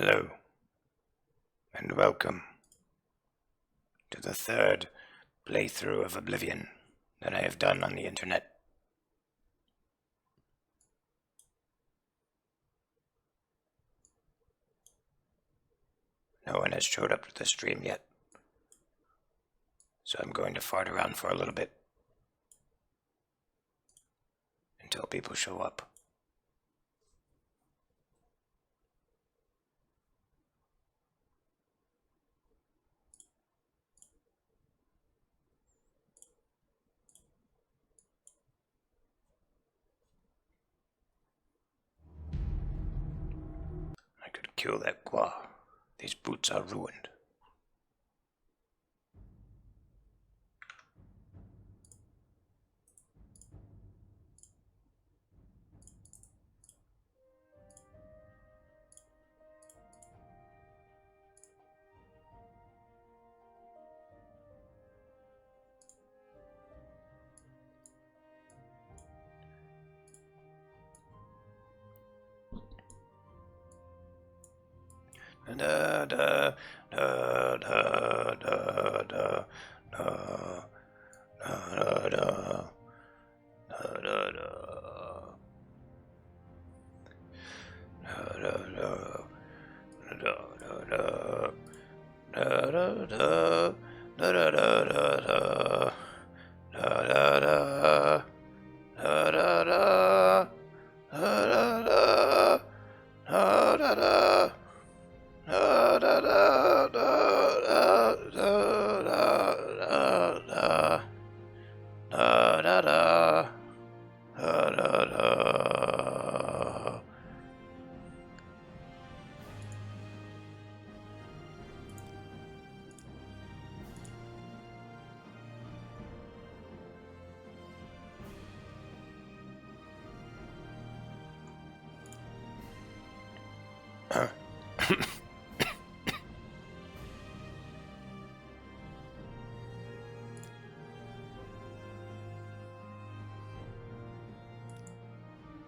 Hello, and welcome to the third playthrough of Oblivion that I have done on the internet. No one has showed up to the stream yet, so I'm going to fart around for a little bit until people show up. I could kill that Gua. These boots are ruined. Da da da da da da da da da da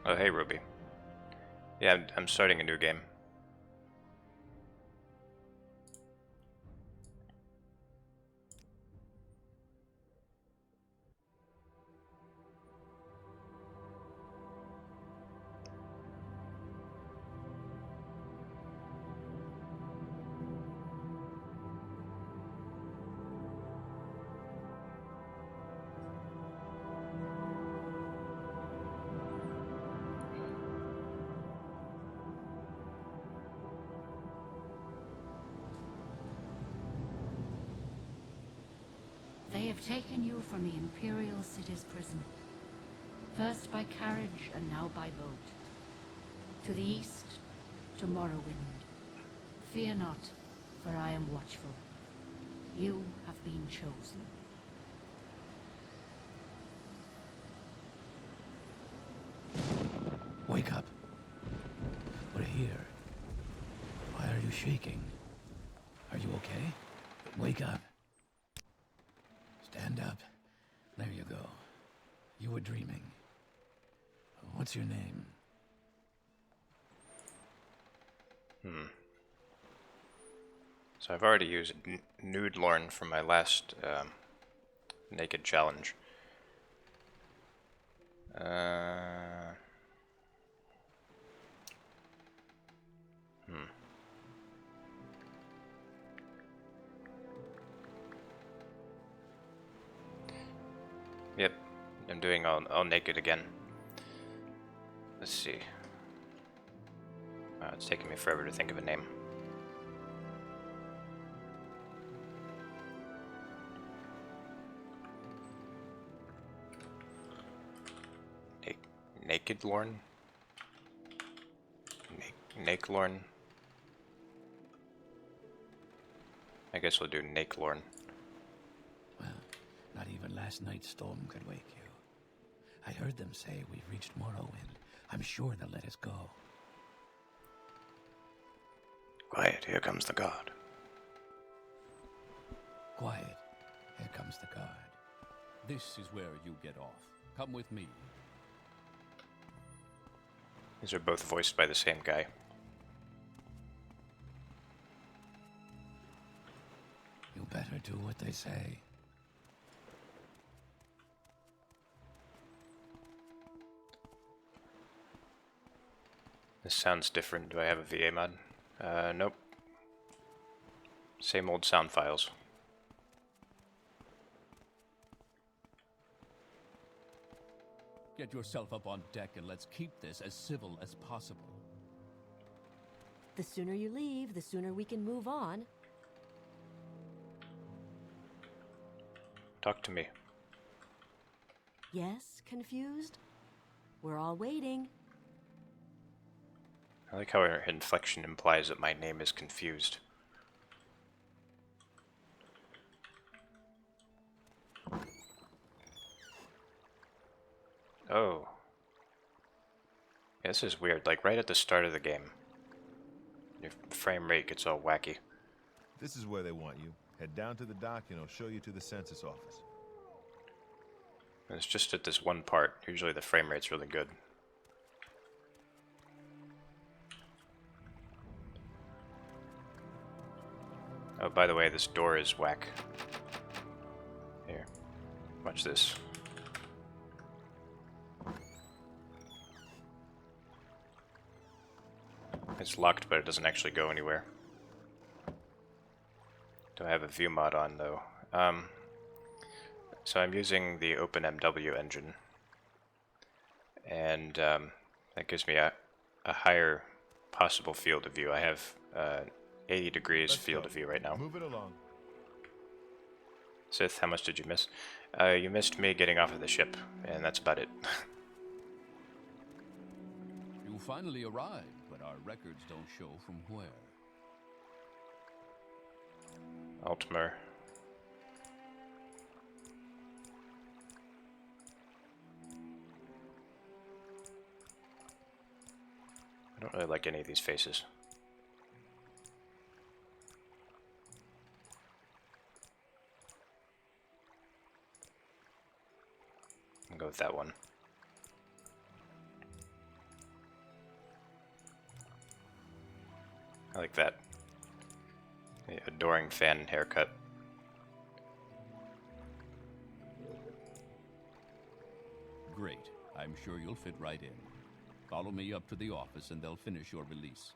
Oh, hey, Ruby. Yeah, I'm starting a new game. They have taken you from the Imperial City's prison, first by carriage and now by boat. To the east, to Morrowind. Fear not, for I am watchful. You have been chosen. Wake up. We're here. Why are you shaking? Are you okay? Wake up. Stand up. There you go. You were dreaming. What's your name? So I've already used Nude Lorn for my last naked challenge. Yep, I'm doing all naked again. Let's see. Wow, it's taking me forever to think of a name. Naked Lorn? Nake Lorn? I guess we'll do Nake Lorn. Well, not even last night's storm could wake you. I heard them say we've reached Morrowind. I'm sure they'll let us go. Quiet, here comes the god. Quiet. Here comes the guard. This is where you get off. Come with me. These are both voiced by the same guy. do what they say. This sounds different. Do I have a VA mod? Nope. Same old sound files. Get yourself up on deck and let's keep this as civil as possible. The sooner you leave, the sooner we can move on. Talk to me. Yes, confused? We're all waiting. I like how her inflection implies that my name is confused. Oh. Yeah, this is weird. Like, right at the start of the game, your frame rate gets all wacky. This is where they want you. Head down to the dock and I'll show you to the census office. And it's just at this one part. Usually the frame rate's really good. Oh, by the way, this door is whack. Here. Watch this. It's locked, but it doesn't actually go anywhere. Do I have a view mod on, though? So I'm using the OpenMW engine. And that gives me a higher possible field of view. I have 80 degrees field of view right now. Move it along. Sith, how much did you miss? You missed me getting off of the ship, and that's about it. You finally arrived, but our records don't show from where. Altmer. I don't really like any of these faces. I'll go with that one. I like that. The adoring fan haircut. Great. I'm sure you'll fit right in. Follow me up to the office and they'll finish your release.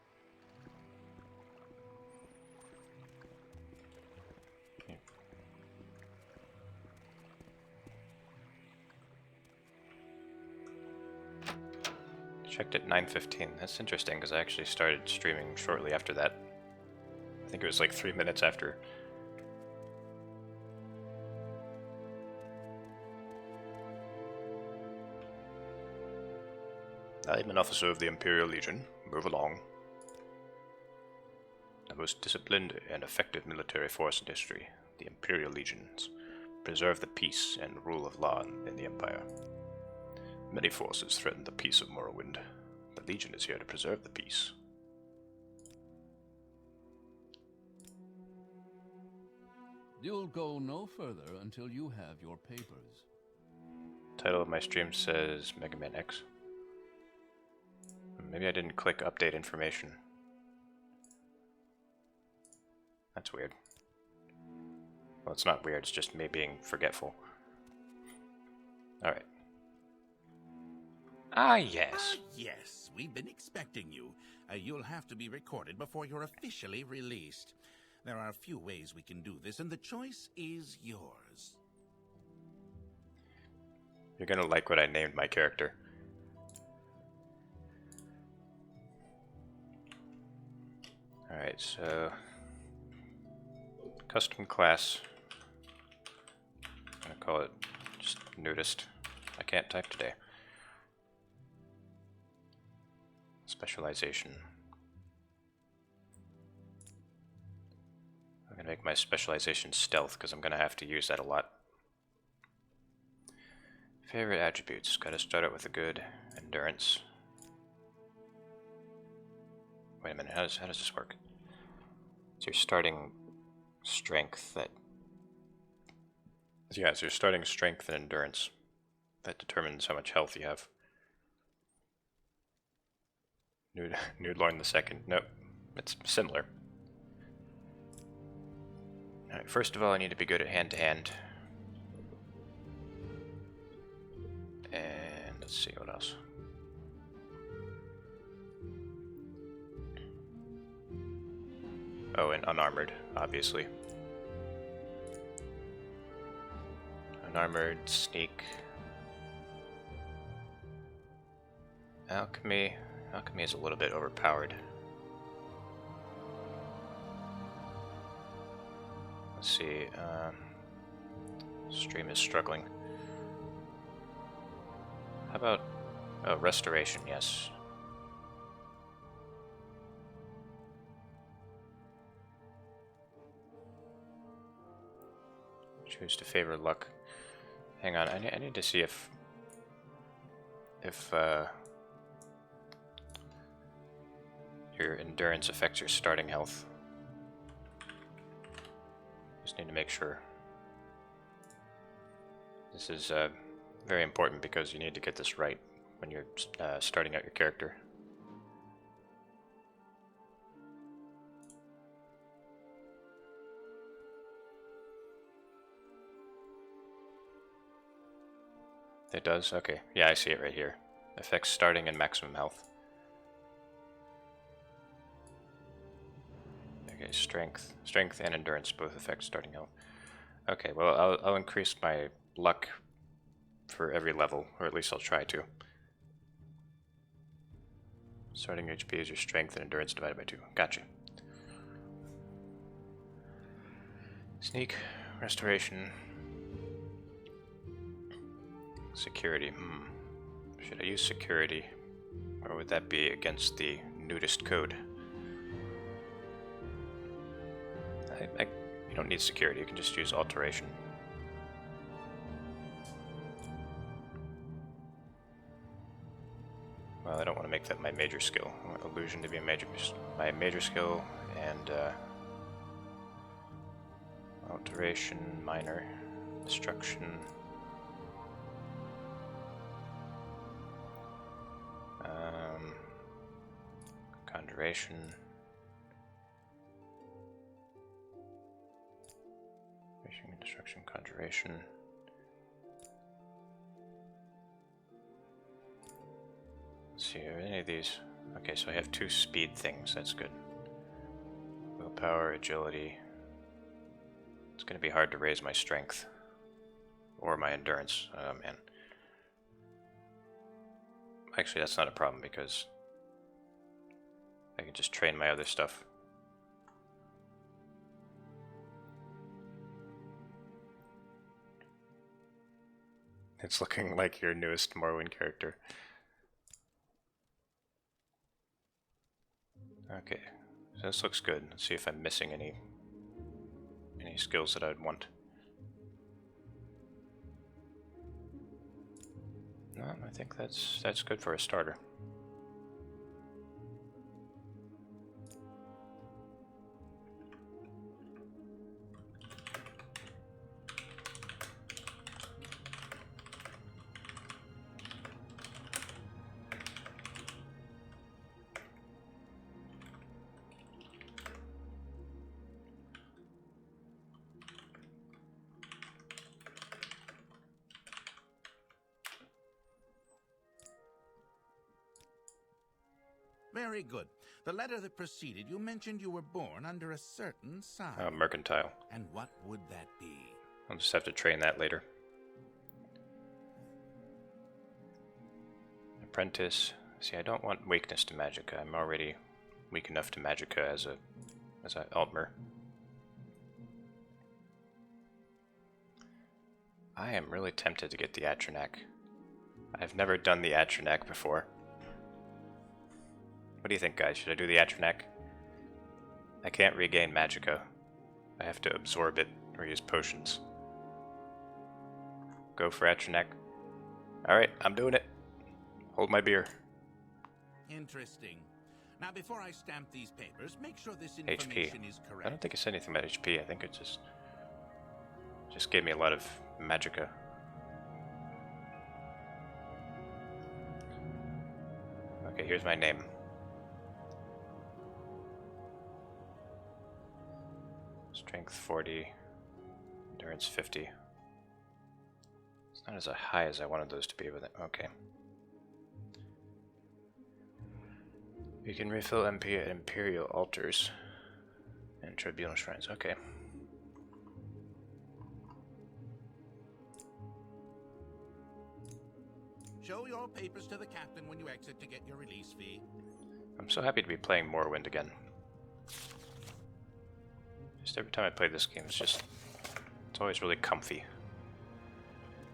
Checked at 9:15. That's interesting because I actually started streaming shortly after that. I think it was like 3 minutes after. I'm an officer of the Imperial Legion. Move along. The most disciplined and effective military force in history, the Imperial Legions, preserve the peace and rule of law in the Empire. Many forces threaten the peace of Morrowind. The Legion is here to preserve the peace. You'll go no further until you have your papers. Title of my stream says Mega Man X. Maybe I didn't click update information. That's weird. Well, it's not weird, it's just me being forgetful. Alright. Ah, yes. Yes, we've been expecting you. You'll have to be recorded before you're officially released. There are a few ways we can do this, and the choice is yours. You're gonna like what I named my character. Alright, so... Custom class. I'm gonna call it just nudist. I can't type today. Specialization. I'm gonna make my specialization stealth because I'm gonna have to use that a lot. Favorite attributes. Gotta start out with a good endurance. Wait a minute, how does this work? So you're starting strength that... Yeah, so you're starting strength and endurance. That determines how much health you have. Nude Lorn the Second. Nope. It's similar. Alright, first of all, I need to be good at hand-to-hand. And let's see, what else? Oh, and unarmored, obviously. Unarmored, sneak. Alchemy. Alchemy is a little bit overpowered. Let's see, stream is struggling. How about, oh, restoration, yes. Choose to favor luck. Hang on, I need to see if your endurance affects your starting health. Just need to make sure. This is very important because you need to get this right when you're starting out your character. It does? Okay. Yeah, I see it right here. Affects starting and maximum health. Okay, strength. Strength and endurance both affect starting health. Okay, well, I'll increase my luck for every level, or at least I'll try to. Starting HP is your strength and endurance divided by 2. Gotcha. Sneak, restoration, security. Should I use security, or would that be against the nudist code? You don't need security, you can just use alteration. Well, I don't want to make that my major skill. I want illusion to be my major skill, and alteration, minor, destruction. Conjuration. Destruction, conjuration. Let's see, are any of these? Okay, so I have 2 speed things, that's good. Willpower, agility. It's going to be hard to raise my strength. Or my endurance. Oh man. Actually, that's not a problem because I can just train my other stuff. It's looking like your newest Morrowind character. Okay, so this looks good. Let's see if I'm missing any skills that I'd want. No, I think that's good for a starter. Very good. The letter that preceded you mentioned you were born under a certain sign. Mercantile. And what would that be? I'll just have to train that later. Apprentice. See, I don't want weakness to magicka. I'm already weak enough to magicka as a Altmer. I am really tempted to get the Atronak. I've never done the Atronak before. What do you think, guys? Should I do the Atronak? I can't regain magicka. I have to absorb it or use potions. Go for Atronak. Alright, I'm doing it. Hold my beer. Interesting. Now, before I stamp these papers, make sure this information HP. is correct. I don't think it said anything about HP. I think it just gave me a lot of magicka. Okay, here's my name. Strength 40. Endurance 50. It's not as high as I wanted those to be, but okay. You can refill MP at Imperial altars and Tribunal shrines. Okay. Show your papers to the captain when you exit to get your release fee. I'm so happy to be playing Morrowind again. Just every time I play this game, it's always really comfy.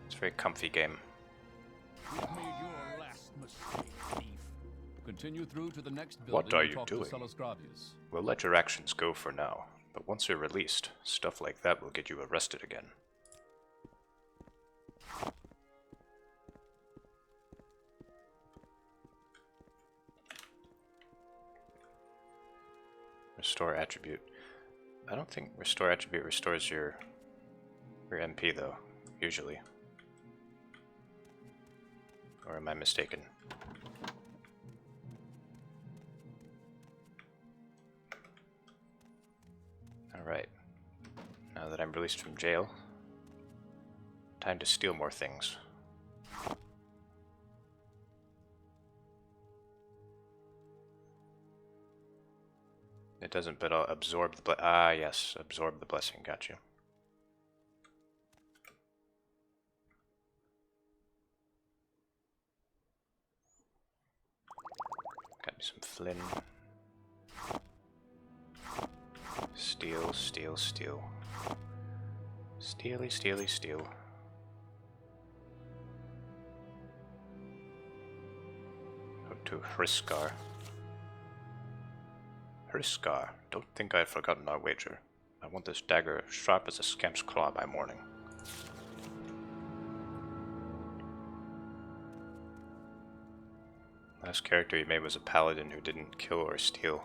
It's a very comfy game. You've made your last mistake, thief. Continue through to the next building. What are and you talk doing? to Salasgravius. We'll let your actions go for now, but once you're released, stuff like that will get you arrested again. Restore attribute. I don't think restore attribute restores your MP though, usually. Or am I mistaken? Alright. Now that I'm released from jail, time to steal more things. It doesn't, but I'll absorb the yes, absorb the blessing, got you. Got me some flint. Steel, steel, steel. Steely, steely, steel. Go to Hriskar. Hriskar, don't think I've forgotten our wager. I want this dagger sharp as a scamp's claw by morning. Last character he made was a paladin who didn't kill or steal.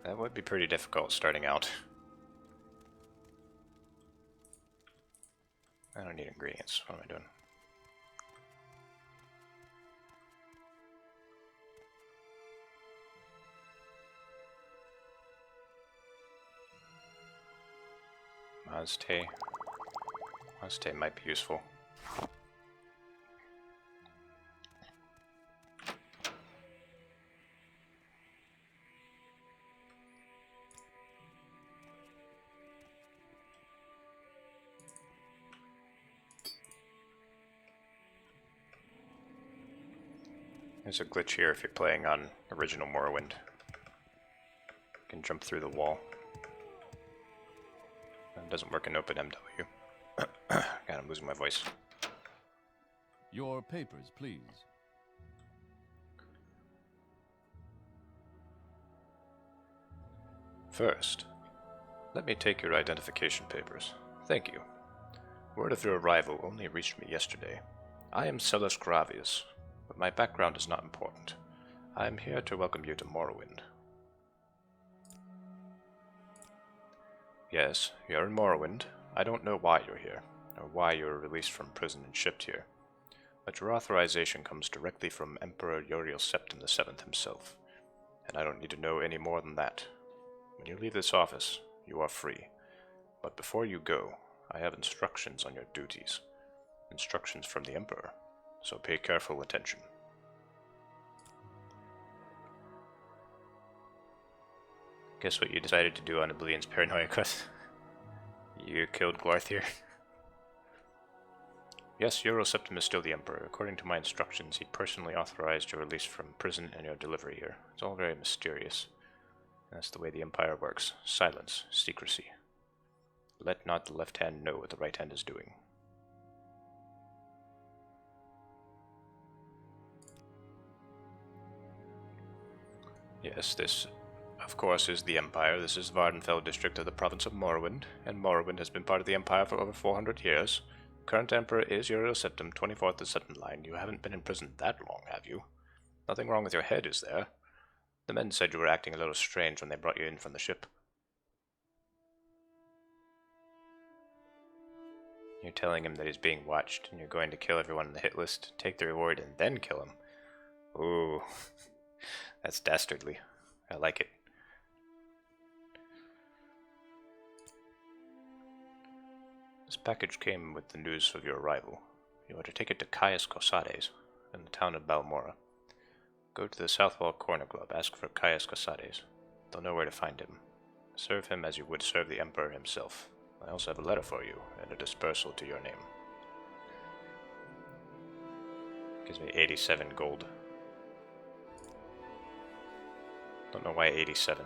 That would be pretty difficult starting out. I don't need ingredients. What am I doing? Mazte might be useful. There's a glitch here if you're playing on original Morrowind. You can jump through the wall. It doesn't work in OpenMW. God, I'm losing my voice. Your papers, please. First, let me take your identification papers. Thank you. Word of your arrival only reached me yesterday. I am Salasgravius, but my background is not important. I am here to welcome you to Morrowind. Yes, you're in Morrowind. I don't know why you're here, or why you were released from prison and shipped here. But your authorization comes directly from Emperor Uriel Septim VII himself, and I don't need to know any more than that. When you leave this office, you are free. But before you go, I have instructions on your duties. Instructions from the Emperor, so pay careful attention. Guess what you decided to do on Oblivion's Paranoia quest? You killed Glarthier? Yes, Euroseptim is still the Emperor. According to my instructions, he personally authorized your release from prison and your delivery here. It's all very mysterious. That's the way the Empire works. Silence, secrecy. Let not the left hand know what the right hand is doing. Yes, this, of course, is the Empire. This is Vardenfell district of the province of Morrowind, and Morrowind has been part of the Empire for over 400 years. Current Emperor is Uriel Septim, 24th of second line. You haven't been in prison that long, have you? Nothing wrong with your head, is there? The men said you were acting a little strange when they brought you in from the ship. You're telling him that he's being watched, and you're going to kill everyone on the hit list, take the reward, and then kill him. Ooh, that's dastardly. I like it. This package came with the news of your arrival. You are to take it to Caius Cosades in the town of Balmora. Go to the Southwall Corner Club, ask for Caius Cosades. They'll know where to find him. Serve him as you would serve the Emperor himself. I also have a letter for you, and a dispersal to your name. Gives me 87 gold. Don't know why 87.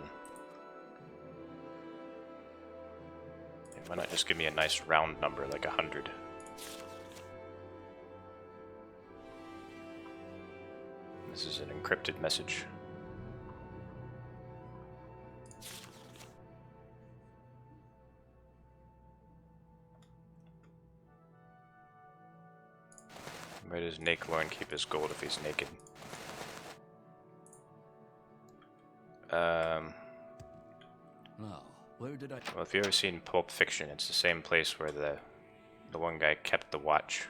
Why not just give me a nice round number, like 100? This is an encrypted message. Where does Nakelorn keep his gold if he's naked? Now, where did I... Well, if you've ever seen Pulp Fiction, it's the same place where the one guy kept the watch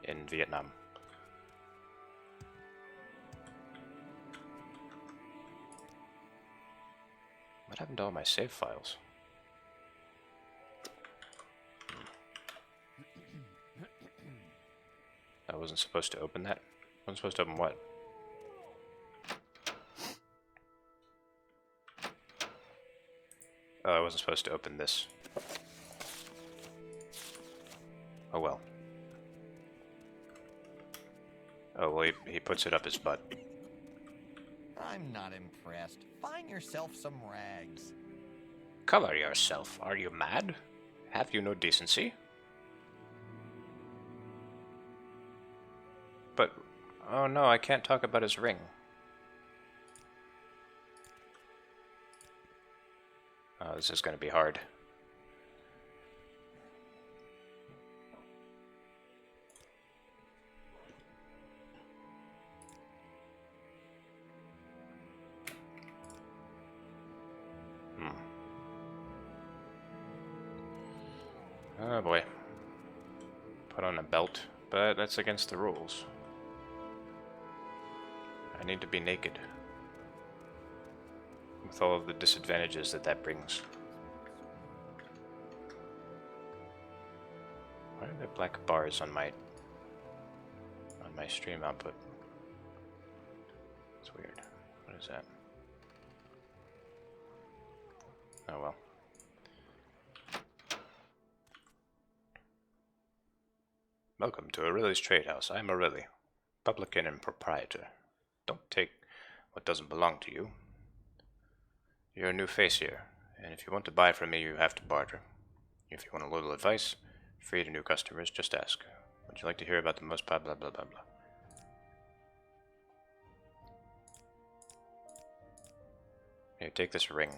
in Vietnam. What happened to all my save files? I wasn't supposed to open that. I wasn't supposed to open what? Oh, I wasn't supposed to open this. Oh well. Oh, well, he puts it up his butt. I'm not impressed. Find yourself some rags. Cover yourself. Are you mad? Have you no decency? But, oh no, I can't talk about his ring. Oh, this is going to be hard. Oh boy. Put on a belt, but that's against the rules. I need to be naked. With all of the disadvantages that brings. Why are there black bars on my stream output? It's weird. What is that? Oh well. Welcome to Aureli's Trade House. I am Aureli, publican and proprietor. Don't take what doesn't belong to you. You're a new face here, and if you want to buy from me, you have to barter. If you want a little advice, free to new customers, just ask. Would you like to hear about the most blah blah blah blah blah? Here, take this ring.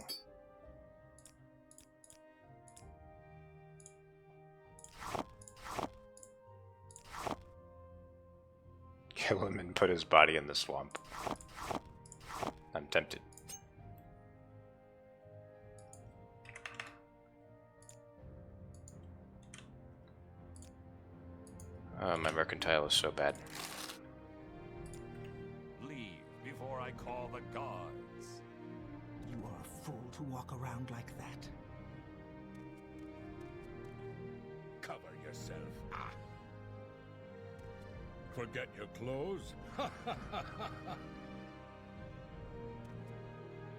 Kill him and put his body in the swamp. I'm tempted. Oh, my mercantile is so bad. Leave before I call the guards. You are a fool to walk around like that. Cover yourself. Ah. Forget your clothes?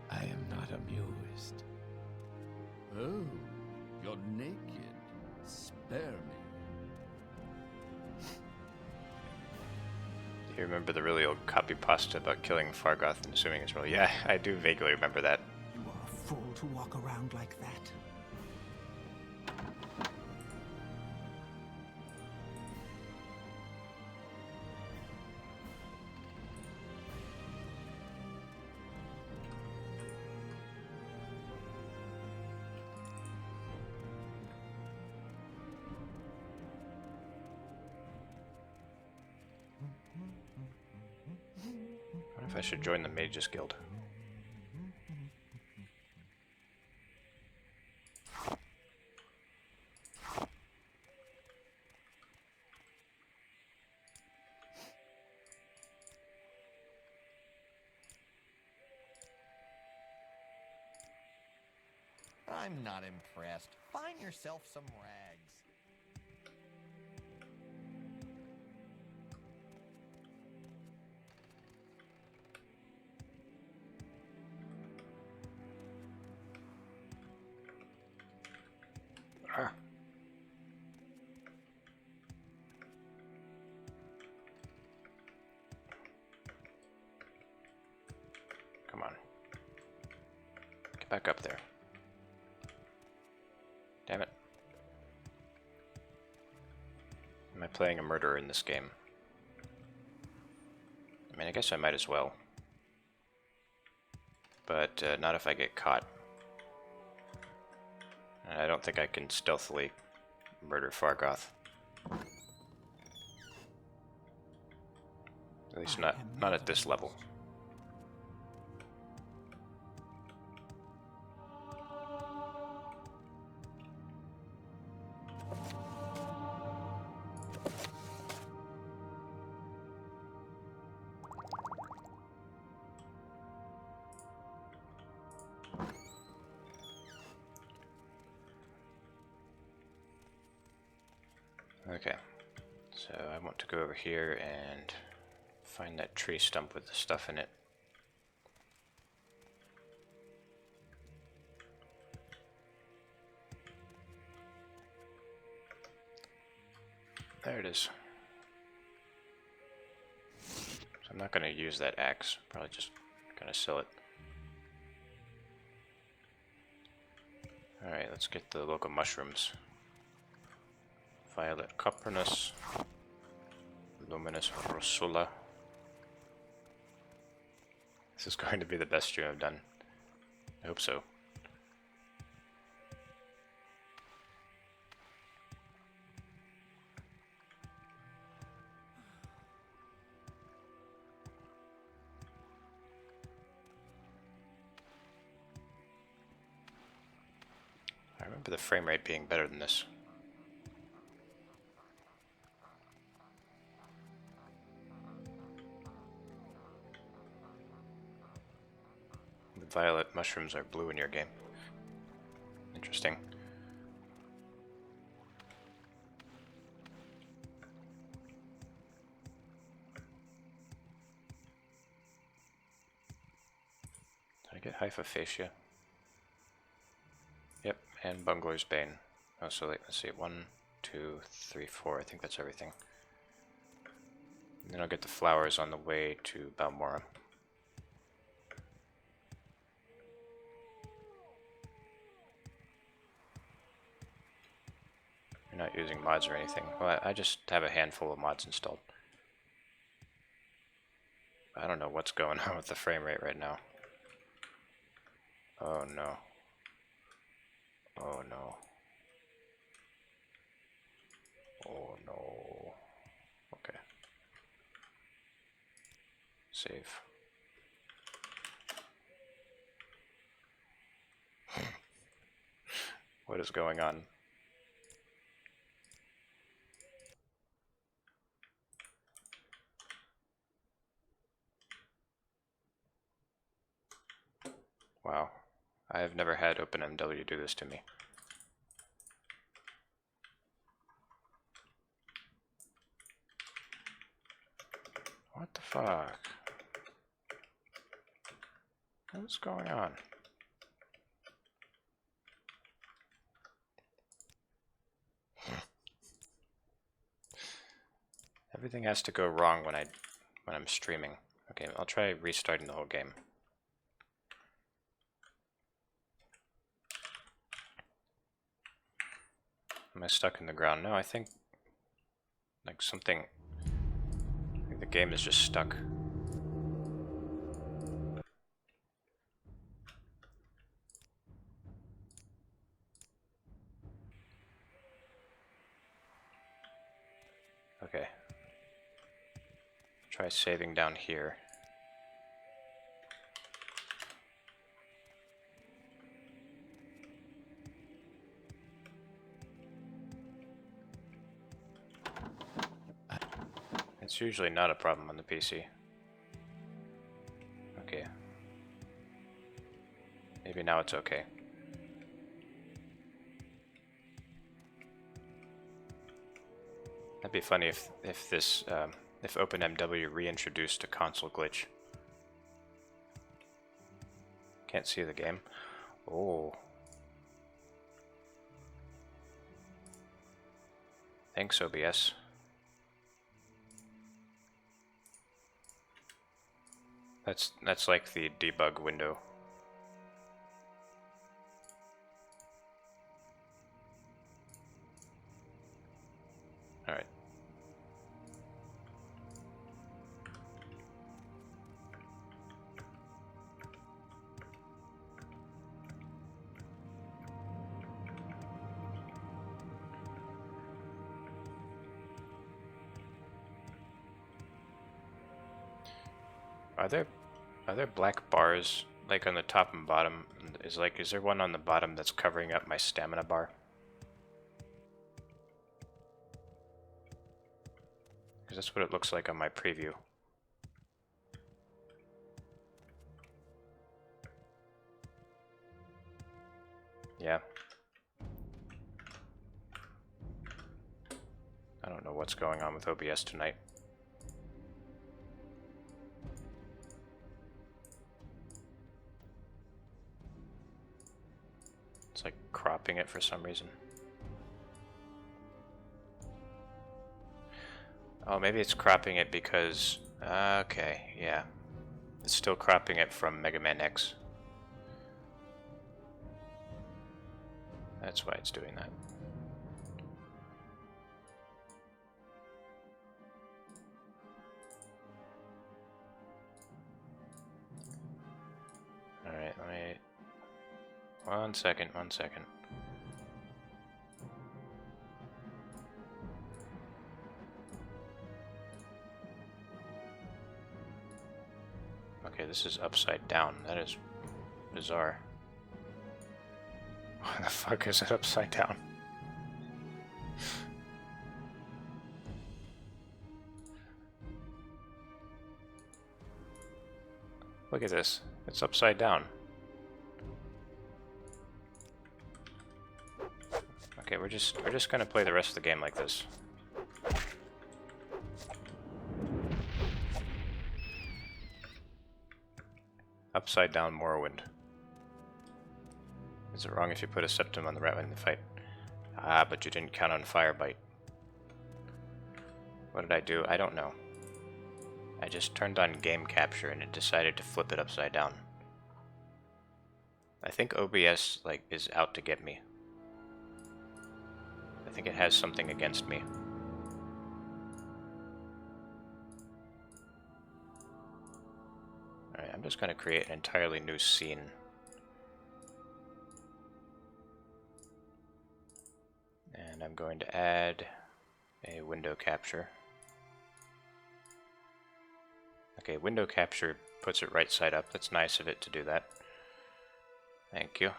I am not amused. Oh, you're naked. Spare me. Do you remember the really old copy pasta about killing Fargoth and assuming it's real? Yeah, I do vaguely remember that. You are a fool to walk around like that. I wonder if I should join the Mages Guild. I'm not impressed. Find yourself some rags. Ah. Come on. Get back up there. Damn it. Am I playing a murderer in this game? I mean, I guess I might as well. But not if I get caught. And I don't think I can stealthily murder Fargoth. At least not at this level. Okay, so I want to go over here and find that tree stump with the stuff in it. There it is. So I'm not going to use that axe, probably just going to sell it. Alright, let's get the local mushrooms. Violet Copernus, Luminous Rosula. This is going to be the best stream I've done. I hope so. I remember the frame rate being better than this. Violet mushrooms are blue in your game. Interesting. Did I get hypophagia? Yep, and Bungler's Bane. Oh, so let's see, 1, 2, 3, 4. I think that's everything. And then I'll get the flowers on the way to Balmora. Not using mods or anything. Well, I just have a handful of mods installed. I don't know what's going on with the frame rate right now. Oh no. Oh no. Oh no. Okay. Save. What is going on? Wow, I have never had OpenMW do this to me. What the fuck? What's going on? Everything has to go wrong when I'm streaming. Okay, I'll try restarting the whole game. Am I stuck in the ground? No, I think like something. I think the game is just stuck. Okay. Try saving down here. It's usually not a problem on the PC. Okay. Maybe now it's okay. That'd be funny if this if OpenMW reintroduced a console glitch. Can't see the game. Oh. Thanks, OBS. That's like the debug window. Alright. Are there black bars like on the top and bottom? Is there one on the bottom that's covering up my stamina bar? Because that's what it looks like on my preview. Yeah. I don't know what's going on with OBS tonight. It's like cropping it for some reason. Oh, maybe it's cropping it because... okay, yeah. It's still cropping it from Mega Man X. That's why it's doing that. Alright, let me... One second. Okay, this is upside down. That is bizarre. Why the fuck is it upside down? Look at this. It's upside down. Okay, we're just gonna play the rest of the game like this. Upside down Morrowind. Is it wrong if you put a septum on the rat in the fight? Ah, but you didn't count on Firebite. What did I do? I don't know. I just turned on game capture and it decided to flip it upside down. I think OBS is out to get me. I think it has something against me. Alright, I'm just going to create an entirely new scene. And I'm going to add a window capture. Okay, window capture puts it right side up. That's nice of it to do that. Thank you.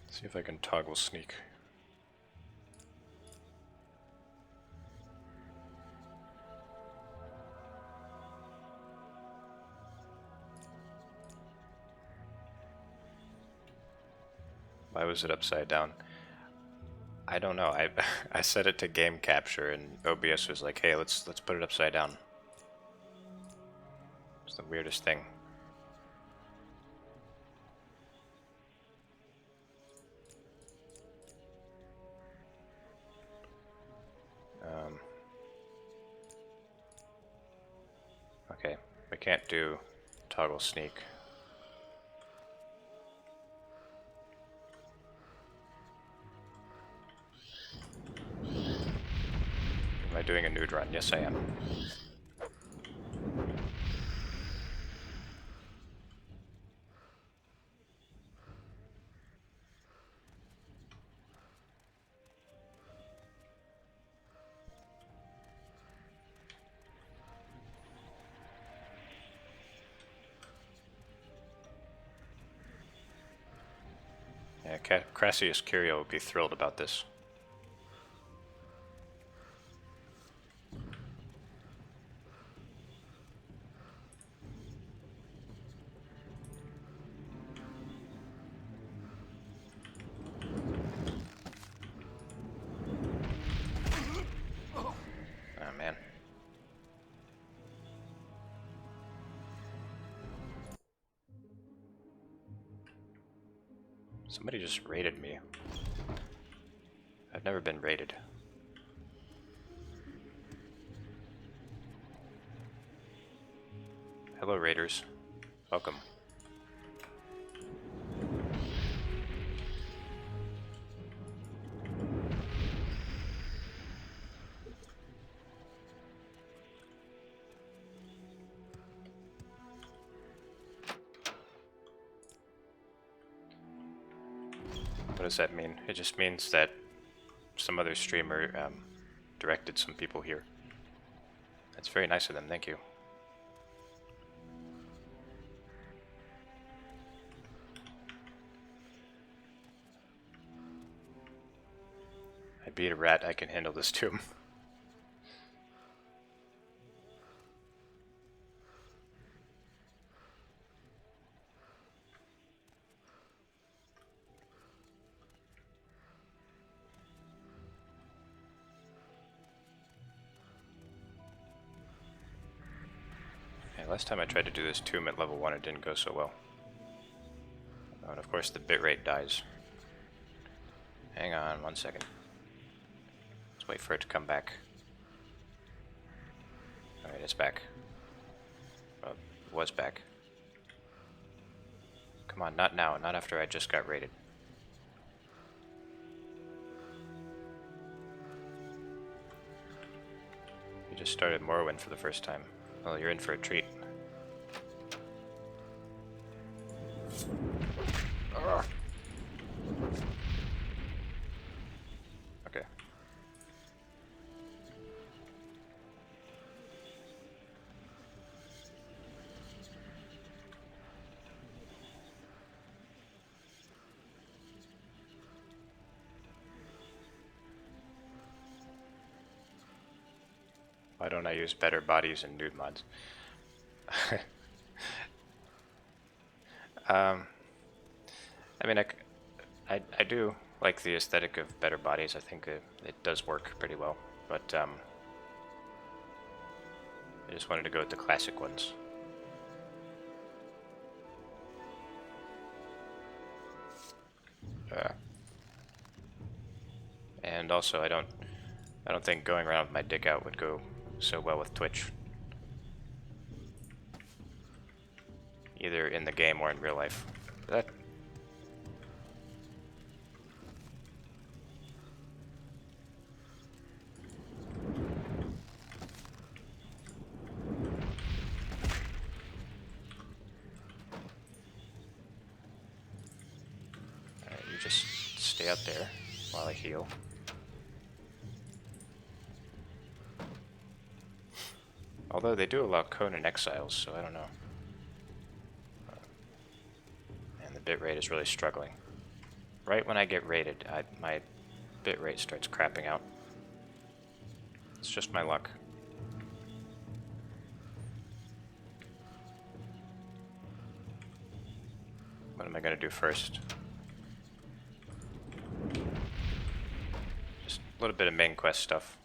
See if I can toggle sneak. Why was it upside down? I don't know. I set it to game capture and OBS was like, "Hey, let's put it upside down." It's the weirdest thing. Okay, we can't do toggle sneak. Am I doing a nude run? Yes, I am. Crassius Curio would be thrilled about this. Oh man. Somebody just raided me. I've never been raided. Hello, raiders. Welcome. What does that mean? It just means that some other streamer directed some people here. That's very nice of them, thank you. I beat a rat, I can handle this too. Last time I tried to do this tomb at level 1, it didn't go so well. Oh, and of course the bitrate dies. Hang on 1 second. Let's wait for it to come back. Alright, it's back. Well, it was back. Come on, not now, not after I just got raided. You just started Morrowind for the first time. Well, you're in for a treat. Okay. Why don't I use better bodies and nude mods? I mean, I do like the aesthetic of better bodies. I think it does work pretty well, but I just wanted to go with the classic ones. And also, I don't think going around with my dick out would go so well with Twitch. Either in the game or in real life. That. Alright, you just stay out there while I heal. Although they do allow Conan Exiles, so I don't know. And the bitrate is really struggling. Right when I get raided, my bitrate starts crapping out. It's just my luck. What am I gonna do first? Just a little bit of main quest stuff.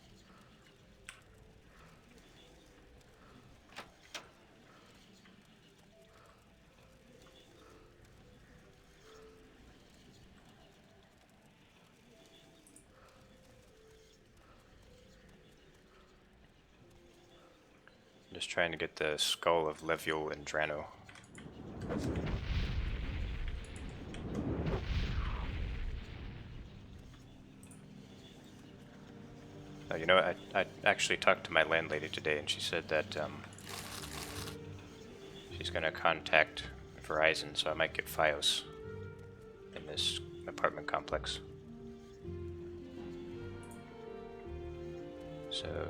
Just trying to get the skull of Leviul and Drano. Oh, you know, I actually talked to my landlady today, and she said that she's gonna contact Verizon, so I might get Fios in this apartment complex. So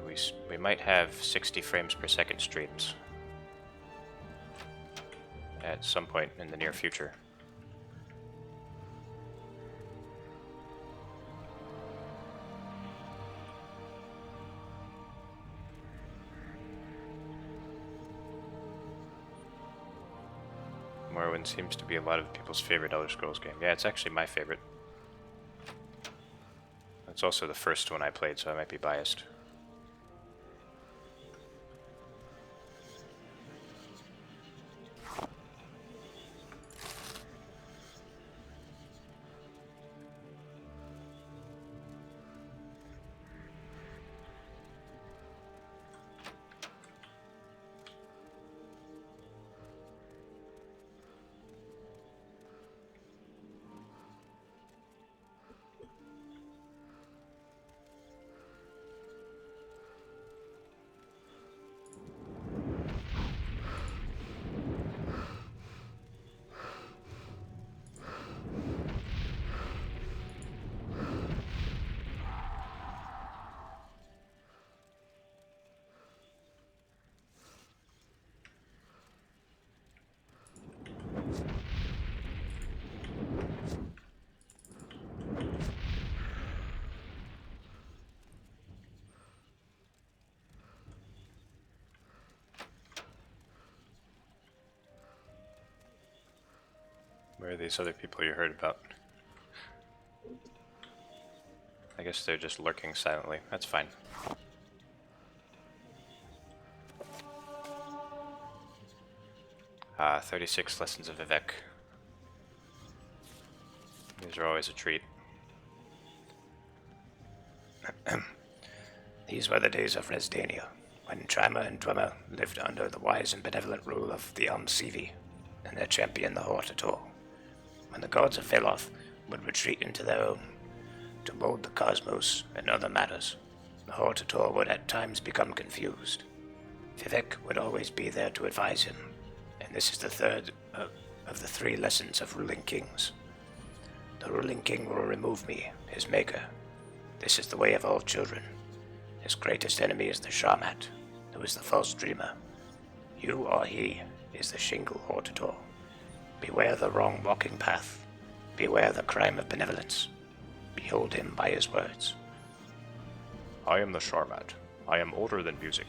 we might have 60 frames per second streams at some point in the near future. Morrowind seems to be a lot of people's favorite Elder Scrolls game. Yeah, it's actually my favorite. It's also the first one I played, so I might be biased. Where are these other people you heard about? I guess they're just lurking silently. That's fine. 36 lessons of Vivek. These are always a treat. These were the days of Resdania, when Trima and Dwemer lived under the wise and benevolent rule of the Almsivi and their champion, the Hortator. When the gods of Veloth would retreat into their own, to mold the cosmos and other matters, the Hortator would at times become confused. Vivek would always be there to advise him, and this is the third of the 3 lessons of ruling kings. The ruling king will remove me, his maker. This is the way of all children. His greatest enemy is the Shamat, who is the false dreamer. You or he is the Shingle Hortator. Beware the wrong walking path. Beware the crime of benevolence. Behold him by his words. I am the Sharmat. I am older than music.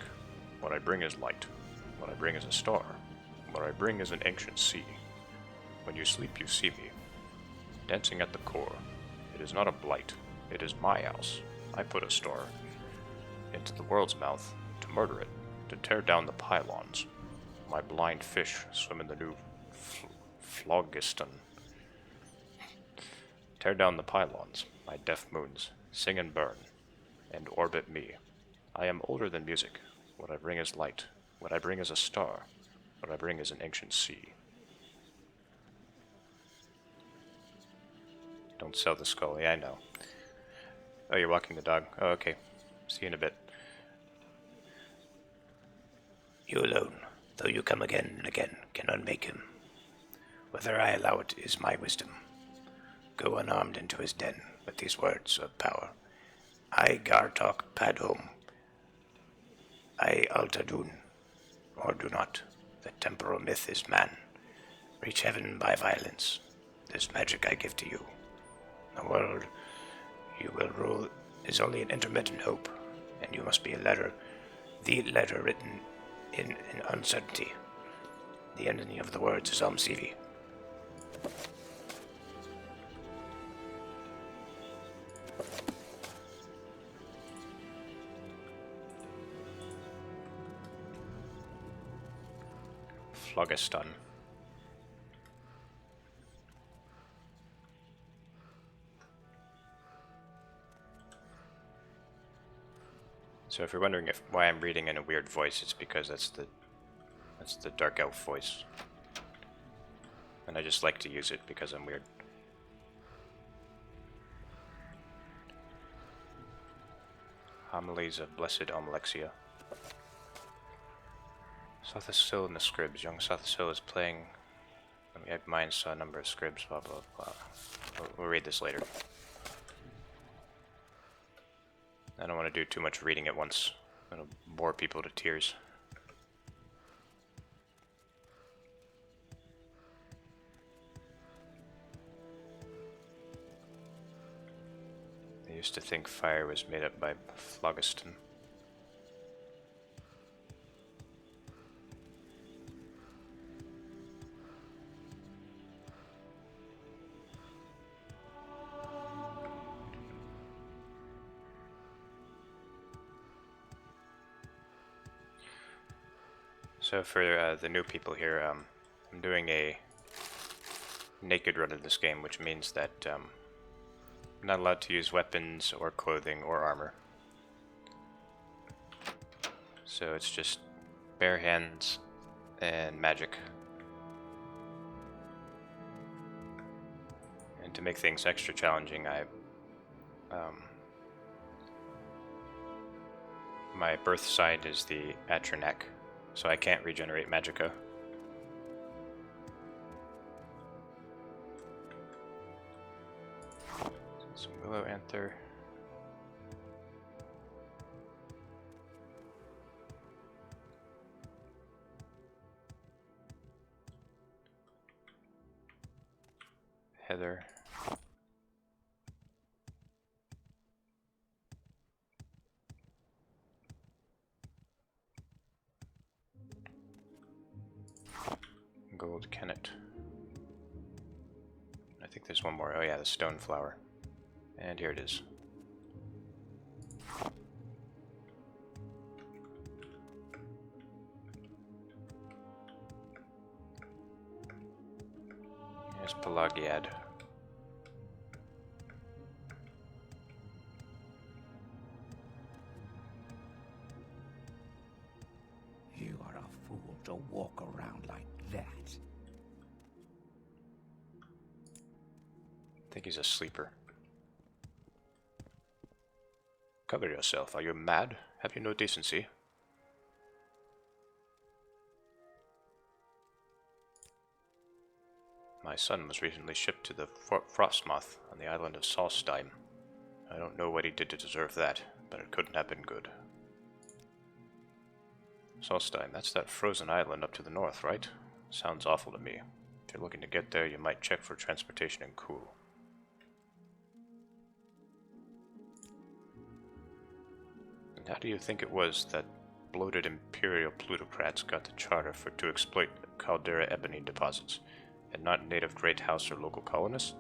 What I bring is light. What I bring is a star. What I bring is an ancient sea. When you sleep, you see me. Dancing at the core. It is not a blight. It is my house. I put a star into the world's mouth to murder it, to tear down the pylons. My blind fish swim in the new phlogiston. Tear down the pylons, my deaf moons, sing and burn, and orbit me. I am older than music. What I bring is light. What I bring is a star. What I bring is an ancient sea. Don't sell the skull. Yeah, I know. Oh, you're walking the dog. Oh, okay. See you in a bit. You alone, though you come again and again, can unmake him. Whether I allow it is my wisdom. Go unarmed into his den with these words of power. I Gartok Padhom. I Altadun. Or do not. The temporal myth is man. Reach heaven by violence. This magic I give to you. The world you will rule is only an intermittent hope, and you must be the letter written in uncertainty. The ending of the words is Almsivi. Phlogiston. So if you're wondering why I'm reading in a weird voice, it's because that's the dark elf voice. And I just like to use it because I'm weird. Homilies of Blessed Almalexia. Sothasil and the Scribs. Young Sothasil is playing. Mine saw a number of scribs, blah blah blah. We'll read this later. I don't want to do too much reading at once. It'll bore people to tears. I used to think fire was made up by phlogiston. So for the new people here, I'm doing a naked run of this game, which means that I'm not allowed to use weapons or clothing or armor. So it's just bare hands and magic. And to make things extra challenging, my birth side is the Atronek, so I can't regenerate magicka. Some willow anther. Heather. Gold kennet. I think there's one more. Oh yeah, the stone flower. And here it is. Here's Pelagiad. You are a fool to walk around like that. I think he's a sleeper. Cover yourself. Are you mad? Have you no decency? My son was recently shipped to the Fort Frostmoth on the island of Solstheim. I don't know what he did to deserve that, but it couldn't have been good. Solstheim, that's that frozen island up to the north, right? Sounds awful to me. If you're looking to get there, you might check for transportation and cool. And how do you think it was that bloated imperial plutocrats got the charter to exploit Caldera ebony deposits, and not native great house or local colonists?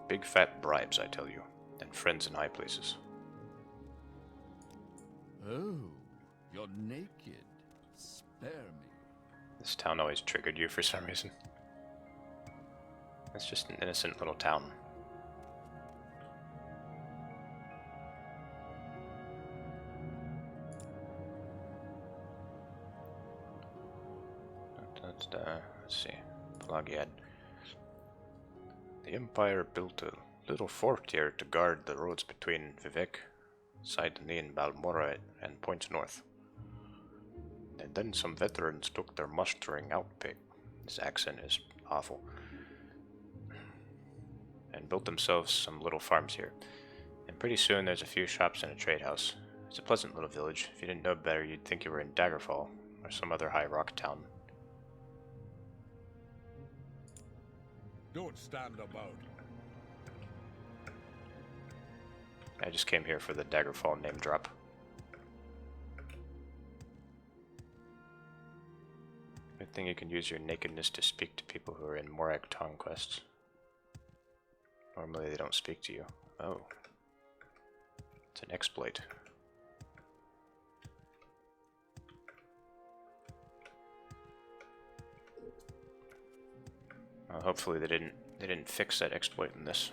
Big fat bribes, I tell you, and friends in high places. Oh, you're naked. Spare me. This town always triggered you for some reason. It's just an innocent little town. Let's see. Pelagiad. The Empire built a little fort here to guard the roads between Vivek, Sidney, and Balmora and points north. And then some veterans took their mustering outpick. His accent is awful. And built themselves some little farms here. And pretty soon there's a few shops and a trade house. It's a pleasant little village. If you didn't know better, you'd think you were in Daggerfall or some other high rock town. Don't stand about. I just came here for the Daggerfall name drop. Good thing you can use your nakedness to speak to people who are in Morag Tong quests. Normally they don't speak to you. Oh. It's an exploit. Well, hopefully they didn't fix that exploit in this.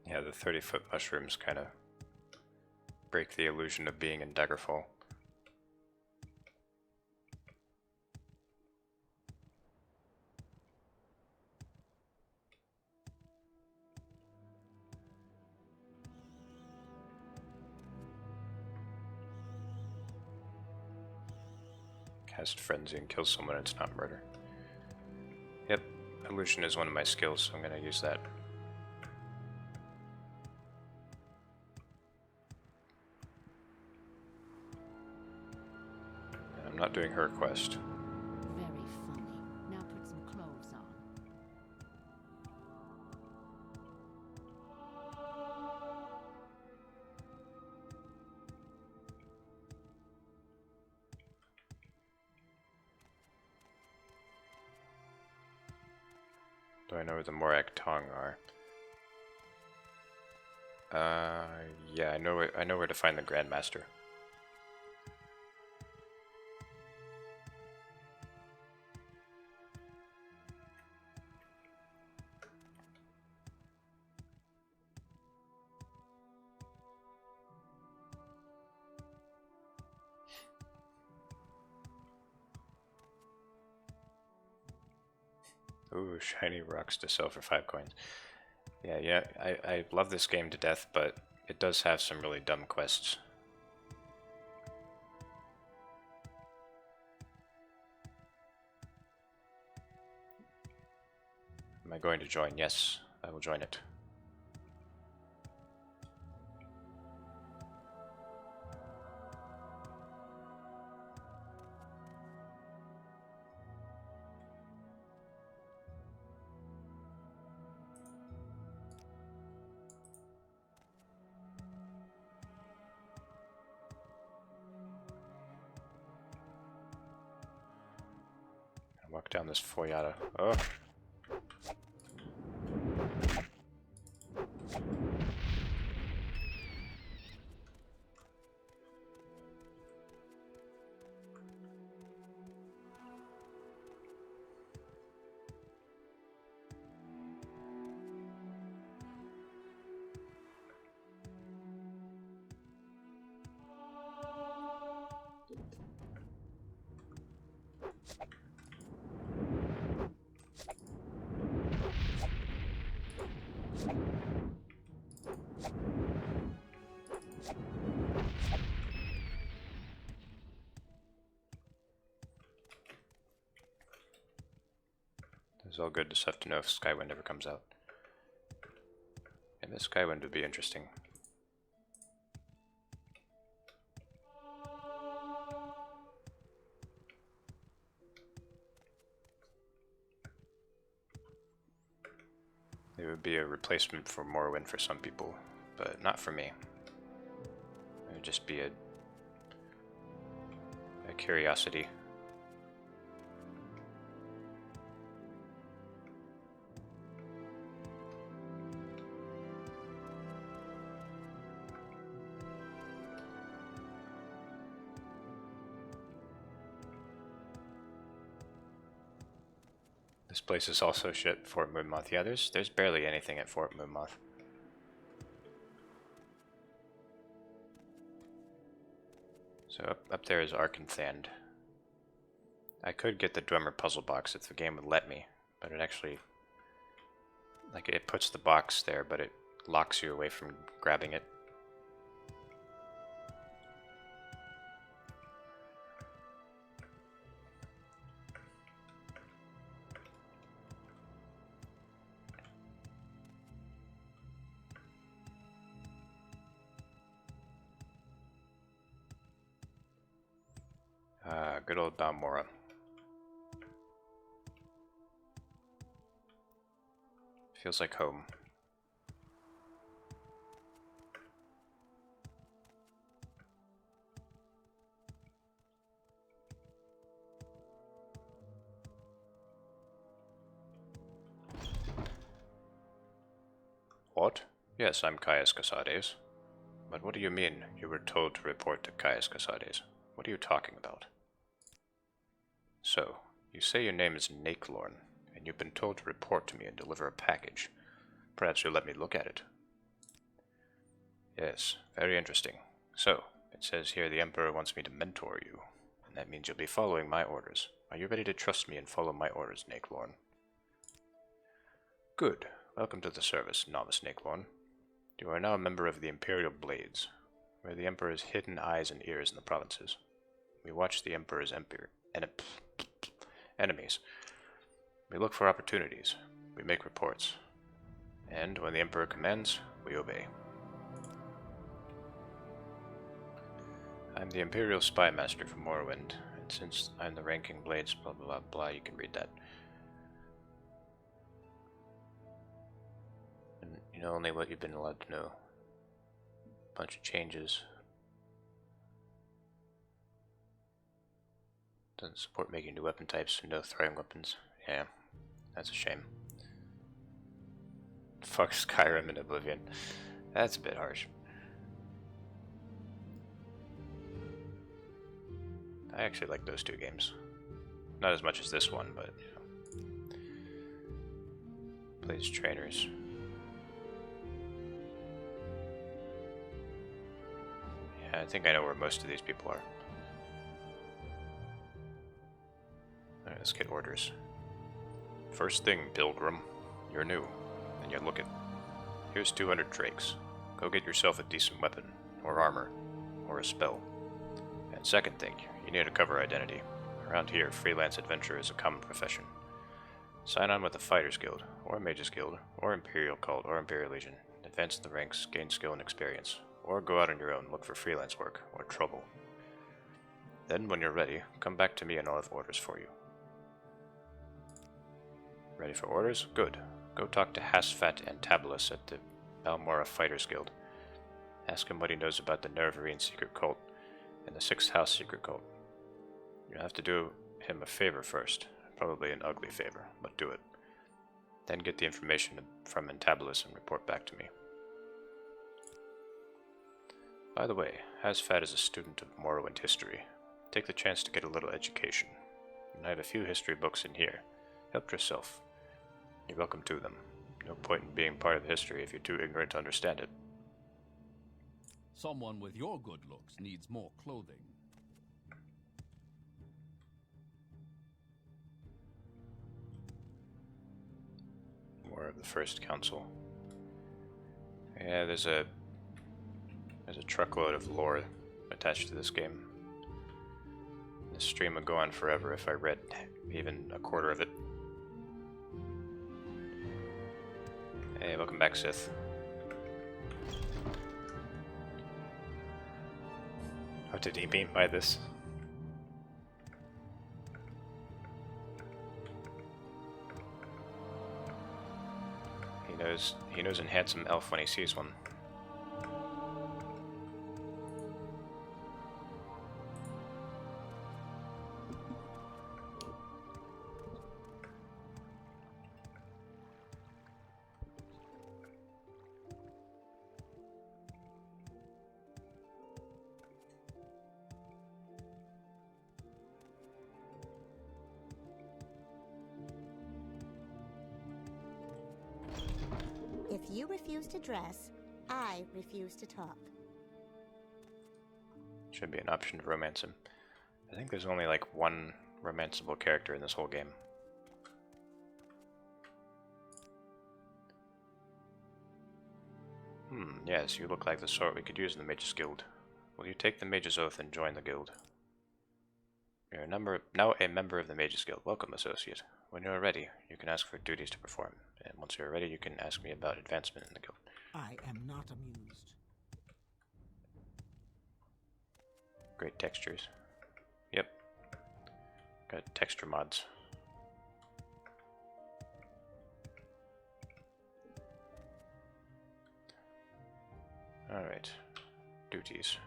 Yeah, the 30-foot mushrooms kind of break the illusion of being in Daggerfall. Cast Frenzy and kill someone, it's not murder. Yep, illusion is one of my skills, so I'm going to use that. I'm not doing her quest. Very funny. Now put some clothes on. Do I know where the Morak Tong are? Yeah, I know where to find the Grandmaster. Ooh, shiny rocks to sell for 5 coins. Yeah, I love this game to death, but it does have some really dumb quests. Am I going to join? Yes, I will join it. Walk down this foyada. Oh. It's all good, just have to know if Skywind ever comes out. And this Skywind would be interesting. It would be a replacement for Morrowind for some people, but not for me. It would just be a curiosity. This place is also shit, Fort Moonmoth. Yeah, there's barely anything at Fort Moonmoth. So up there is Arkanthand. I could get the Dwemer puzzle box if the game would let me, but it actually, like, it puts the box there, but it locks you away from grabbing it. Good old Balmora. Feels like home. What? Yes, I'm Caius Casades. But what do you mean, you were told to report to Caius Casades? What are you talking about? So, you say your name is Nakelorn, and you've been told to report to me and deliver a package. Perhaps you'll let me look at it. Yes, very interesting. So, it says here the Emperor wants me to mentor you, and that means you'll be following my orders. Are you ready to trust me and follow my orders, Nakelorn? Good. Welcome to the service, Novice Nakelorn. You are now a member of the Imperial Blades. We are the Emperor's hidden eyes and ears in the provinces. We watch the Emperor's enemies. We look for opportunities. We make reports. And when the Emperor commands, we obey. I'm the Imperial Spy Master from Morrowind, and since I'm the ranking Blades, blah blah blah blah, you can read that. And you know only what you've been allowed to know. Bunch of changes. Doesn't support making new weapon types, no throwing weapons. Yeah, that's a shame. Fuck Skyrim and Oblivion. That's a bit harsh. I actually like those two games. Not as much as this one, but you know. Plays trainers. Yeah, I think I know where most of these people are. Alright, let's get orders. First thing, Pilgrim. You're new, and you're looking. Here's 200 drakes. Go get yourself a decent weapon, or armor, or a spell. And second thing, you need a cover identity. Around here, freelance adventure is a common profession. Sign on with a Fighters Guild, or a Mages Guild, or Imperial Cult, or Imperial Legion. Advance in the ranks, gain skill and experience. Or go out on your own, look for freelance work, or trouble. Then, when you're ready, come back to me and I'll have orders for you. Ready for orders? Good. Go talk to Hasfat and Tabulus at the Balmora Fighters Guild. Ask him what he knows about the Nervarine secret cult and the Sixth House secret cult. You'll have to do him a favor first. Probably an ugly favor, but do it. Then get the information from Entabulus and report back to me. By the way, Hasfat is a student of Morrowind history. Take the chance to get a little education. And I have a few history books in here. Help yourself. You're welcome to them. No point in being part of history if you're too ignorant to understand it. Someone with your good looks needs more clothing. More of the First Council. Yeah, there's a truckload of lore attached to this game. This stream would go on forever if I read even a quarter of it. Hey, welcome back, Sith. What did he mean by this? He knows an handsome elf when he sees one. If you refuse to dress, I refuse to talk. Should be an option to romance him. I think there's only like one romanceable character in this whole game. Yes, you look like the sort we could use in the Mages Guild. Will you take the Mage's Oath and join the guild? You're now a member of the Mages Guild. Welcome, associate. When you're ready, you can ask for duties to perform. And once you're ready, you can ask me about advancement in the guild. I am not amused. Great textures. Yep. Got texture mods. Alright. Duties.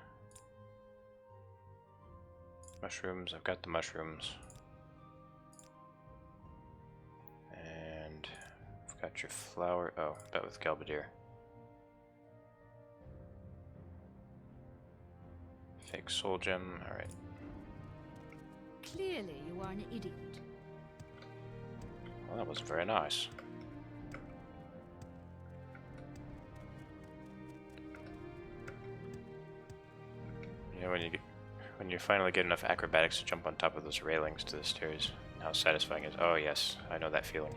Mushrooms, I've got the mushrooms. And I've got your flower. Oh, bet with Galbadir. Fake soul gem, alright. Clearly you are an idiot. Well, that wasn't very nice. You know, when you finally get enough acrobatics to jump on top of those railings to the stairs, how satisfying it is. Oh yes, I know that feeling.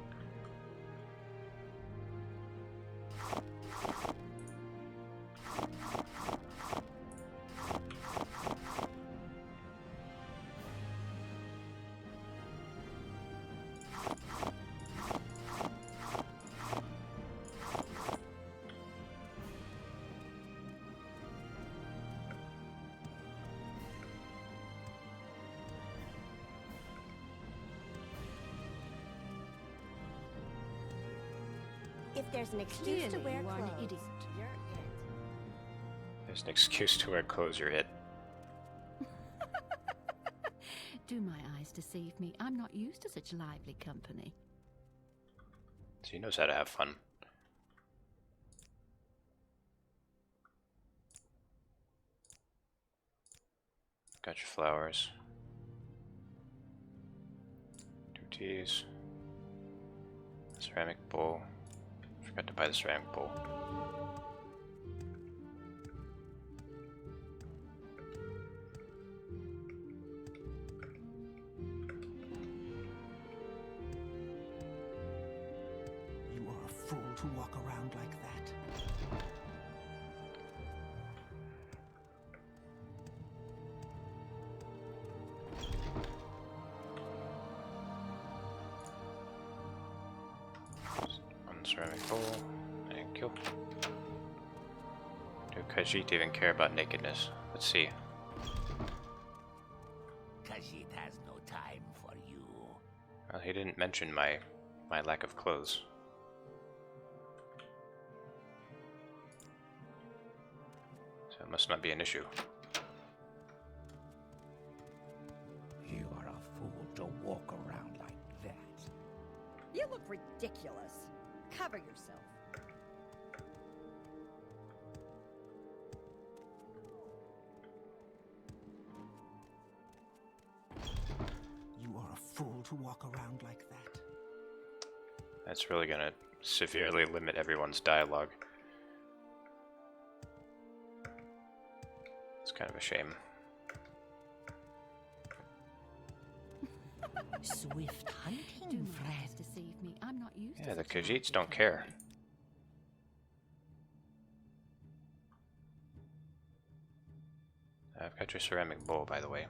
If there's an excuse to wear you are an clothes, idiot. you're it. There's an excuse to wear clothes, you're it. Do my eyes deceive me? I'm not used to such lively company. So he knows how to have fun. Got your flowers. 2 teas. Ceramic bowl. Forgot to buy the ceramic bowl. You are a fool to walk around like that. Ceramic bowl. Thank you. Do Khajiit even care about nakedness? Let's see. Khajiit has no time for you. Well, he didn't mention my lack of clothes. So it must not be an issue. You are a fool to walk around like that. You look ridiculous. Cover yourself. You are a fool to walk around like that. That's really gonna severely limit everyone's dialogue. It's kind of a shame. Swift hunting, friend. Deceive me. I'm not used to Yeah, the such a Khajiits don't care. I've got your ceramic bowl, by the way.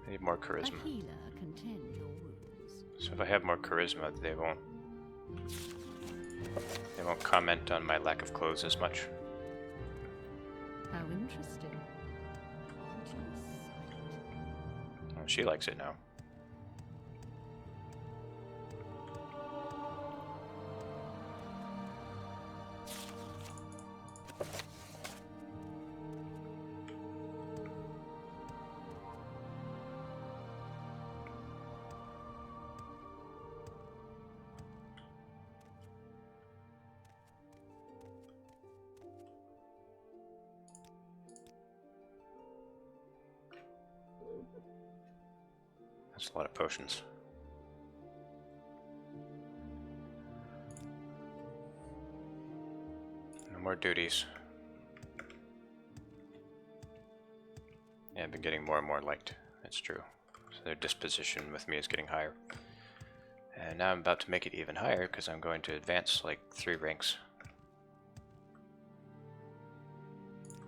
I need more charisma. A healer can tend your wounds. So if I have more charisma, they won't comment on my lack of clothes as much. How interesting. Oh, she likes it now. That's a lot of potions. No more duties. Yeah, I've been getting more and more liked. That's true. So their disposition with me is getting higher. And now I'm about to make it even higher because I'm going to advance like 3 ranks.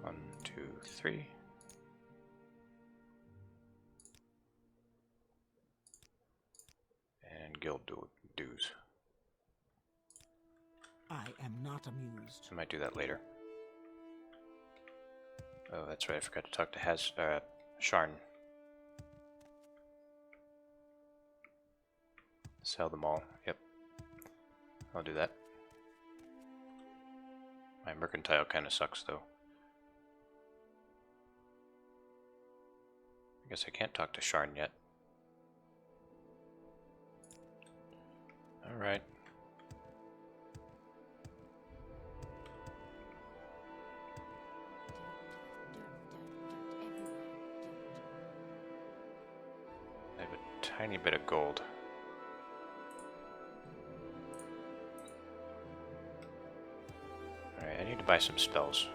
1, 2, 3. And guild dues. I am not amused. I might do that later. Oh, that's right. I forgot to talk to Sharn. Sell them all. Yep. I'll do that. My mercantile kind of sucks, though. I guess I can't talk to Sharn yet. Alright. I have a tiny bit of gold. Alright, I need to buy some spells.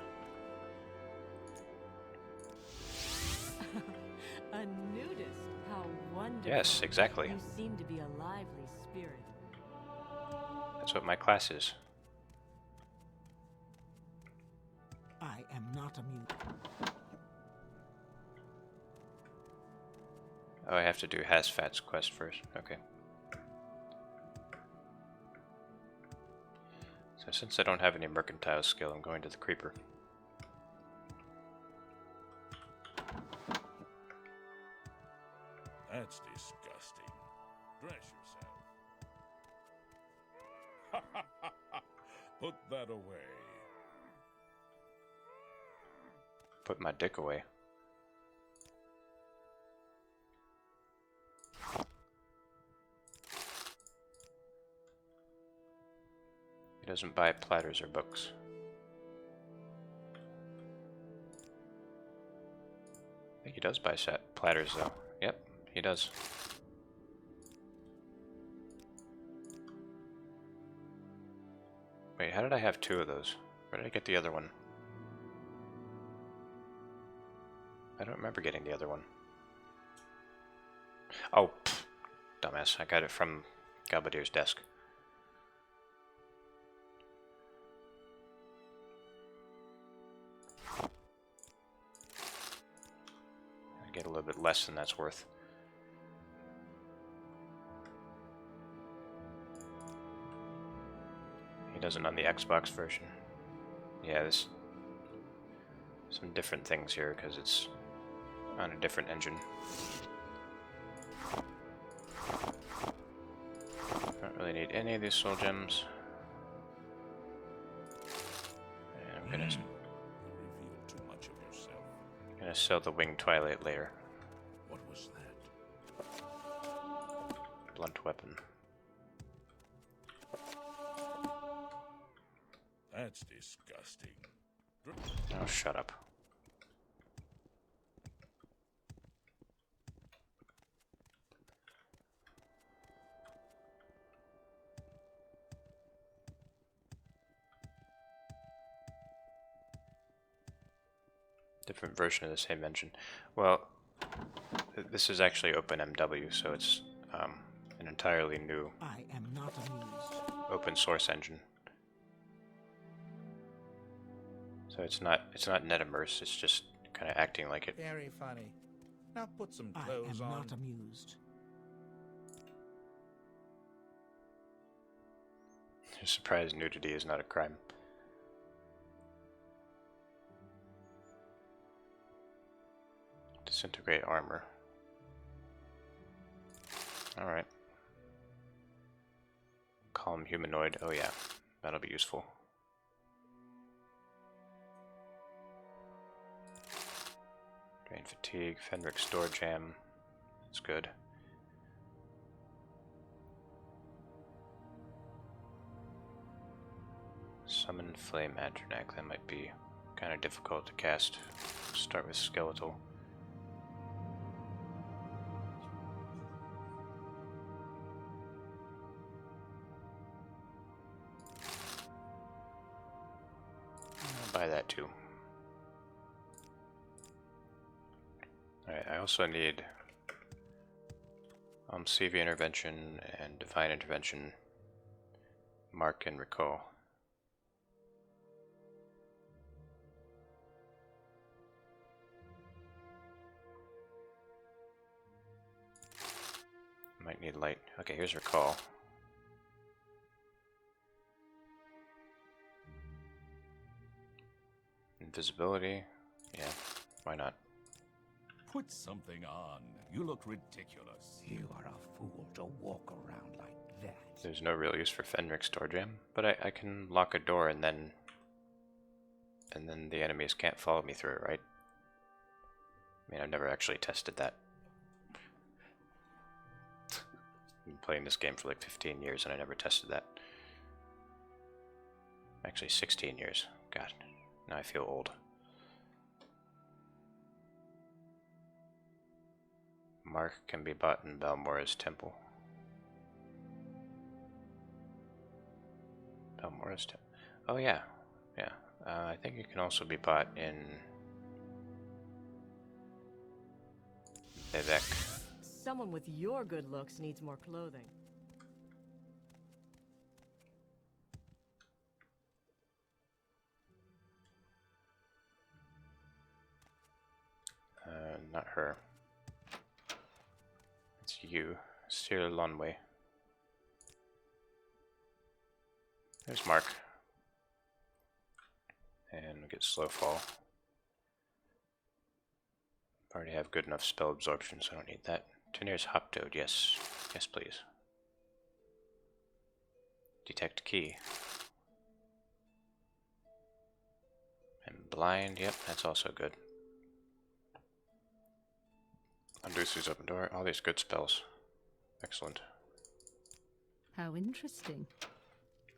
A nudist. How wonderful. Yes, exactly. You seem to be a lively spirit. That's what my class is. I am not amused. Oh, I have to do Hasfat's quest first. Okay. So since I don't have any mercantile skill, I'm going to the Creeper. That's disgusting. Dress yourself. Put that away. Put my dick away. doesn't buy platters or books. I think he does buy set platters though. Yep, he does. Wait, how did I have 2 of those? Where did I get the other one? I don't remember getting the other one. Oh, pff, dumbass. I got it from Galbadir's desk. I get a little bit less than that's worth. He doesn't on the Xbox version. Yeah, there's some different things here because it's on a different engine. Don't really need any of these soul gems. And I'm gonna sell the Winged Twilight later. What was that? Blunt weapon. That's disgusting. Oh, shut up. Different version of the same engine. Well, this is actually OpenMW, so it's an entirely new I am not amused. open source engine. So it's not NetImmerse, it's just kind of acting like it. Very funny. Now put some I clothes am on. not amused. You're surprised nudity is not a crime. Disintegrate armor. Alright. Calm humanoid. Oh yeah, that'll be useful. Drain fatigue, Fenric store jam. That's good. Summon flame Adrenac. That might be kind of difficult to cast. Start with skeletal. I'll buy that too. Alright, I also need CV intervention and divine intervention, mark and recall. Might need light. Okay, here's recall. Invisibility. Yeah, why not? Put something on. You look ridiculous. You are a fool to walk around like that. There's no real use for Fenric's door jam, but I can lock a door and then the enemies can't follow me through it, right? I mean, I've never actually tested that. I've been playing this game for like 15 years and I never tested that. Actually 16 years. God, now I feel old. Mark can be bought in Balmora's temple. Balmora's temple. Oh yeah, yeah. I think it can also be bought in Vivek. Someone with your good looks needs more clothing. Not her. It's you, Sir Lonway. There's Mark. And we get slow fall. Already have good enough spell absorption, so I don't need that. Tenir's Hoptoad, yes. Yes, please. Detect key. And blind, yep, that's also good. Undusu's open door, all these good spells. Excellent. How interesting.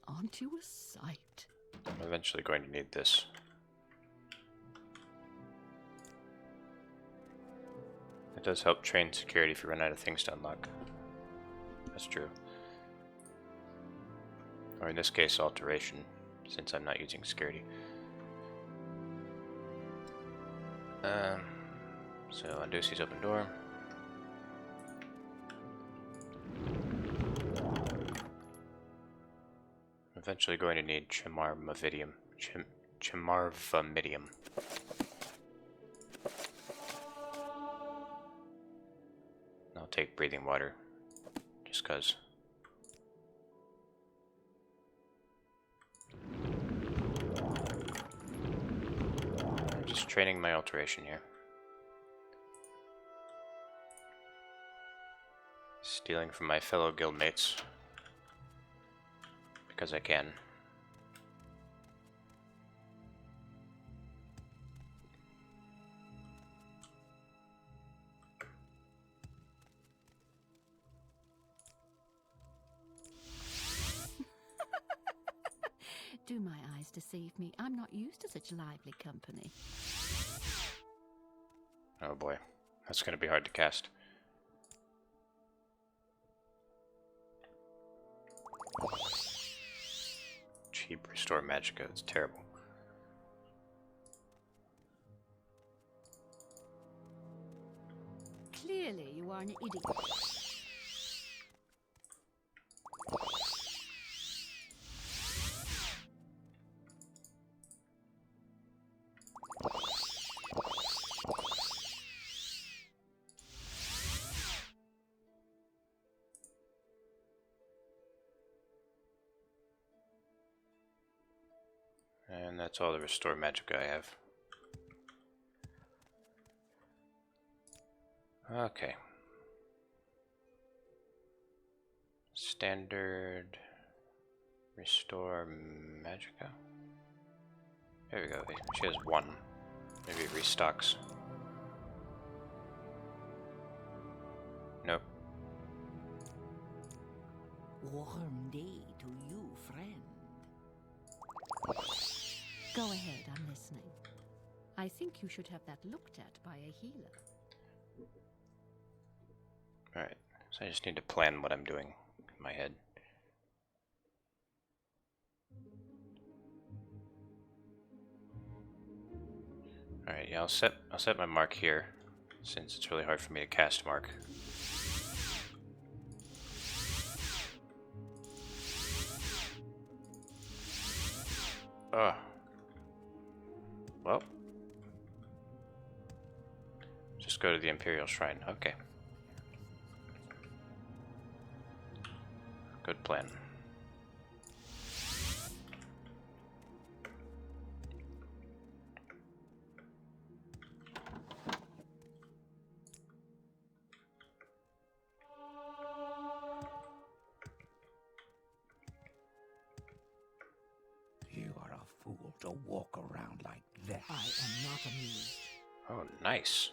Aren't you a sight? I'm eventually going to need this. It does help train security if you run out of things to unlock. That's true. Or in this case, alteration, since I'm not using security. So undo C's open door. I'm eventually going to need Chimarvamidium. Chimarvamidium. I'll take breathing water, just cause. I'm just training my alteration here. Stealing from my fellow guildmates. Because I can. Do my eyes deceive me? I'm not used to such lively company. Oh boy, that's going to be hard to cast. Cheap restore magicka, it's terrible. Clearly you are an idiot. And that's all the restore magicka I have. Okay. Standard restore magicka. There we go. She has one. Maybe it restocks. Nope. Warm day to you, friend. Go ahead, I'm listening. I think you should have that looked at by a healer. Alright, so I just need to plan what I'm doing in my head. Alright, yeah, I'll set my mark here, since it's really hard for me to cast mark. Ugh. Well. Just go to the Imperial Shrine. Okay. Good plan. You are a fool to walk around like that. I am not amused. Oh, nice.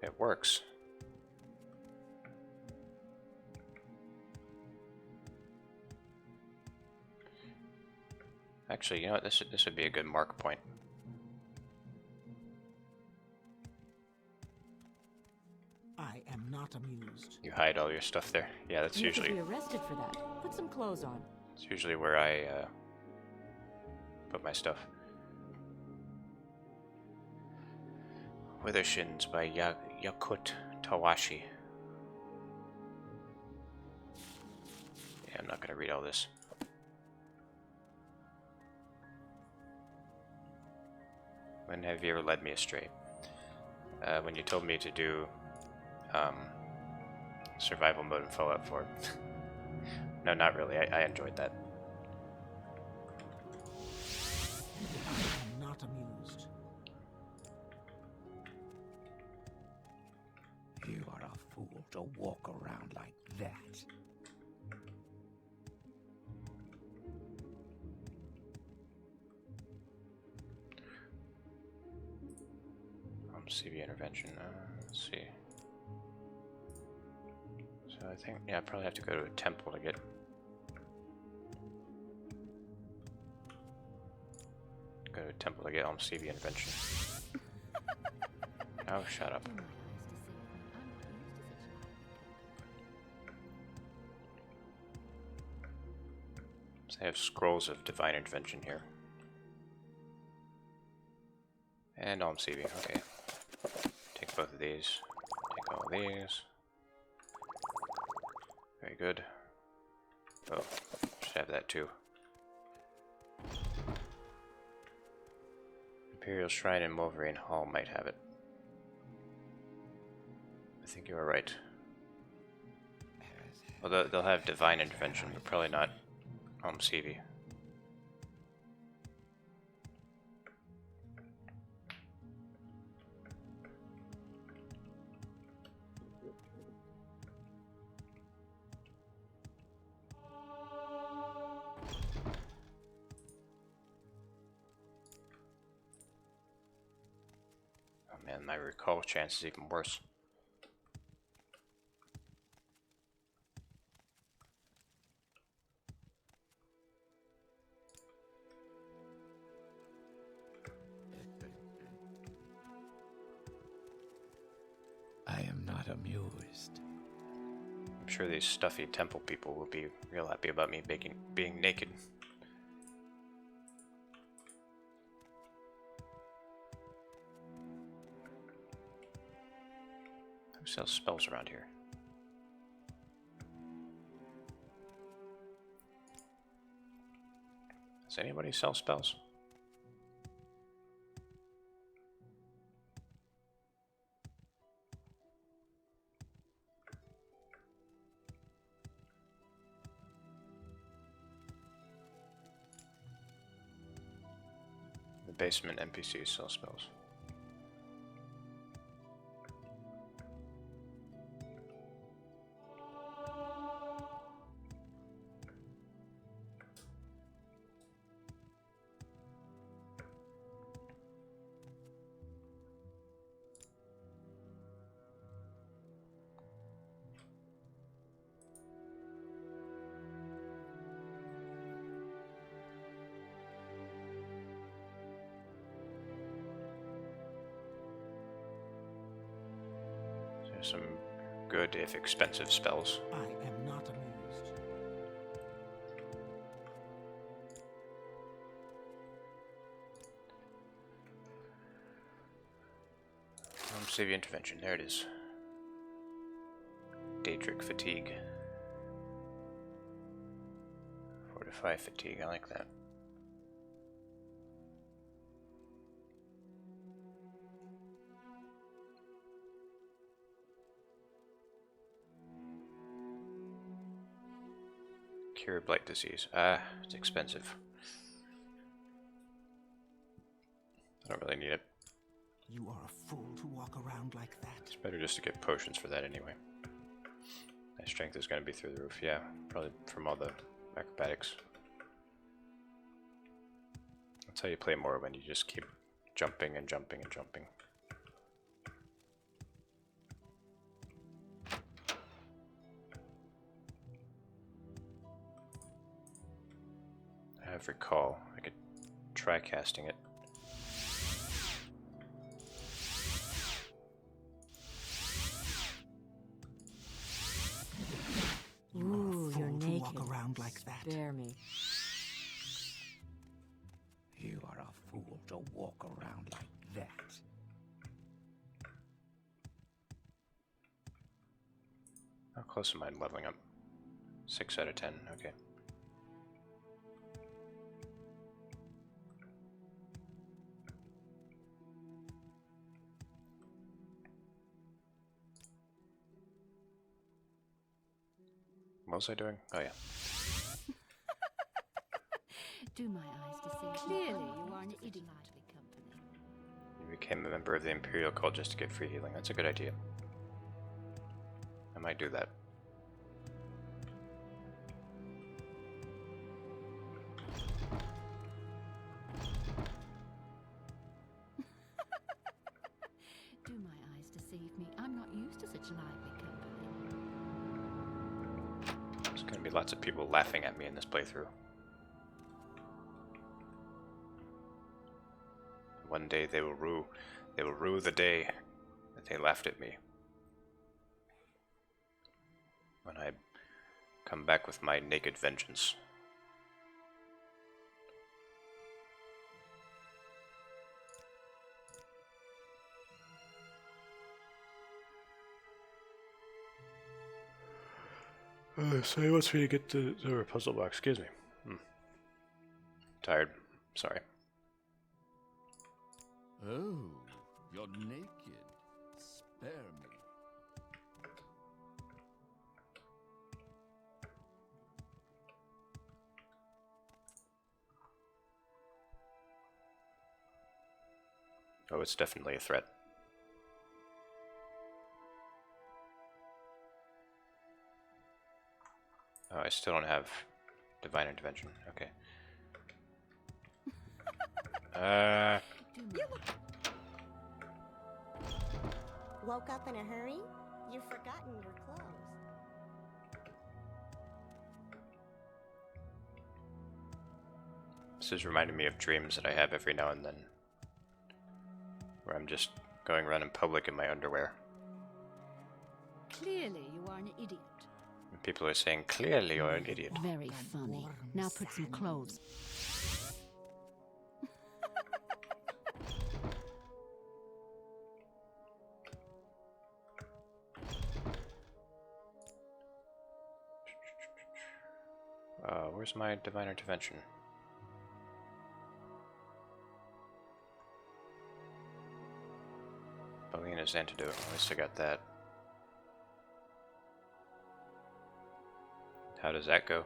It works. Actually, you know what? This would be a good mark point. I am not amused. You hide all your stuff there. Yeah, that's You usually could be arrested for that. Put some clothes on. it's usually where I put my stuff. Withershins by Yakut Tawashi. Yeah, I'm not gonna read all this. When have you ever led me astray? When you told me to do survival mode in Fallout 4. No, not really. I enjoyed that. I am not amused. You are a fool to walk around like that. CV intervention. Let's see. So I think, yeah, I probably have to go to a temple to get Go to a temple to get CV invention. Oh, shut up. So I have scrolls of divine intervention here. And CV, okay. Take both of these. Take all these. Very good. Oh, should have that too. Imperial Shrine in Wolverine Hall might have it. I think you were right. Well, they'll have divine intervention, but probably not CV. Oh man, my recall chance is even worse. I am not amused. I'm sure these stuffy temple people will be real happy about me being naked. Who sells spells around here? Does anybody sell spells? The basement NPCs sell spells. Some good, if expensive, spells. I am not amused. Save intervention. There it is. Daedric fatigue. Fortify fatigue. I like that. Cure blight disease. It's expensive. I don't really need it. You are a fool to walk around like that. It's better just to get potions for that anyway. My strength is going to be through the roof. Yeah, probably from all the acrobatics. That's how you play Morrowind. You just keep jumping and jumping and jumping. I have recall. I could try casting it. Ooh, you're naked. Walk around like that. Spare me. You are a fool to walk around like that. How close am I leveling up? 6 out of 10. Okay. What was I doing? Oh yeah. Do my eyes deceive? Clearly, you are an idiot. Company. You became a member of the Imperial Cult just to get free healing. That's a good idea. I might do that. Do my eyes deceive me? I'm not used to such lively company. There's going to be lots of people laughing at me in this playthrough. one day they will rue the day that they laughed at me. When I come back with my naked vengeance. So he wants me to get the puzzle box. Excuse me. Tired. Sorry. Oh, you're naked. Spare me. Oh, it's definitely a threat. Oh, I still don't have divine intervention. Okay. Woke up in a hurry? You've forgotten your clothes. This is reminding me of dreams that I have every now and then, where I'm just going around in public in my underwear. Clearly you are an idiot. And people are saying, clearly you're an idiot. Very funny. Now put some clothes. Where's my divine intervention? Balena's antidote. At least I got that. How does that go?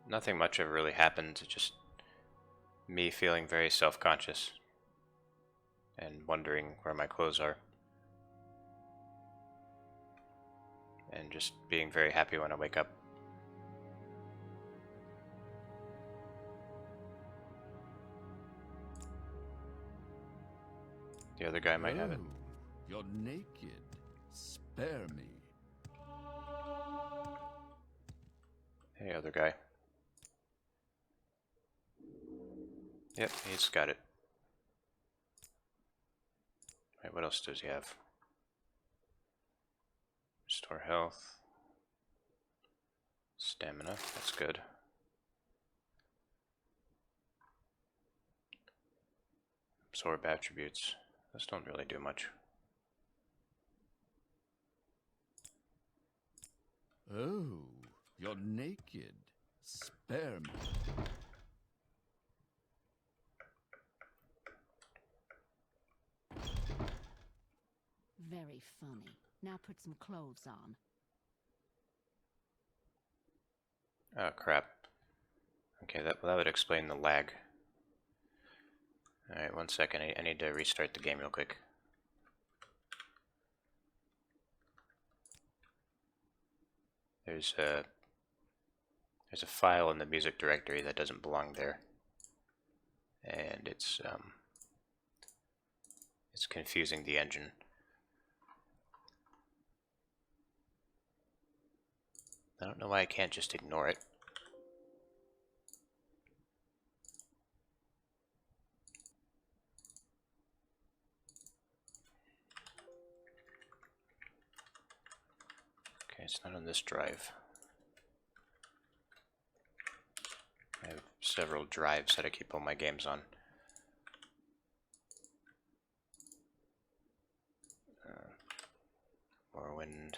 Nothing much ever really happened. Just me feeling very self-conscious and wondering where my clothes are. And just being very happy when I wake up. The other guy might have it. You're naked. Spare me. Hey, other guy. Yep, he's got it. Right, what else does he have? Restore health. Stamina, that's good. Absorb attributes. Those don't really do much. Oh, you're naked. Spare me. Very funny. Now put some clothes on. Oh crap. Okay, that would explain the lag. Alright, 1 second. I need to restart the game real quick. There's a file in the music directory that doesn't belong there. And it's confusing the engine. I don't know why I can't just ignore it. Okay, it's not on this drive. I have several drives that I keep all my games on. Morrowind.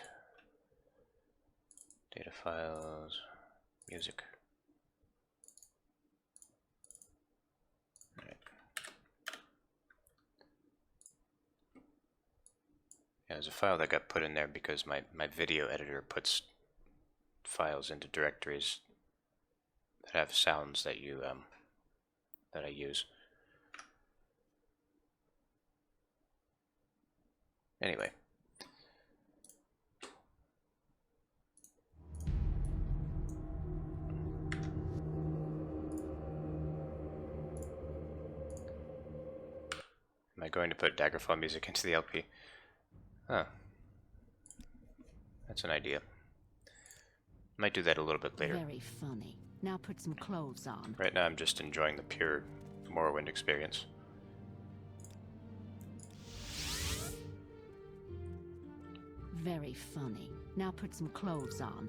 Data files. Music. Alright. Yeah, there's a file that got put in there because my video editor puts files into directories that have sounds that that I use. Anyway. Am I going to put Daggerfall music into the LP? Huh. That's an idea. Might do that a little bit later. Very funny. Now put some clothes on. Right now I'm just enjoying the pure Morrowind experience. Very funny. Now put some clothes on.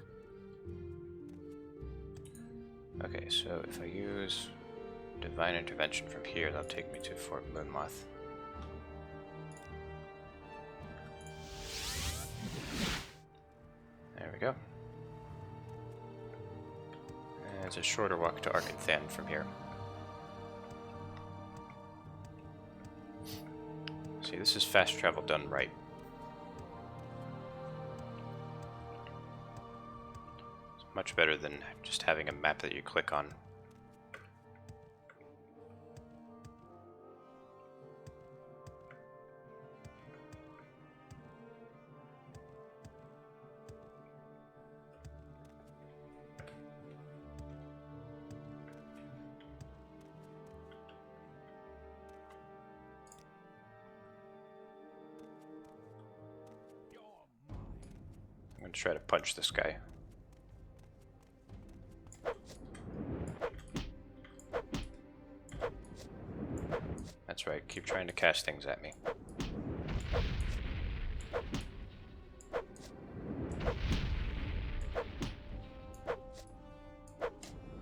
Okay, so if I use Divine Intervention from here, that'll take me to Fort Moonmoth. There we go. And it's a shorter walk to Arkanthan from here. See, this is fast travel done right. It's much better than just having a map that you click on. I'm gonna try to punch this guy. That's right, keep trying to cast things at me.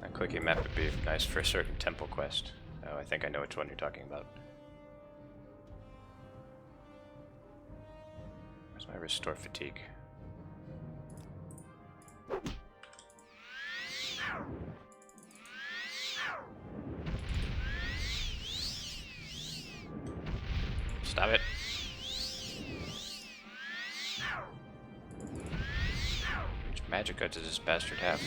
A clicky map would be nice for a certain temple quest. Oh, I think I know which one you're talking about. Where's my restore fatigue? Stop it. Which magicka does this bastard have?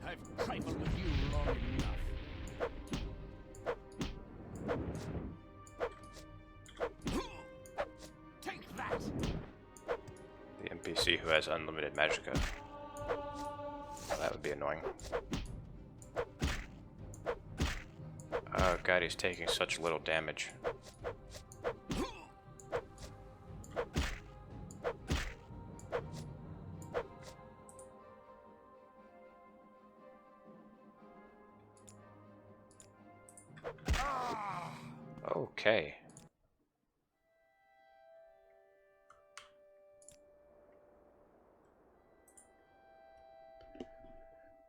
I've trifled with you long enough. Take that! The NPC who has unlimited magicka. Well, that would be annoying. Oh god, he's taking such little damage. Okay.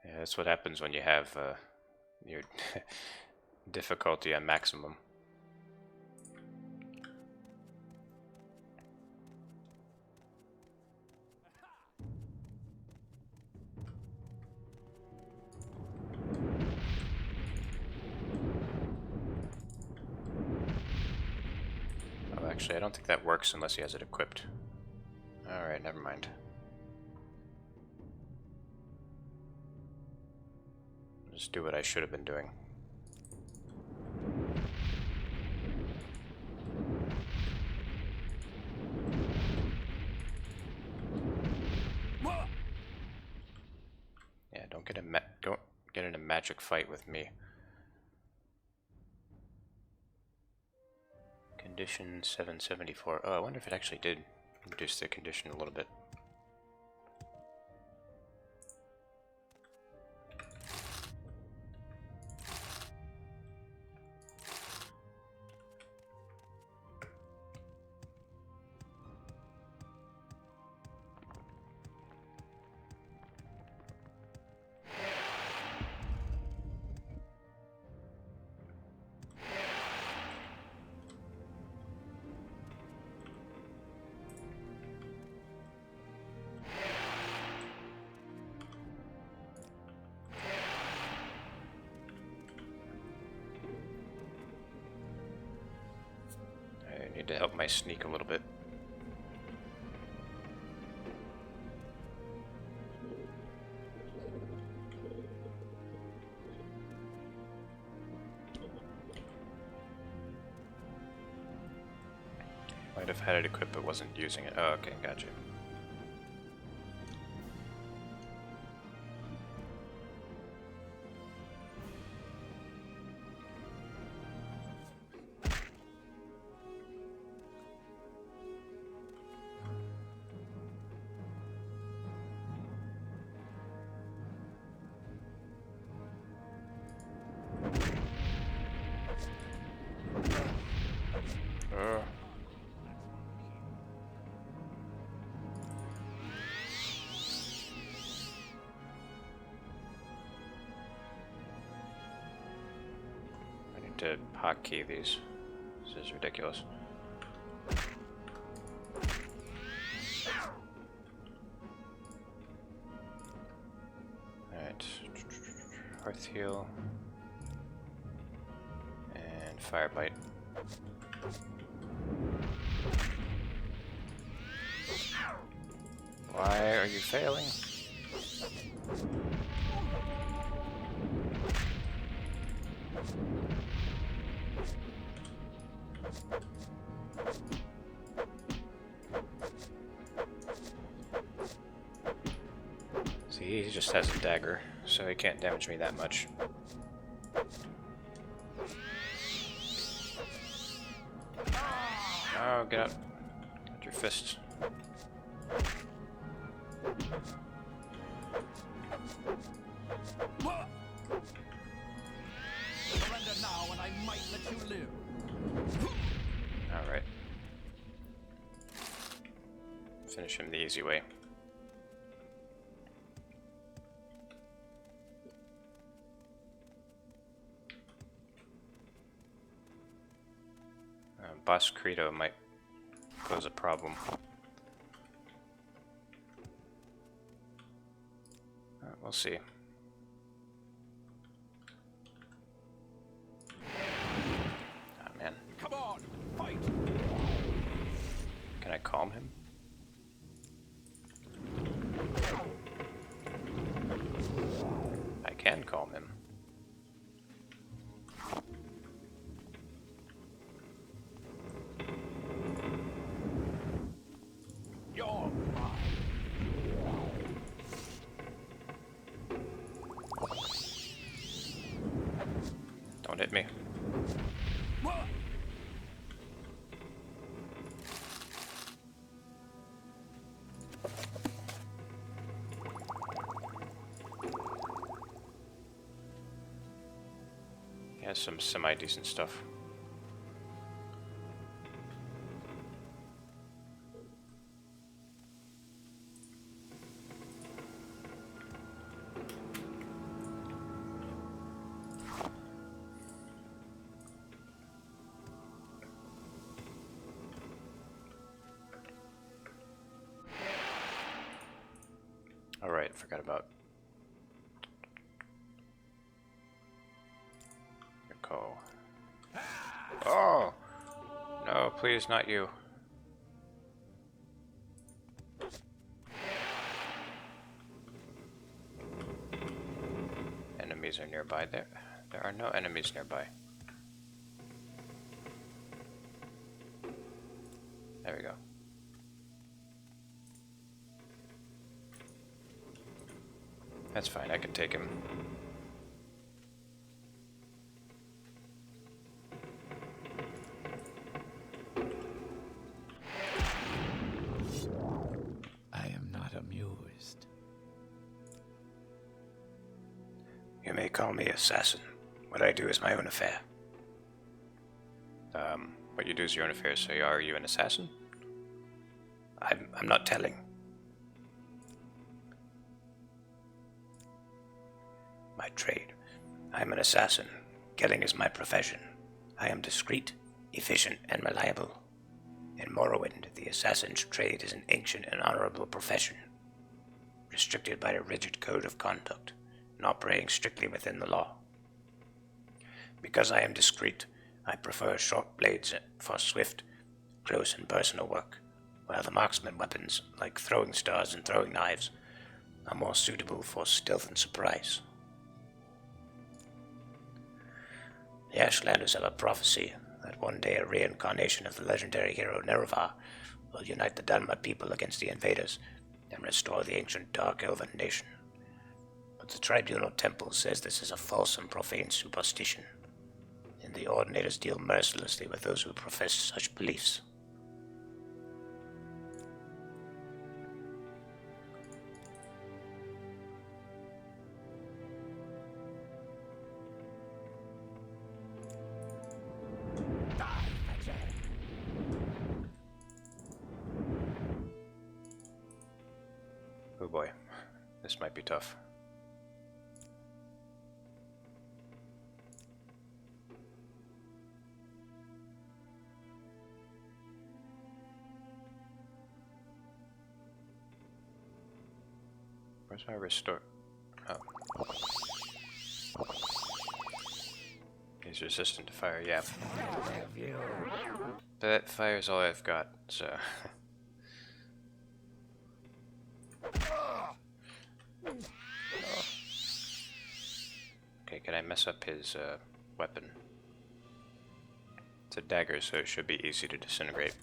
Yeah, that's what happens when you have your difficulty on maximum. Oh, actually, I don't think that works unless he has it equipped. Alright, never mind. Just do what I should have been doing. Yeah, don't get in a magic fight with me. Condition 774. Oh, I wonder if it actually did reduce the condition a little bit. I need to help my sneak a little bit. Might have had it equipped but wasn't using it. Oh, okay, gotcha. to hotkey these. This is ridiculous. Alright. Hearth heal. And fire bite. Why are you failing? See, he just has a dagger, so he can't damage me that much. Oh, get out. Get your fists. Surrender now and I might let you live. Alright. Finish him the easy way. Boss Credo might pose a problem. We'll see. Oh man. Come on, fight! Can I calm him? I can calm him. Don't hit me. He has some semi-decent stuff. Alright, forgot about your call. Oh! No, please, not you. Enemies are nearby. There are no enemies nearby. There we go. That's fine, I can take him. I am not amused. You may call me assassin. What I do is my own affair. What you do is your own affair, so are you an assassin? I'm not telling. My trade. I am an assassin. Killing is my profession. I am discreet, efficient, and reliable. In Morrowind, the assassin's trade is an ancient and honorable profession, restricted by a rigid code of conduct, and operating strictly within the law. Because I am discreet, I prefer short blades for swift, close, and personal work, while the marksman weapons, like throwing stars and throwing knives, are more suitable for stealth and surprise. The Ashlanders have a prophecy that one day a reincarnation of the legendary hero Nerevar will unite the Dharma people against the invaders and restore the ancient Dark Elven nation. But the Tribunal Temple says this is a false and profane superstition, and the Ordinators deal mercilessly with those who profess such beliefs. Oh boy, this might be tough. Where's my restore? Oh. He's resistant to fire, yeah. But fire's all I've got, so... Okay, can I mess up his weapon? It's a dagger, so it should be easy to disintegrate.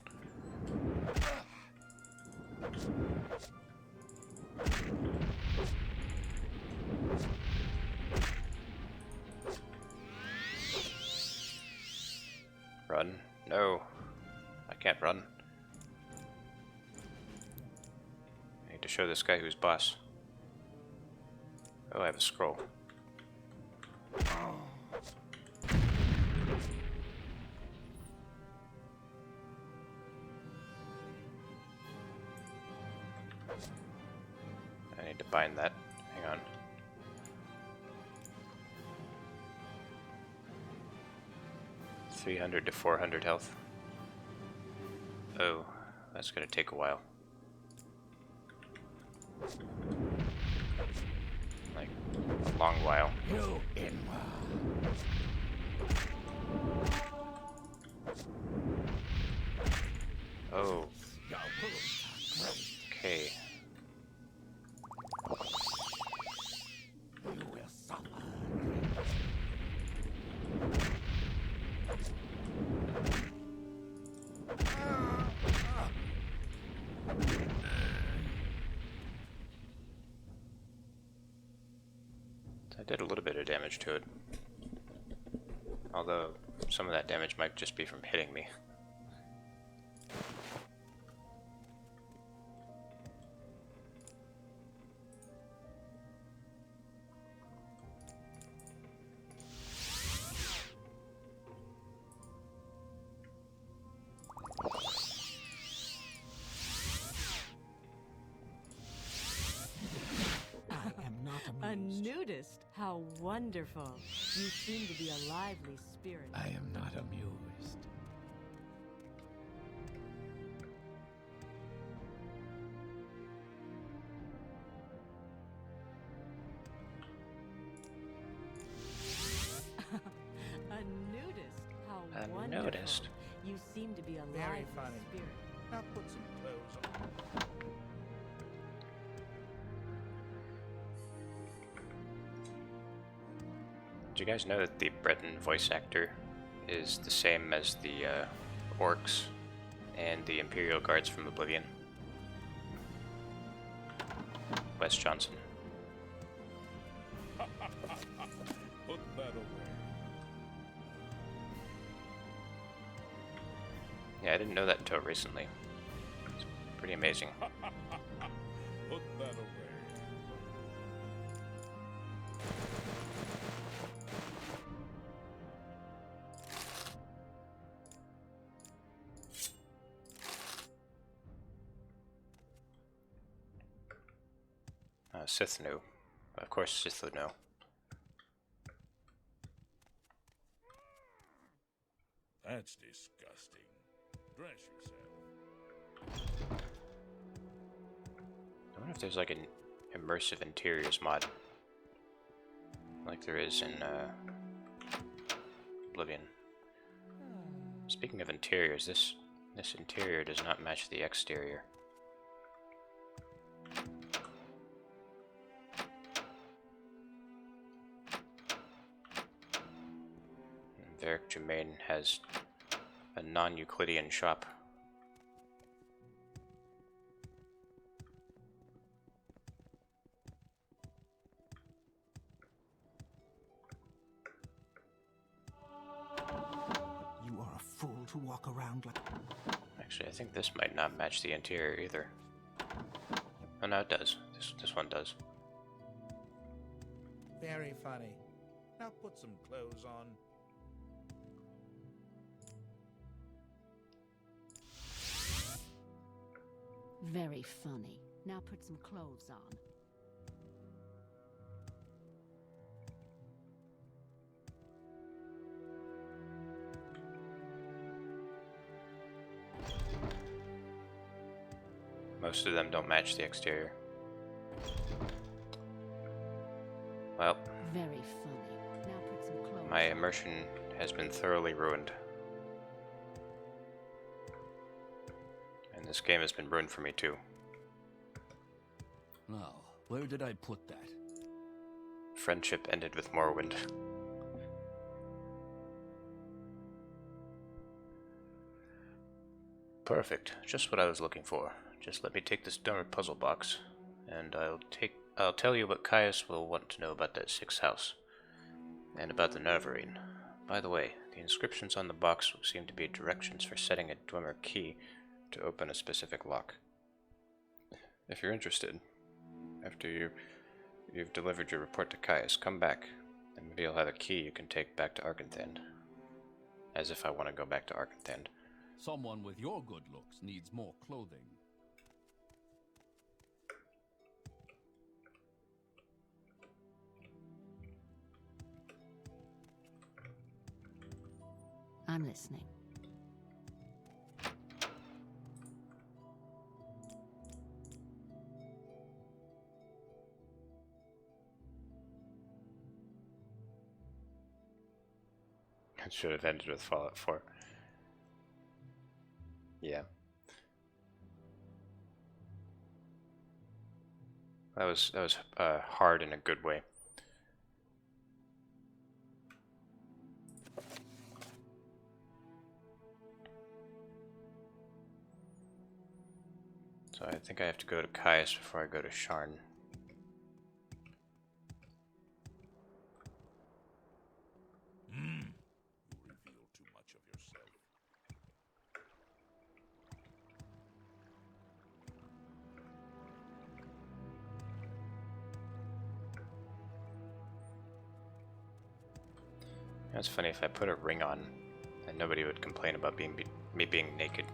Run? No. I can't run. I need to show this guy who's boss. Oh, I have a scroll. I need to bind that. Hang on. $300 to 400 health. Oh, that's gonna take a while. Like, a long while. Oh. Okay. You will suffer. I did a little bit of damage to it. Although, some of that damage might just be from hitting me. A nudist? How wonderful. You seem to be a lively spirit. I am not amused. A nudist? How A wonderful. nudist? You seem to be a Very lively funny. spirit. Now put some clothes on. Did you guys know that the Breton voice actor is the same as the orcs and the Imperial Guards from Oblivion? Wes Johnson. Put that away. Yeah, I didn't know that until recently. It's pretty amazing. Put that away. Sith knew. Of course Sith would know. That's disgusting. Dress yourself. I wonder if there's like an immersive interiors mod. Like there is in Oblivion. Speaking of interiors, this interior does not match the exterior. Varric Germain has a non-Euclidean shop. You are a fool to walk around like... Actually, I think this might not match the interior either. Oh no, it does. This one does. Very funny. Now put some clothes on. Very funny. Now put some clothes on. Most of them don't match the exterior. Well, Very funny. Now put some clothes my on. immersion has been thoroughly ruined. And this game has been ruined for me too. Now, where did I put that? Friendship ended with Morrowind. Perfect. Just what I was looking for. Just let me take this dumber puzzle box, and I'll tell you what Caius will want to know about that sixth house. And about the Neverine. By the way, the inscriptions on the box seem to be directions for setting a Dwemer key to open a specific lock. If you're interested, after you've delivered your report to Caius, come back, and maybe you'll have a key you can take back to Arkanthand. As if I want to go back to Arkanthand. Someone with your good looks needs more clothing. I'm listening. It should have ended with Fallout 4. Yeah. That was hard in a good way. So I think I have to go to Caius before I go to Sharn. You reveal too much of yourself. It's funny, if I put a ring on, then nobody would complain about me being naked.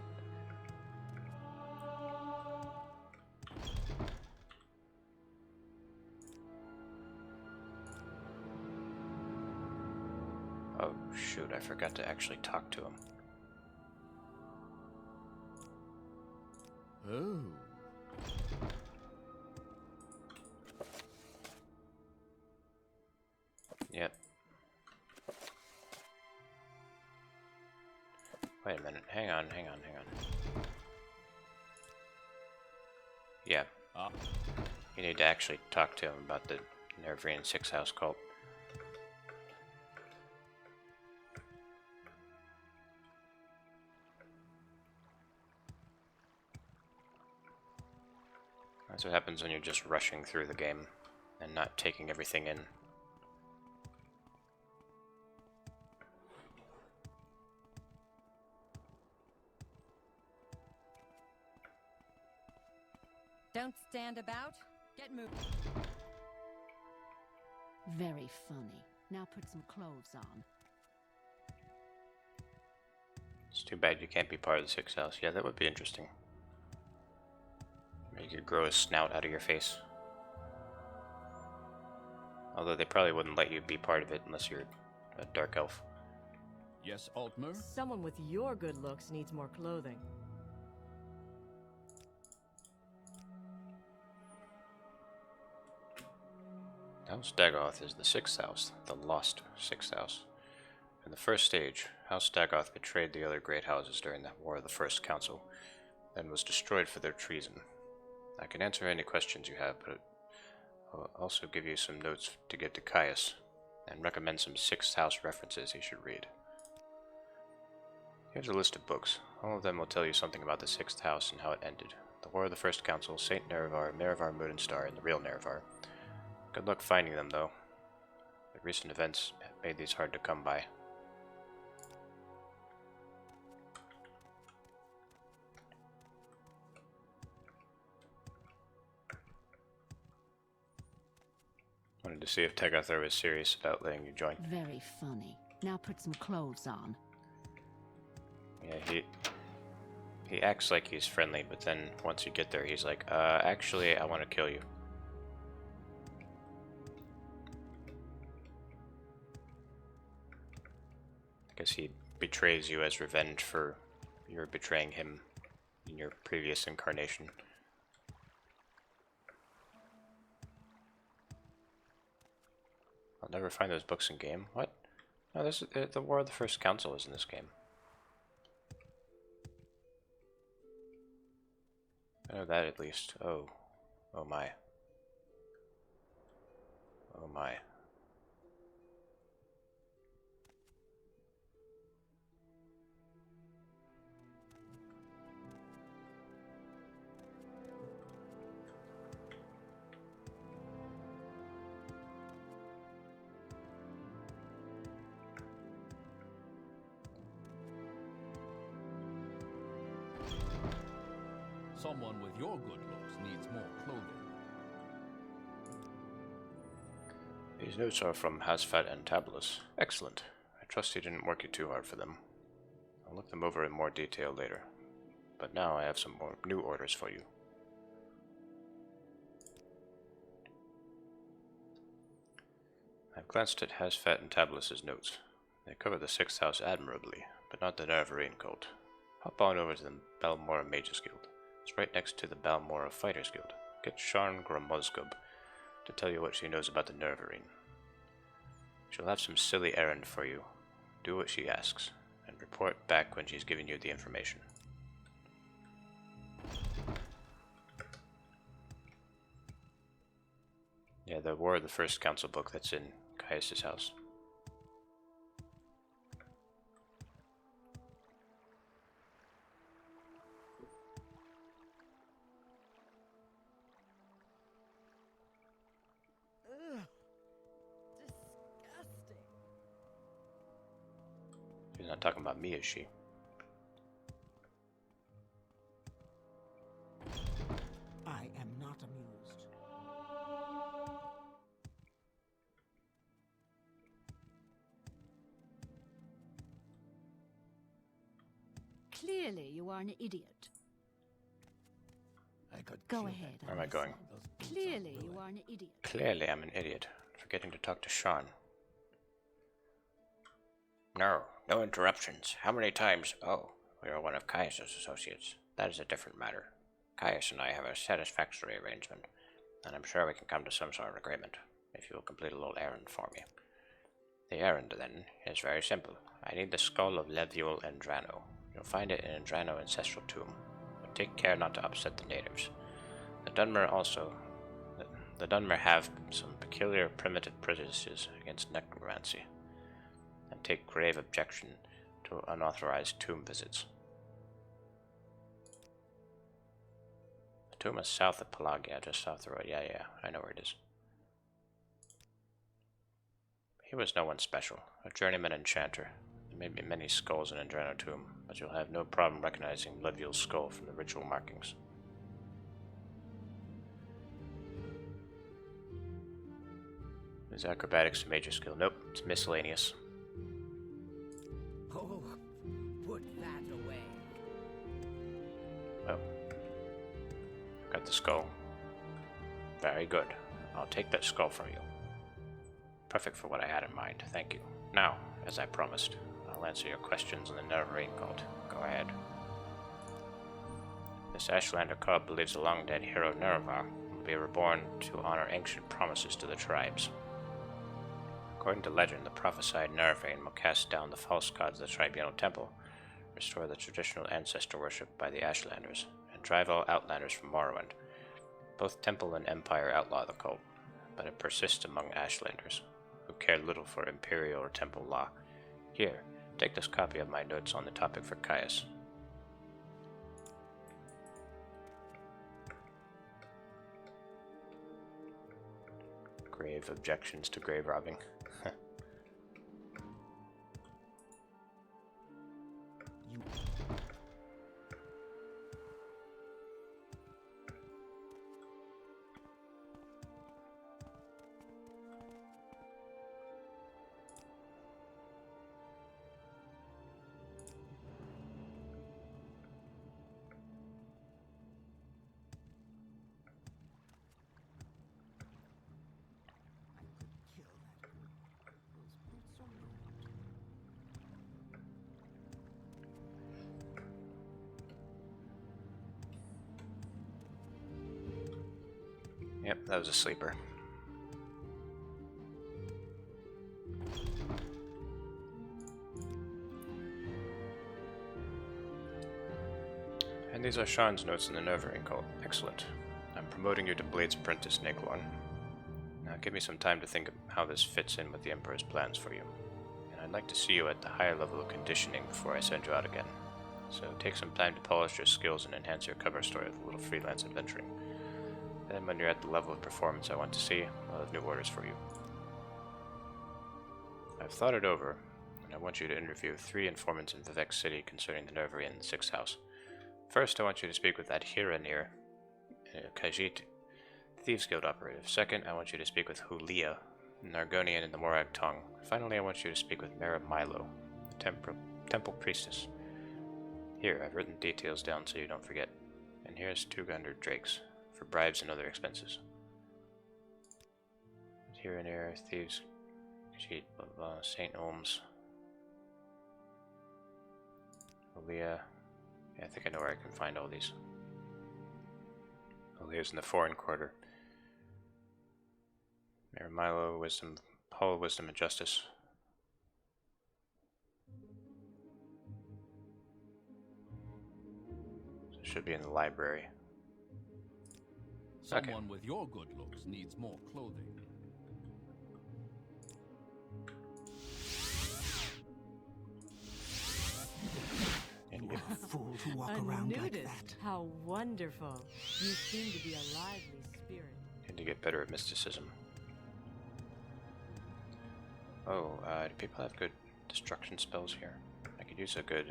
Oh shoot, I forgot to actually talk to him. Oh. Yep. Wait a minute, hang on. Yeah. You need to actually talk to him about the Nervian Six House cult. That's what happens when you're just rushing through the game and not taking everything in. Don't stand about. Get moving. Very funny. Now put some clothes on. It's too bad you can't be part of the Sixth House. Yeah, that would be interesting. You could grow a snout out of your face. Although they probably wouldn't let you be part of it unless you're a dark elf. Yes, Altmer? Someone with your good looks needs more clothing. House Dagoth is the Sixth House, the lost Sixth House. In the first stage, House Dagoth betrayed the other great houses during the War of the First Council, and was destroyed for their treason. I can answer any questions you have, but I'll also give you some notes to give to Caius, and recommend some Sixth House references he should read. Here's a list of books. All of them will tell you something about the Sixth House and how it ended. The War of the First Council, Saint Nerevar, Nerevar Moodenstar, and the real Nerevar. Good luck finding them, though. The recent events made these hard to come by. Wanted to see if Tegothar was serious about letting you join. Very funny. Now put some clothes on. Yeah, he acts like he's friendly, but then once you get there, he's like, actually, I want to kill you. I guess he betrays you as revenge for your betraying him in your previous incarnation. I'll never find those books in game. What? No, this is the War of the First Council is in this game. I know that at least. Oh. Oh my. Oh my. Someone with your good looks needs more clothing. These notes are from Hasfat and Tabulus. Excellent. I trust you didn't work you too hard for them. I'll look them over in more detail later. But now I have some more new orders for you. I've glanced at Hasfat and Tabulus's notes. They cover the 6th House admirably, but not the Nervarine cult. Hop on over to the Balmora Mages Guild. It's right next to the Balmora Fighters Guild. Get Sharn Gromozgub to tell you what she knows about the Nervarine. She'll have some silly errand for you. Do what she asks, and report back when she's given you the information. Yeah, the War of the First Council book that's in Caius' house. She's not talking about me, is she? I am not amused. Clearly, you are an idiot. I could Go ahead. Where am I going? Clearly, you are an idiot. Clearly, I'm an idiot. Forgetting to talk to Sharn. No, no interruptions. How many times? Oh, we are one of Caius' associates. That is a different matter. Caius and I have a satisfactory arrangement, and I'm sure we can come to some sort of agreement, if you will complete a little errand for me. The errand, then, is very simple. I need the skull of Levuel Andrano. You'll find it in Andrano Ancestral Tomb, but take care not to upset the natives. The Dunmer have some peculiar primitive prejudices against necromancy, and take grave objection to unauthorized tomb visits. The tomb is south of Pelagia, just off the road. Yeah, I know where it is. He was no one special, a journeyman enchanter. There may be many skulls in Andrano tomb, but you'll have no problem recognizing Levuel's skull from the ritual markings. Is acrobatics a major skill? Nope, it's miscellaneous. Oh, put that away. Oh. Got the skull. Very good. I'll take that skull from you. Perfect for what I had in mind, thank you. Now, as I promised, I'll answer your questions on the Nervarine cult. Go ahead. This Ashlander cub believes the long-dead hero Nervar will be reborn to honor ancient promises to the tribes. According to legend, the prophesied Nervain will cast down the false gods of the Tribunal Temple, restore the traditional ancestor worship by the Ashlanders, and drive all Outlanders from Morrowind. Both Temple and Empire outlaw the cult, but it persists among Ashlanders, who care little for Imperial or Temple law. Here, take this copy of my notes on the topic for Caius. Grave objections to grave robbing. Yep, that was a sleeper. And these are Sean's notes in the Nervering cult. Excellent. I'm promoting you to Blade's apprentice, Naglorn. Now give me some time to think of how this fits in with the Emperor's plans for you. And I'd like to see you at the higher level of conditioning before I send you out again. So take some time to polish your skills and enhance your cover story with a little freelance adventuring. Then when you're at the level of performance I want to see, I'll have new orders for you. I've thought it over, and I want you to interview 3 informants in Vivek City concerning the Nerverian 6th House. First, I want you to speak with that Hiranir, Khajiit, Thieves Guild operative. Second, I want you to speak with Hulia, an Argonian in the Morag tongue. Finally, I want you to speak with Mara Milo, the temple priestess. Here, I've written details down so you don't forget. And here's 200 drakes, for bribes and other expenses. Hiranir, Thieves, Khajiit, blah blah, St. Olms, Hulia. Yeah, I think I know where I can find all these. Hulia's in the Foreign Quarter. Mara Milo, Wisdom, Hall of Wisdom and Justice. So it should be in the library. Someone with your good looks needs more clothing. You are a fool to walk around like that. How wonderful. You seem to be a lively spirit. Need to get better at mysticism. Oh, do people have good destruction spells here? I could use a good,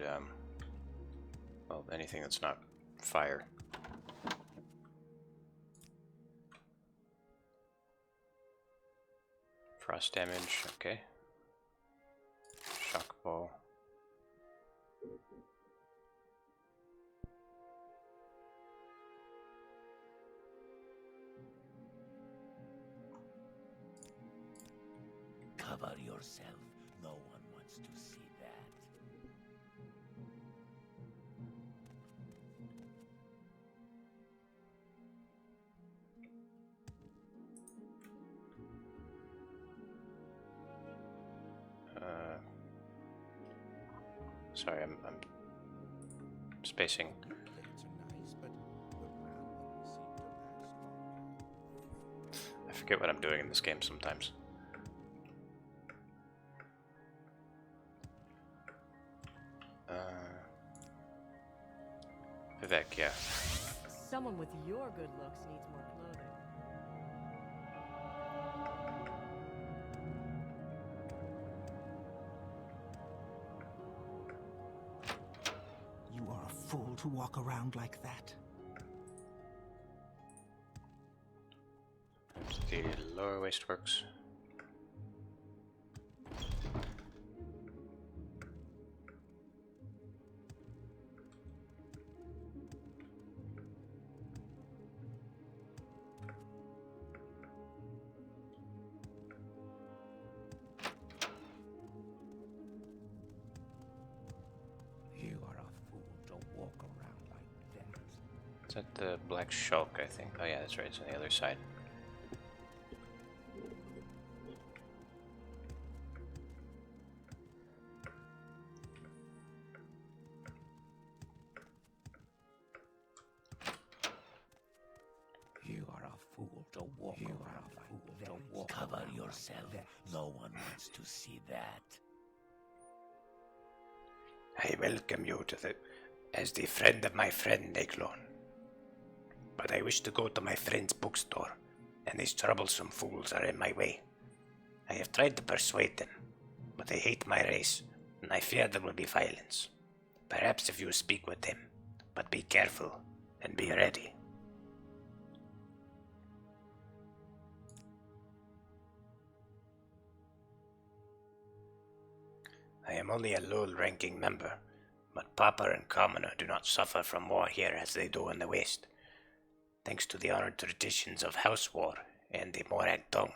well, anything that's not fire. Frost damage, okay. Shock ball. Cover yourself. No one wants to see that. Sorry, I'm spacing. I forget what I'm doing in this game sometimes. Vivek, yeah. Someone with your good looks needs more clothing. You are a fool to walk around like that. The lower waist works. Is that the black shulk, I think? Oh yeah, that's right, it's on the other side. You are a fool to walk around like that. Cover yourself. No one wants to see that. I welcome you to as the friend of my friend Naglorn. But I wish to go to my friend's bookstore, and these troublesome fools are in my way. I have tried to persuade them, but they hate my race, and I fear there will be violence. Perhaps if you speak with them, but be careful and be ready. I am only a low-ranking member, but Pauper and Commoner do not suffer from war here as they do in the West. Thanks to the honored traditions of House War and the Morag tongue.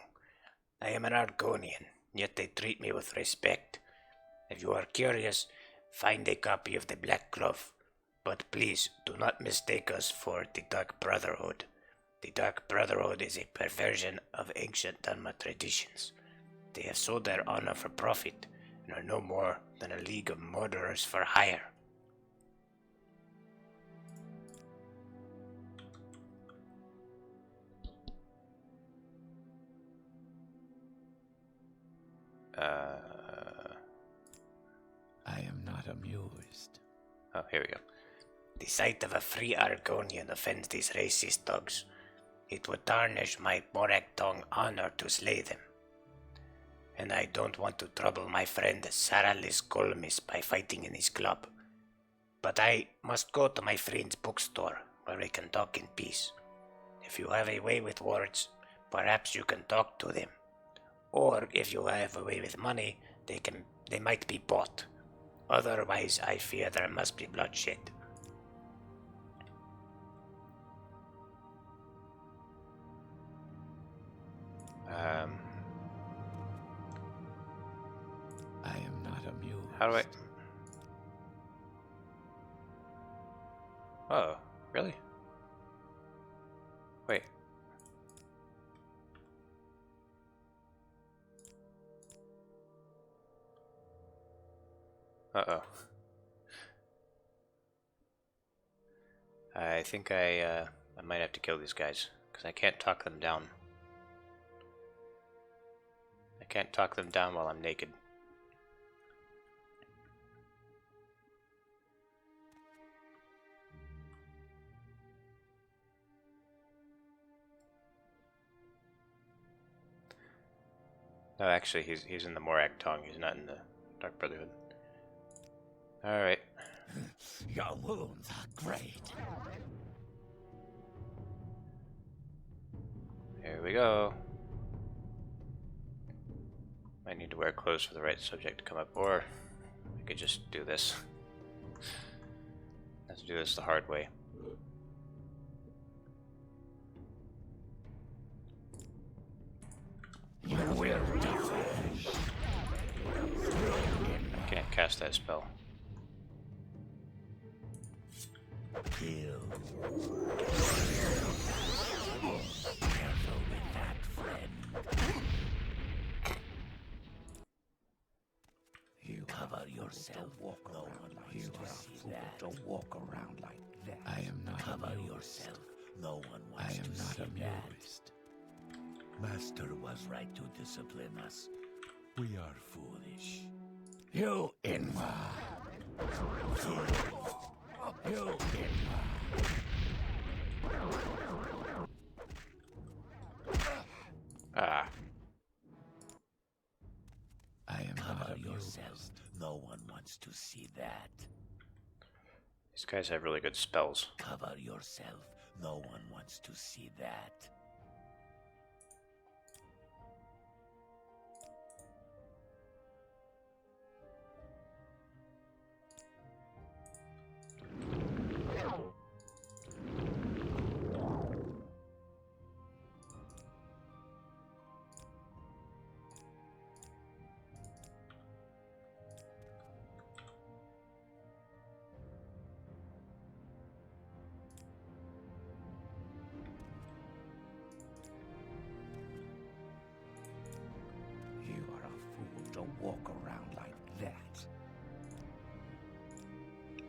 I am an Argonian, yet they treat me with respect. If you are curious, find a copy of the Black Glove. But please, do not mistake us for the Dark Brotherhood. The Dark Brotherhood is a perversion of ancient Dharma traditions. They have sold their honor for profit, and are no more than a league of murderers for hire. I am not amused. Oh, here we go. The sight of a free Argonian offends these racist dogs. It would tarnish my Moraktong honor to slay them. And I don't want to trouble my friend Saralis Golmis by fighting in his club. But I must go to my friend's bookstore, where we can talk in peace. If you have a way with words, perhaps you can talk to them. Or if you have a way with money, they might be bought. Otherwise, I fear there must be bloodshed. I am not amused. How do I... Oh, really? Wait. Uh-oh. I think I might have to kill these guys, because I can't talk them down. I can't talk them down while I'm naked. No, actually, he's in the Morak Tongue. He's not in the Dark Brotherhood. All right. Your wounds are great. Here we go. I need to wear clothes for the right subject to come up, or I could just do this. Let's do this the hard way. You will die. I can't cast that spell. Kill. Careful with that, friend. You cover yourself. Walk no one likes to see that. Don't walk around like that. I am not cover amused. Yourself. No one wants to see that. I am not amused. Master was right to discipline us. We are foolish. You Inma. You Inma. Ah. I am cover not yourself. No one wants to see that. These guys have really good spells. Cover yourself. No one wants to see that. Don't walk around like that.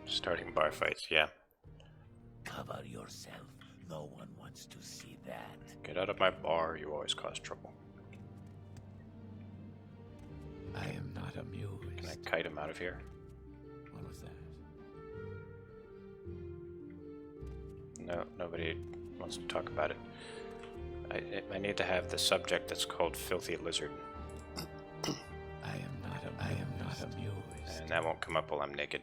Starting bar fights, yeah. Cover yourself. No one wants to see that. Get out of my bar, you always cause trouble. I am not amused. Can I kite him out of here? What was that? No, nobody wants to talk about it. I need to have the subject that's called Filthy Lizard. I am not amused. And that won't come up while I'm naked.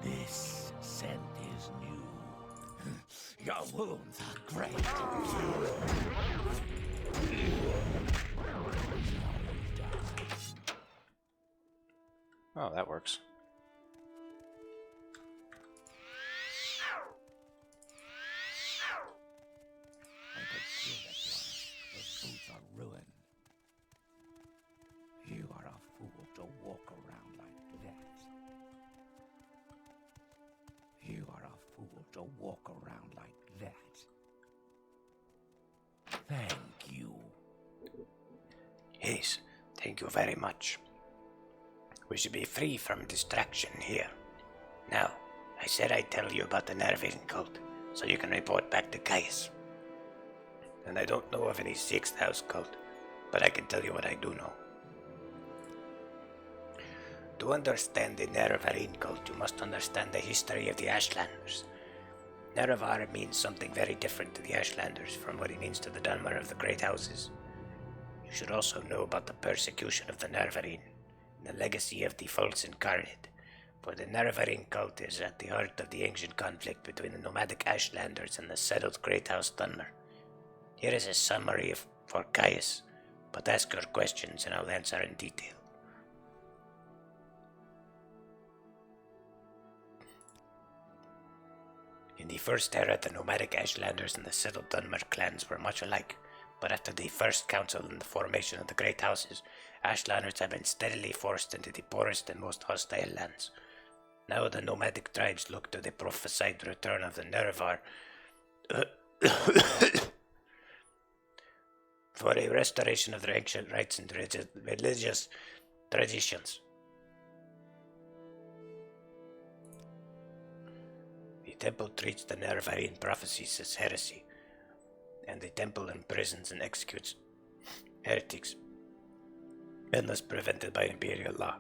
This scent is new. Your wounds are great. Oh, that works. I could feel that one. Those boots are ruined. You are a fool to walk around like that. You are a fool to walk around like that. Thank you. Yes, thank you very much. We should be free from distraction here. Now, I said I'd tell you about the Nervain cult, so you can report back to Caius. And I don't know of any Sixth House cult, but I can tell you what I do know. To understand the Nervain cult, you must understand the history of the Ashlanders. Nerevar means something very different to the Ashlanders from what it means to the Dunmer of the Great Houses. You should also know about the persecution of the Nervain, and the legacy of the False Incarnate, for the Nervain cult is at the heart of the ancient conflict between the nomadic Ashlanders and the settled Great House Dunmer. Here is a summary for Caius, but ask your questions and I'll answer in detail. In the First Era, the nomadic Ashlanders and the settled Dunmer clans were much alike, but after the First Council and the formation of the Great Houses, Ashlanders have been steadily forced into the poorest and most hostile lands. Now the nomadic tribes look to the prophesied return of the Nerevar for a restoration of their ancient rights and religious traditions. The temple treats the Nervain prophecies as heresy, and the temple imprisons and executes heretics, unless prevented by imperial law.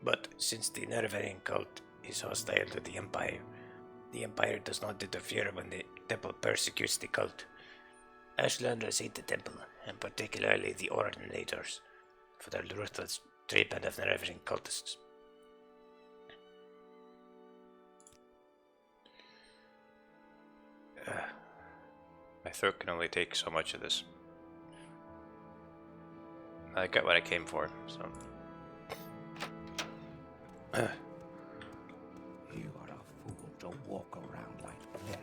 But since the Nervain cult is hostile to the Empire does not interfere when the temple persecutes the cult. Ashlanders hate the temple, and particularly the Ordinators, for their ruthless treatment of Nervain cultists. My throat can only take so much of this. I got what I came for, so... You are a fool to walk around like that.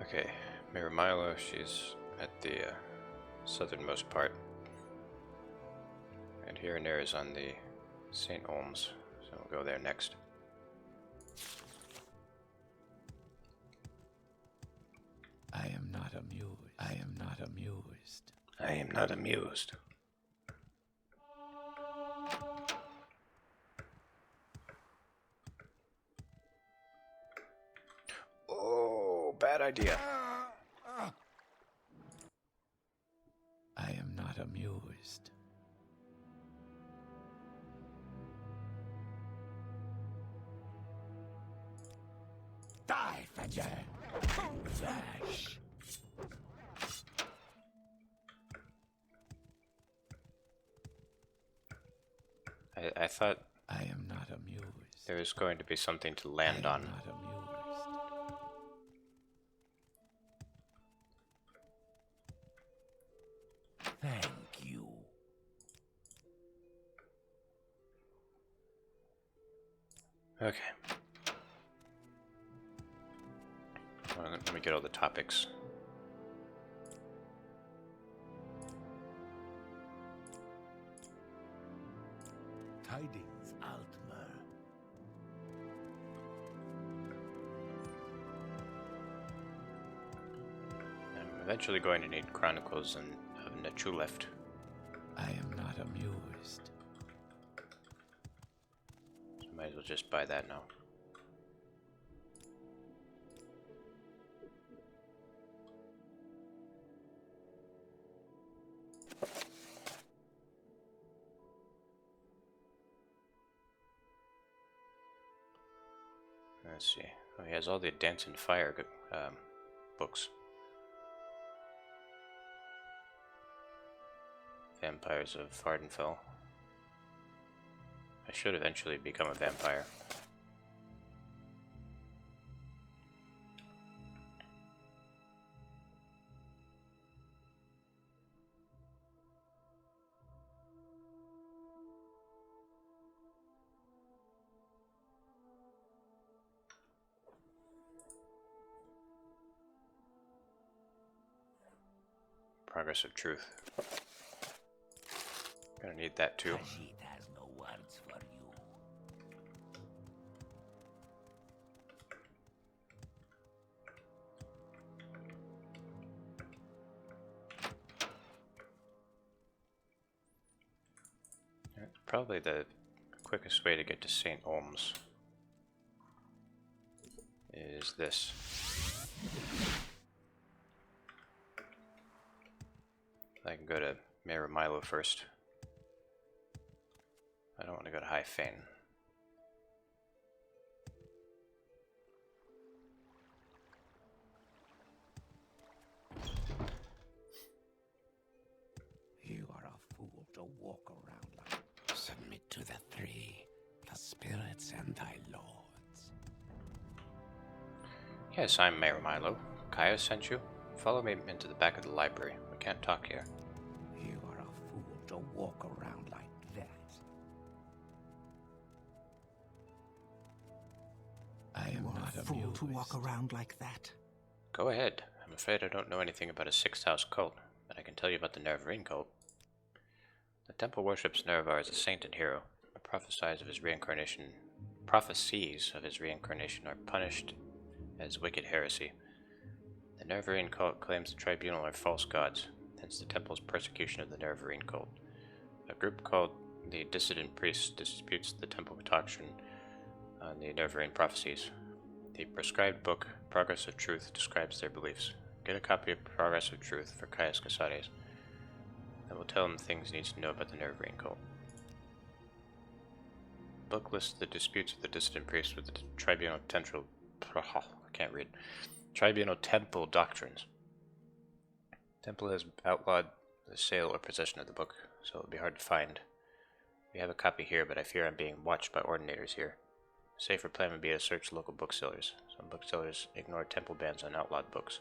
Okay, Miramilo, she's at the southernmost part. And here and there is on the St. Olms, so we'll go there next. I am not amused. I am not amused. I am not amused. Oh, bad idea. I am not amused. Die, Fedger! Flash! I thought I am not amused. there was going to be something to land on. Not amused. Thank you. Okay. Well, let me get all the topics. Tidings, Altmer. I'm eventually going to need Chronicles of Nachuleft. I am not amused. So might as well just buy that now. Let's see. Oh, he has all the Dance and Fire books. Vampires of Vardenfell. I should eventually become a vampire. Progress of Truth. Gonna need that too. Khajiit has no words for you. Probably the quickest way to get to St. Olms is this. I can go to Mare Milo first. I don't want to go to High Fane. You are a fool to walk around like... Submit to the three, the spirits and thy lords. Yes, I'm Mayor Milo. Kaya sent you. Follow me into the back of the library. We can't talk here. You are a fool to walk around like that. I am not a fool to walk around like that. Go ahead. I'm afraid I don't know anything about a sixth house cult, but I can tell you about the Nervarine cult. The temple worships Nervar as a saint and hero, but prophecies of his reincarnation are punished as wicked heresy. The Nervarine cult claims the tribunal are false gods, hence the temple's persecution of the Nervarine cult. A group called the Dissident Priests disputes the temple doctrine on the Nervarine prophecies. The prescribed book, Progress of Truth, describes their beliefs. Get a copy of Progress of Truth for Caius Casares. That will tell him things he needs to know about the Nervarine cult. The book lists the disputes of the Dissident Priests with the Tribunal Tribunal Temple doctrines. Temple has outlawed the sale or possession of the book, so it will be hard to find. We have a copy here, but I fear I'm being watched by ordinators here. A safer plan would be to search local booksellers. Some booksellers ignore temple bans on outlawed books.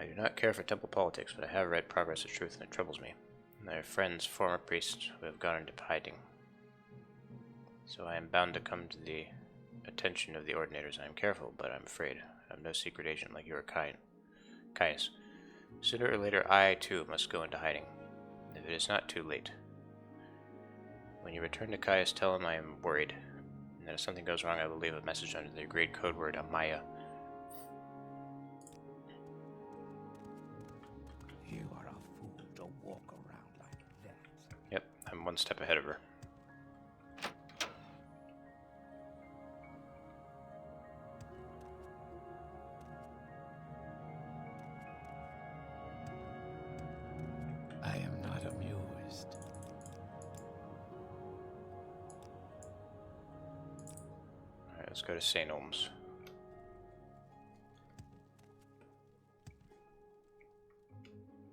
I do not care for temple politics, but I have read Progress of Truth and it troubles me. And I have friends, former priests, who have gone into hiding. So I am bound to come to the attention of the ordinators. I am careful, but I'm afraid. I'm no secret agent like you or Caius. Sooner or later, I, too, must go into hiding, if it is not too late. When you return to Caius, tell him I am worried, and that if something goes wrong, I will leave a message under the agreed code word Amaya. You are a fool to walk around like that. Yep, I'm one step ahead of her. I am not amused. Alright, let's go to St. Olms.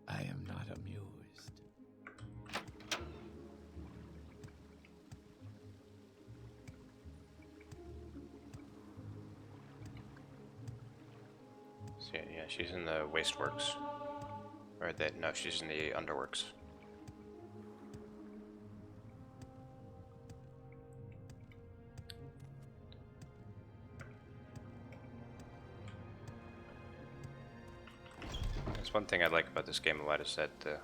I am not amused. So, yeah, she's in the Wasteworks. Or that, no, she's in the Underworks. That's one thing I like about this game a lot, is that a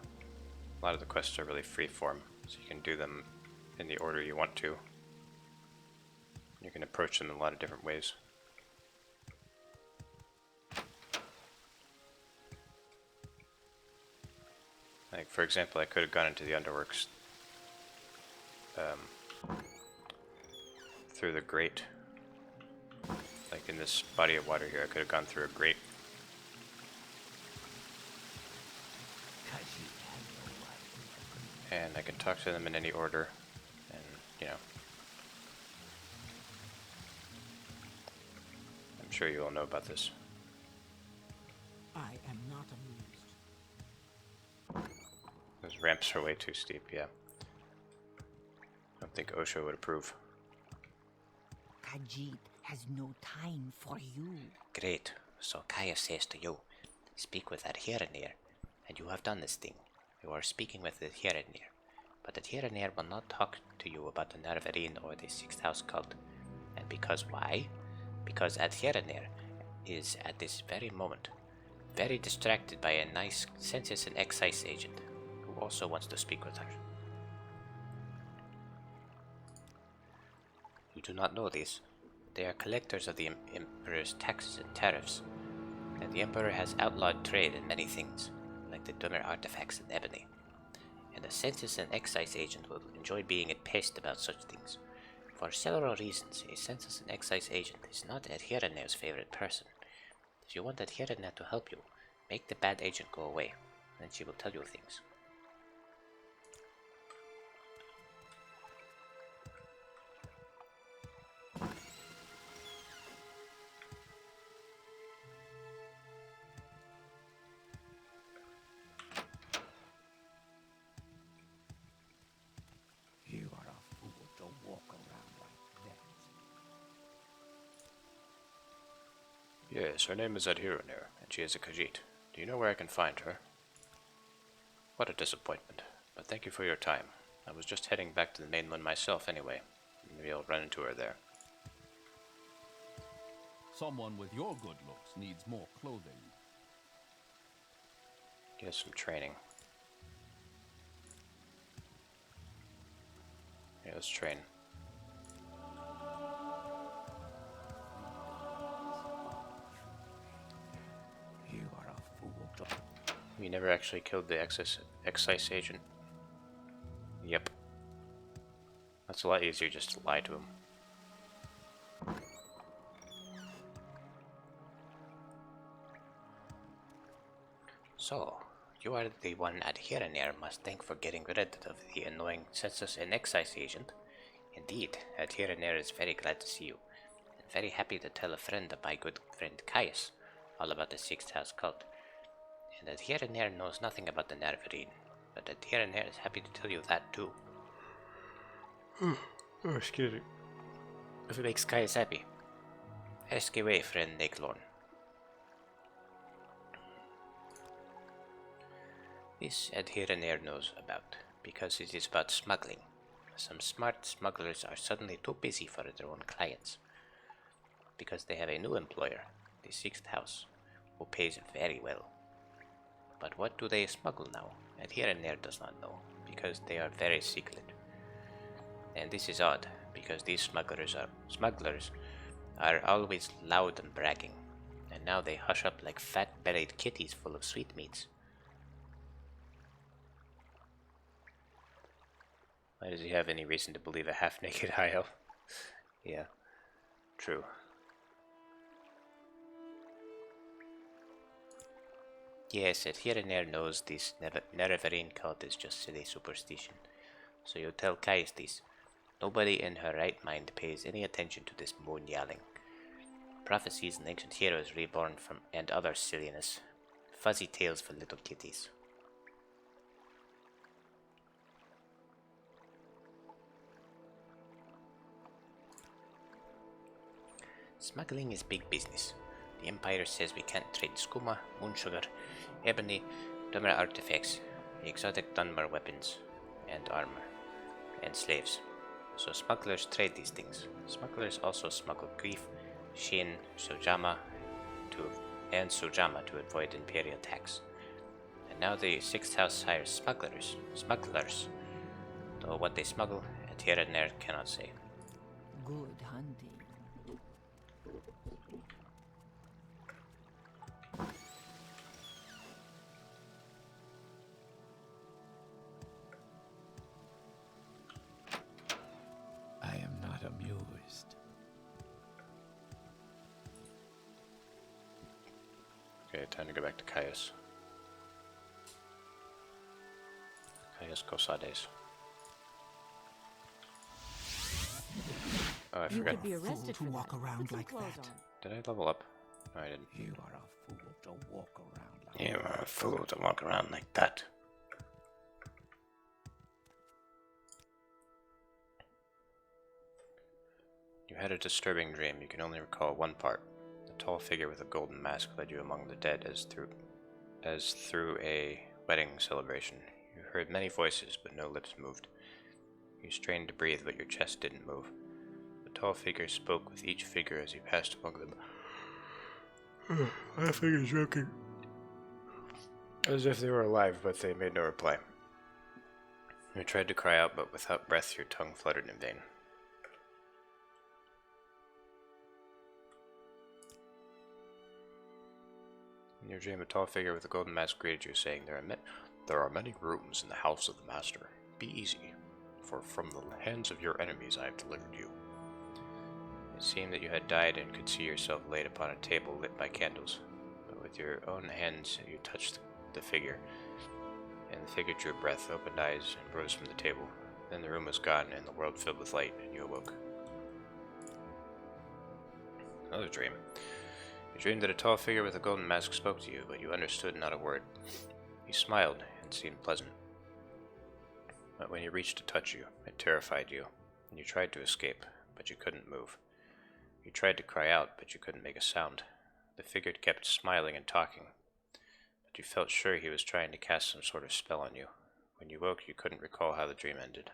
lot of the quests are really freeform, so you can do them in the order you want to. You can approach them in a lot of different ways. Like, for example, I could have gone into the Underworks through the grate. Like in this body of water here, I could have gone through a grate. And I can talk to them in any order, and, you know. I'm sure you all know about this. I am not amused. Those ramps are way too steep, yeah. I don't think Osho would approve. Khajiit has no time for you. Great. So Kaya says to you, speak with that Hiranir, and you have done this thing. You are speaking with the Hiranir, but the Hiranir will not talk to you about the Nervarine or the Sixth House cult. And because why? Because Hiranir is, at this very moment, very distracted by a nice census and excise agent, who also wants to speak with her. You do not know this. They are collectors of the Emperor's taxes and tariffs, and the Emperor has outlawed trade in many things, like the Dummer artifacts and ebony. And and a census and excise agent will enjoy being a pest about such things. For several reasons, a census and excise agent is not Adheraner's favorite person. If you want Adheraner to help you, make the bad agent go away, and she will tell you things. You are a fool to walk around like that. Yes, her name is Adheraner, and she is a Khajiit. Do you know where I can find her? What a disappointment, but thank you for your time. I was just heading back to the mainland myself anyway. Maybe I'll run into her there. Someone with your good looks needs more clothing. Get some training. Yeah, let's train. You are a fool to... We never actually killed the excise agent. Yep. That's a lot easier just to lie to him. So, you are the one Adheraner must thank for getting rid of the annoying census and excise agent. Indeed, Adheraner is very glad to see you, and very happy to tell a friend of my good friend Caius all about the Sixth House cult. And Adheraner knows nothing about the Nervarine, but Adheraner is happy to tell you that too. Oh, excuse me. If it makes Caius happy, ask away, friend Neglorn. This Adheraner knows about, because it is about smuggling. Some smart smugglers are suddenly too busy for their own clients, because they have a new employer, the Sixth House, who pays very well. But what do they smuggle now? Adheraner does not know, because they are very secret. And this is odd, because these smugglers are always loud and bragging, and now they hush up like fat-bellied kitties full of sweetmeats. Why does he have any reason to believe a half-naked high elf? Yeah, true. Yes, Adheraner knows this Nerevarine cult is just silly superstition. So you tell Caius this. Nobody in her right mind pays any attention to this moon yelling. Prophecies and ancient heroes reborn from and other silliness. Fuzzy tales for little kitties. Smuggling is big business. The Empire says we can't trade skooma, moon sugar, ebony, Dunmer artifacts, exotic Dunmer weapons, and armor, and slaves. So smugglers trade these things. Smugglers also smuggle grief, shin, and sujama to avoid imperial tax. And now the Sixth House hires smugglers. Though what they smuggle, Adheraner cannot say. Good hunting. I am not amused. Okay, time to go back to Caius. Caius Cosades. Oh, I You forgot. could be arrested to walk around like that. Did I level up? No, I didn't. You are a fool to walk around like You are a fool to walk around like that. You had a disturbing dream. You can only recall one part. A tall figure with a golden mask led you among the dead as through a wedding celebration. You heard many voices, but no lips moved. You strained to breathe, but your chest didn't move. The tall figure spoke with each figure as he passed among them. I think he's joking. As if they were alive, but they made no reply. You tried to cry out, but without breath your tongue fluttered in vain. In your dream, a tall figure with a golden mask greeted you, saying, There are There are many rooms in the house of the master. Be easy, for from the hands of your enemies I have delivered you. It seemed that you had died and could see yourself laid upon a table lit by candles, but with your own hands you touched the figure, and the figure drew breath, opened eyes, and rose from the table. Then the room was gone, and the world filled with light, and you awoke. Another dream. You dreamed that a tall figure with a golden mask spoke to you, but you understood not a word. He smiled and seemed pleasant. But when he reached to touch you, it terrified you, and you tried to escape, but you couldn't move. You tried to cry out, but you couldn't make a sound. The figure kept smiling and talking, but you felt sure he was trying to cast some sort of spell on you. When you woke, you couldn't recall how the dream ended.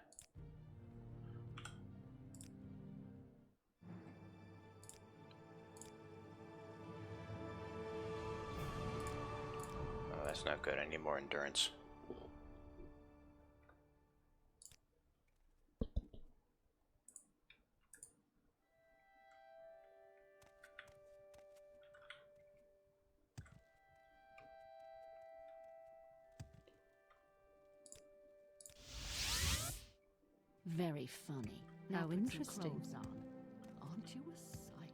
Oh, that's not good. I need more endurance. Very funny. Now How put some interesting. clothes on. Aren't you a sight?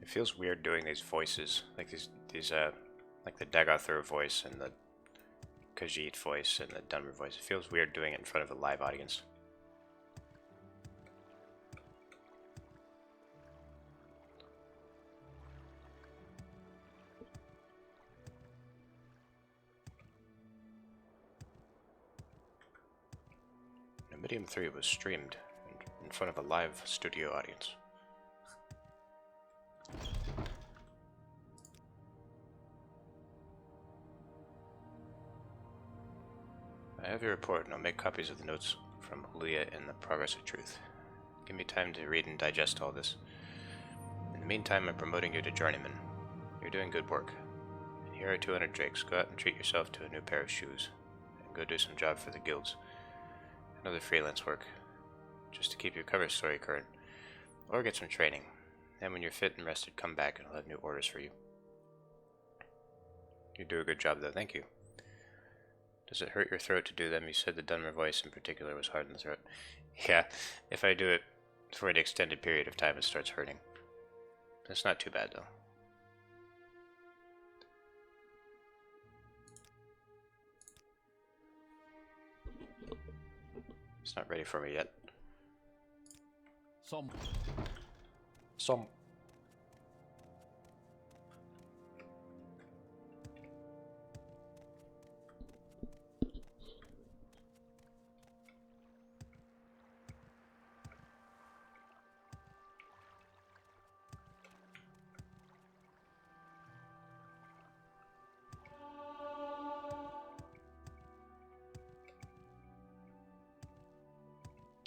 It feels weird doing these voices, like like the Dagothr voice and the Khajiit voice and the Dunmer voice. It feels weird doing it in front of a live audience. Medium 3 was streamed in front of a live studio audience. I have your report, and I'll make copies of the notes from Julia and the Progress of Truth. Give me time to read and digest all this. In the meantime, I'm promoting you to journeyman. You're doing good work. And here are 200 drakes. Go out and treat yourself to a new pair of shoes. And go do some job for the guilds. Another freelance work, just to keep your cover story current, or get some training. And when you're fit and rested, come back and I'll have new orders for you. You do a good job though, thank you. Does it hurt your throat to do them? You said the Dunmer voice in particular was hard in the throat. Yeah, if I do it for an extended period of time it starts hurting. It's not too bad though. It's not ready for me yet. Some.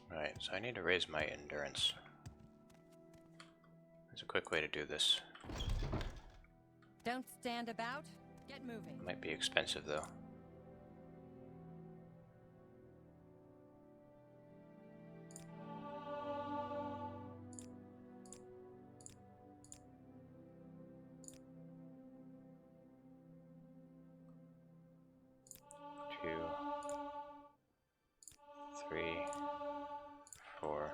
Alright, so I need to raise my endurance. There's a quick way to do this. Don't stand about. Get moving. Might be expensive though. Two, 3, 4,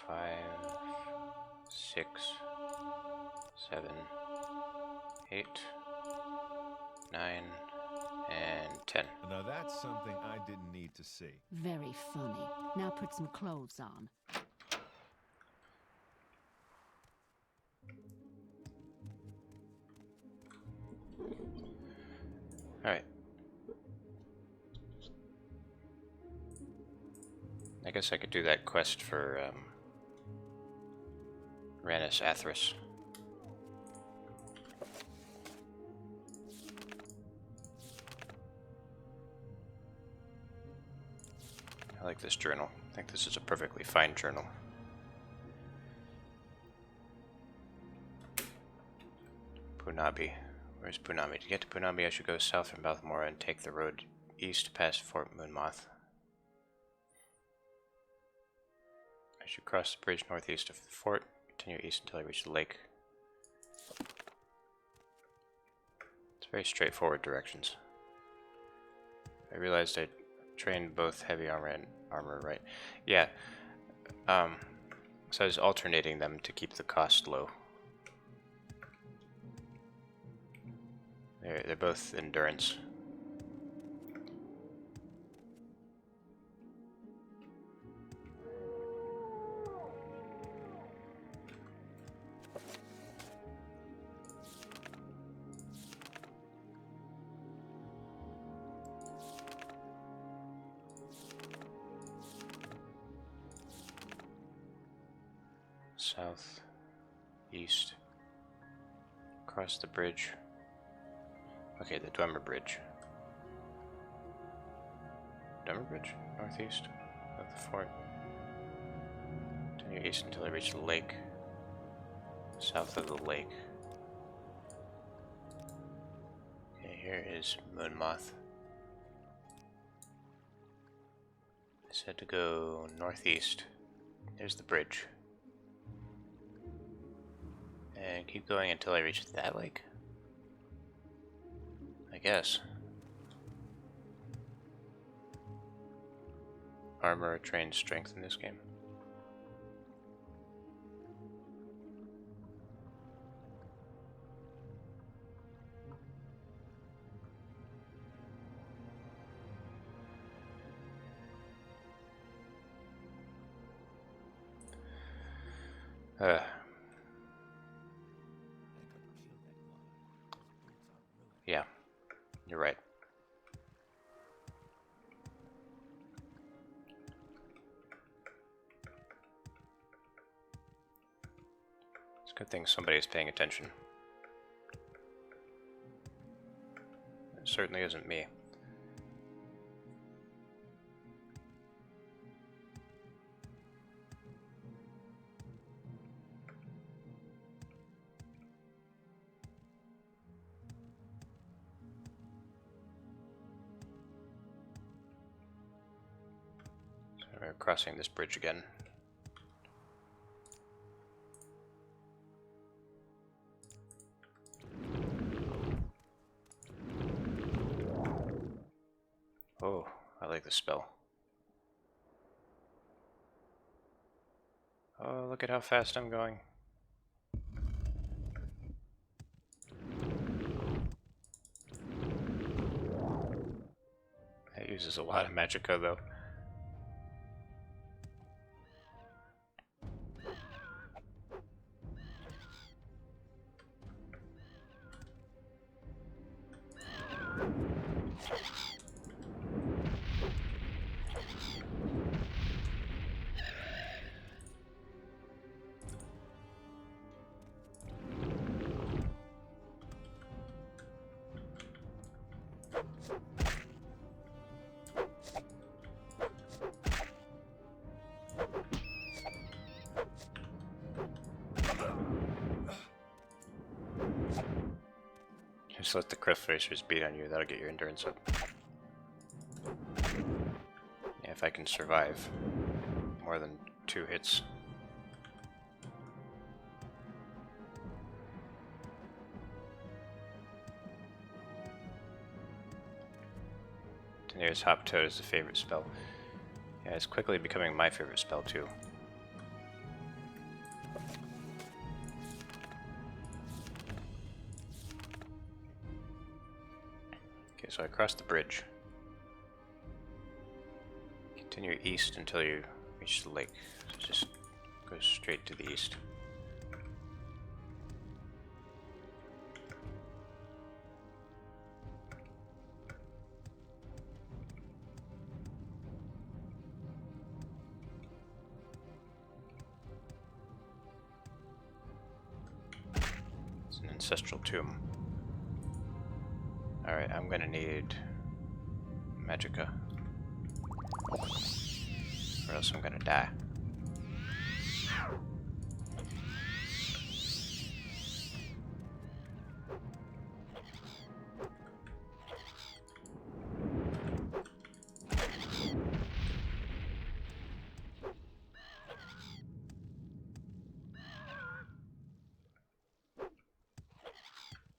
5, 6, 7, 8, 9, and 10. Now that's something I didn't need to see. Very funny. Now put some clothes on. Alright. I guess I could do that quest for Ranus Athras. I like this journal. I think this is a perfectly fine journal. Punabi. Where's Punabi? To get to Punabi, I should go south from Balthmora and take the road east past Fort Moonmoth. I should cross the bridge northeast of the fort, continue east until I reach the lake. It's very straightforward directions. I realized I trained both heavy armor and armor, right? Yeah. So I was alternating them to keep the cost low. They're both endurance. South, east, across the bridge. Okay, the Dwemer Bridge. Dwemer Bridge? Northeast of the fort. Continue east until I reach the lake. South of the lake. Okay, here is Moonmoth. I said to go northeast. There's the bridge. And keep going until I reach that lake. I guess. Armor trains strength in this game. Yeah, you're right. It's a good thing somebody's paying attention. It certainly isn't me. We're crossing this bridge again. Oh, I like this spell. Oh, look at how fast I'm going. That uses a lot of magicka though. Just let the cliff racers beat on you, that'll get your endurance up. Yeah, if I can survive more than 2 hits. Daenerys Hop Toad is the favorite spell. Yeah, it's quickly becoming my favorite spell too. Okay, so I crossed the bridge. Continue east until you reach the lake. So just go straight to the east. It's an ancestral tomb. Alright, I'm gonna need magicka. Or else I'm gonna die.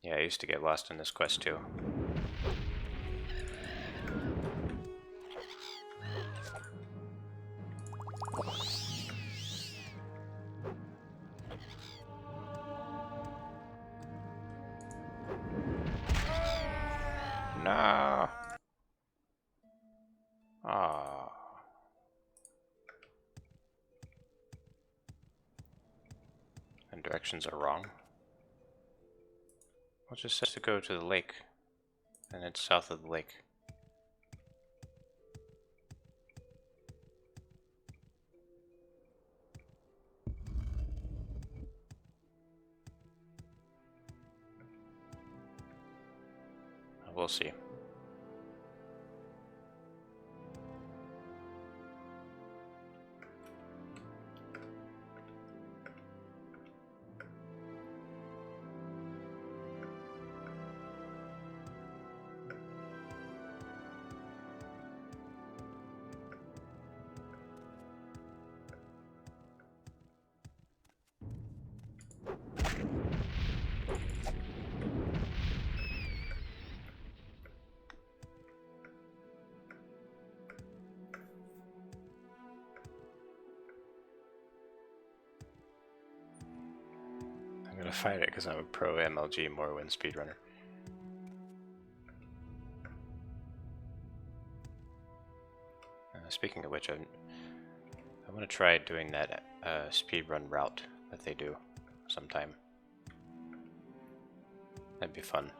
Yeah, I used to get lost in this quest too. No. Ah. And directions are wrong. Well, just says to go to the lake, and it's south of the lake. We'll see. I'm gonna fight it because I'm a pro MLG Morrowind speedrunner. Speaking of which, I want to try doing that speedrun route that they do sometime. That'd be fun.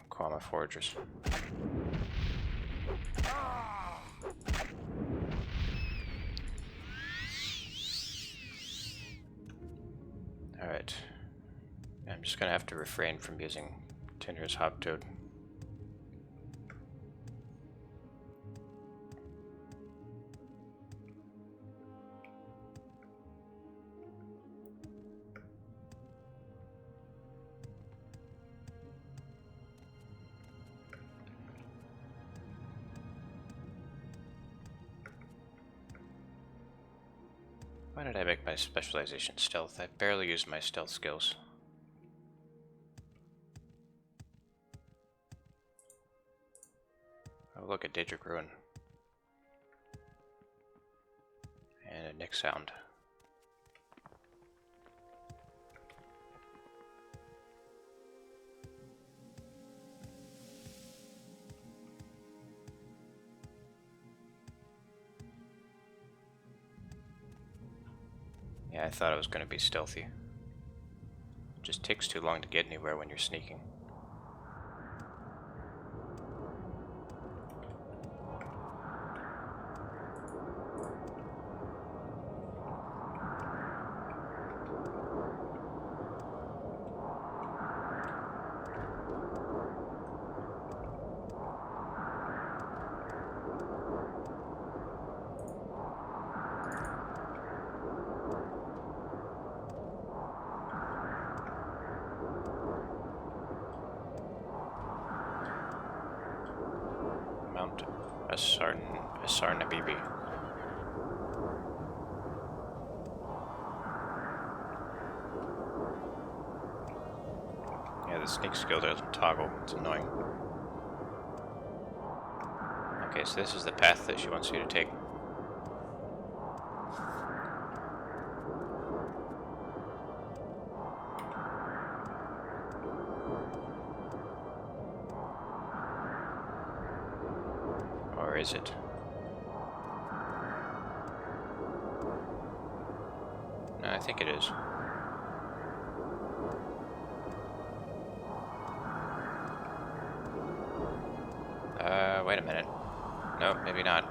Quama Fortress. Alright. I'm just gonna have to refrain from using Tinder's Hobtoad. Why did I make my specialization stealth? I barely used my stealth skills. Oh, look at Daedric Ruin. And a Nick sound. Yeah, I thought it was going to be stealthy. It just takes too long to get anywhere when you're sneaking. Mount Asarnabibi. Yeah, the sneak skill doesn't toggle. It's annoying. Okay, so this is the path that she wants you to take. Or is it? No, I think it is. Wait a minute. No, maybe not.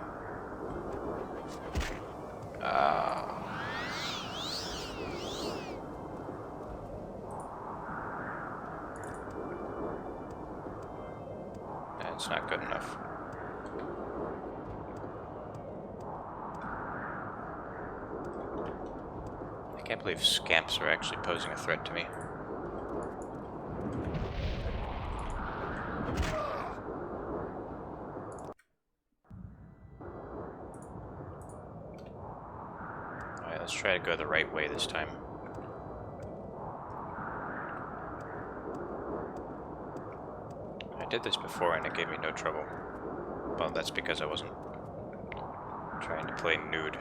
That's not good enough. Can't believe scamps are actually posing a threat to me. Alright, let's try to go the right way this time. I did this before and it gave me no trouble. Well, that's because I wasn't trying to play nude.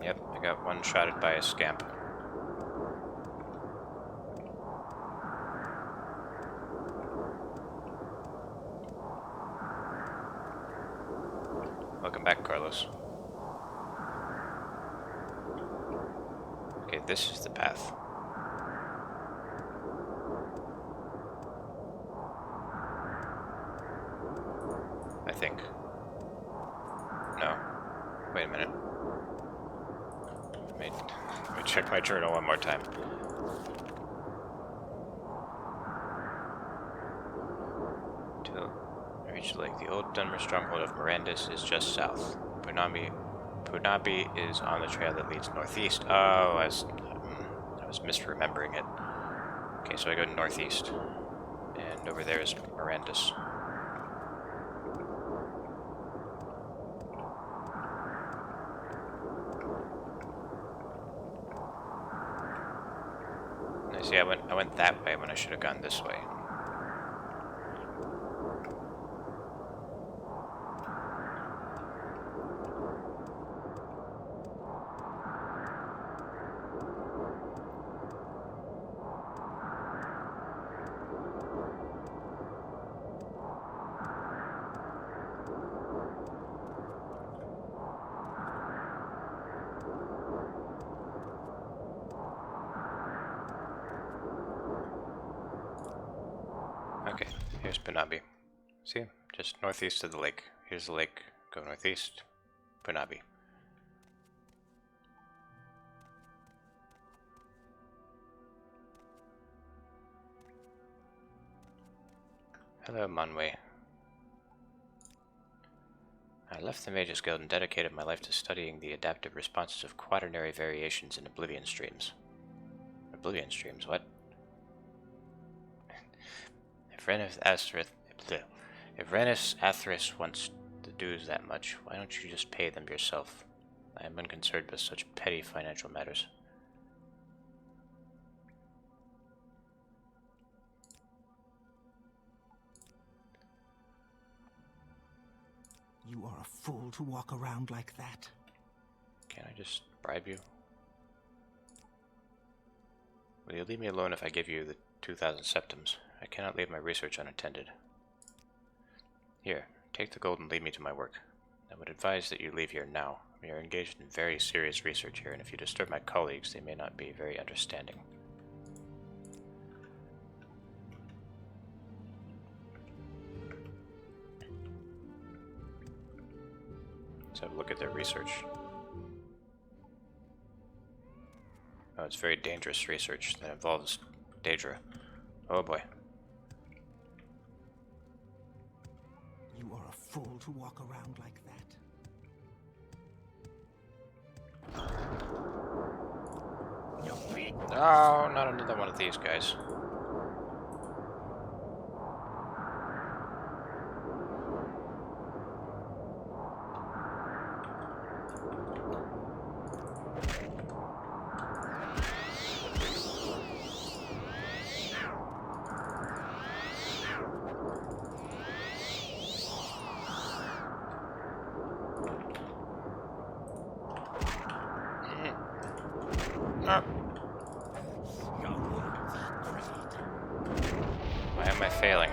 Yep, I got one-shotted by a scamp. Welcome back, Carlos. Okay, this is the path. I think. No. Wait a minute. Let me check my journal one more time. To reach the lake, the old Dunmer stronghold of Mirandus is just south. Punabi is on the trail that leads northeast. Oh, I was misremembering it. Okay, so I go northeast, and over there is Mirandus. See, I went that way when I should have gone this way. Okay, here's Punabi. See? Just northeast of the lake. Here's the lake. Go northeast. Punabi. Hello, Manwë. I left the Mages Guild and dedicated my life to studying the adaptive responses of quaternary variations in Oblivion streams. Oblivion streams? What? If Renus Athris wants the dues that much, why don't you just pay them yourself? I am unconcerned with such petty financial matters. You are a fool to walk around like that. Can I just bribe you? Will you leave me alone if I give you the 2,000 septims? I cannot leave my research unattended. Here, take the gold and lead me to my work. I would advise that you leave here now. We are engaged in very serious research here, and if you disturb my colleagues, they may not be very understanding. Let's have a look at their research. Oh, it's very dangerous research that involves Daedra. Oh boy. You are a fool to walk around like that. Oh, not another one of these guys. Why am I failing?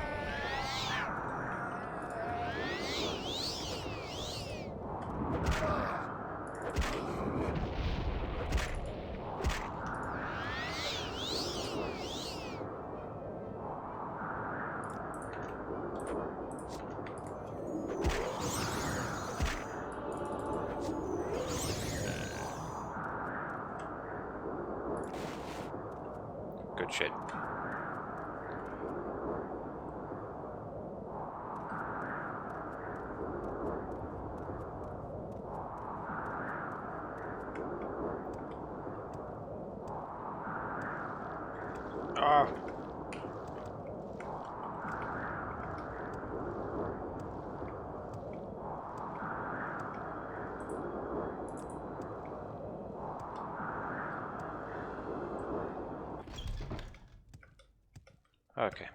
Good shit. Ah. Okay.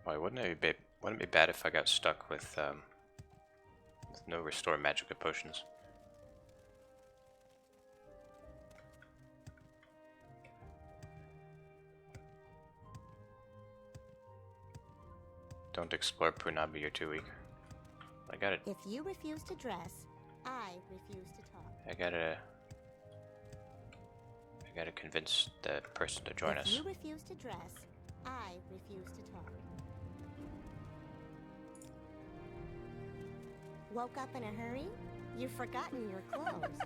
Boy, wouldn't it be bad if I got stuck with no restore magica potions? Don't explore Punabi, you're too weak. I gotta. If you refuse to dress, I refuse to talk. I gotta convince the person to join us. If you refuse to dress, I refuse to talk. Woke up in a hurry? You've forgotten your clothes.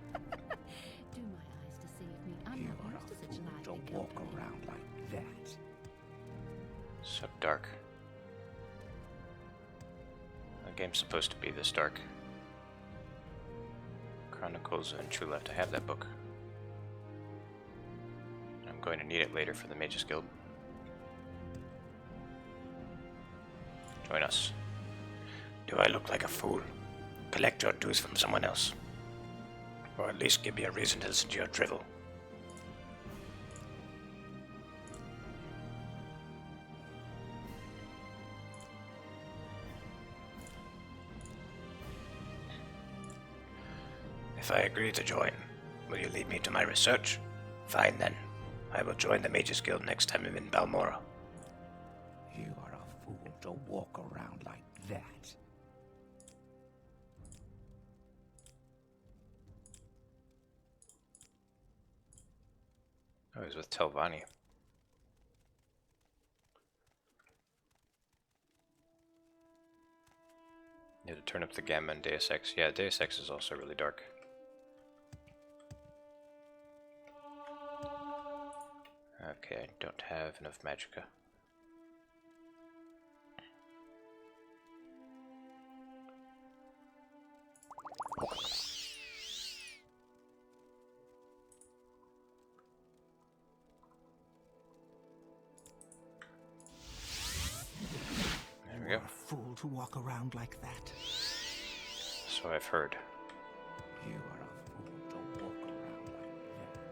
Do my eyes deceive me? I'm You not are used to a such fool lively to walk company. around like that. So dark. The game's supposed to be this dark. Chronicles and True Left. I have that book. I'm going to need it later for the Mages Guild. Join us. Do I look like a fool? Collect your dues from someone else. Or at least give me a reason to listen to your drivel. If I agree to join, will you lead me to my research? Fine then. I will join the Mages Guild next time I'm in Balmora. You are a fool to walk around like that. Oh, he's with Telvanni. You have to turn up the gamma in Deus Ex. Yeah, Deus Ex is also really dark. Okay, I don't have enough magicka. There we You're go. a fool to walk around like that. So I've heard. You are a fool to walk around like that.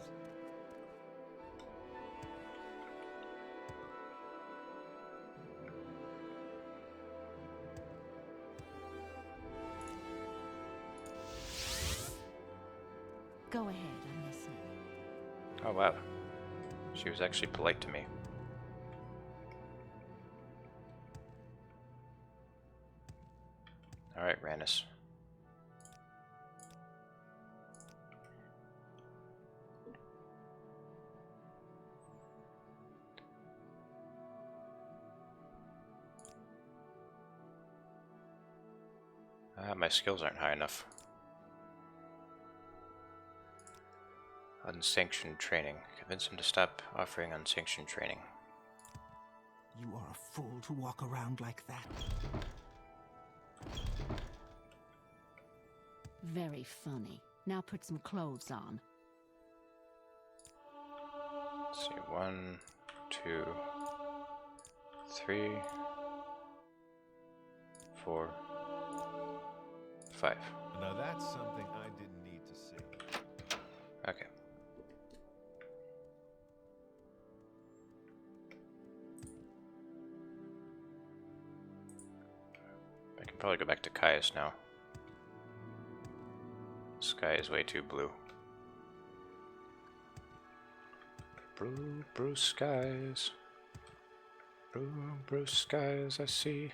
Go ahead, I'm listening. Oh wow. She was actually polite to me. Alright, Rannis. My skills aren't high enough. Unsanctioned training. Convince him to stop offering unsanctioned training. You are a fool to walk around like that. Very funny. Now put some clothes on. Let's see, 1, 2, 3, 4, 5. Now that's something I didn't need to see. Okay. I can probably go back to Caius now. Sky is way too blue. Blue skies. Blue skies I see.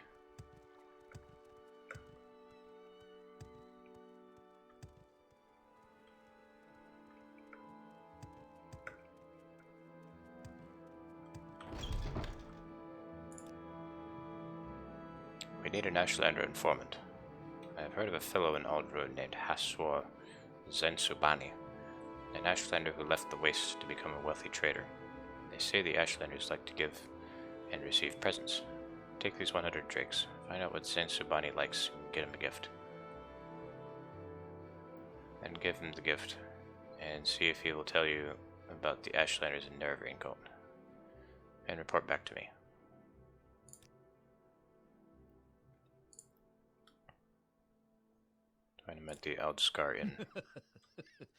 We need an Ashlander informant. I have heard of a fellow in Aldroad named Haswar Zensubani, an Ashlander who left the Wastes to become a wealthy trader. They say the Ashlanders like to give and receive presents. Take these 100 drakes, find out what Zensubani likes, and get him a gift. and give him the gift, and see if he will tell you about the Ashlanders and Nerevarine cult, and report back to me. Find him at the Aldskar Inn.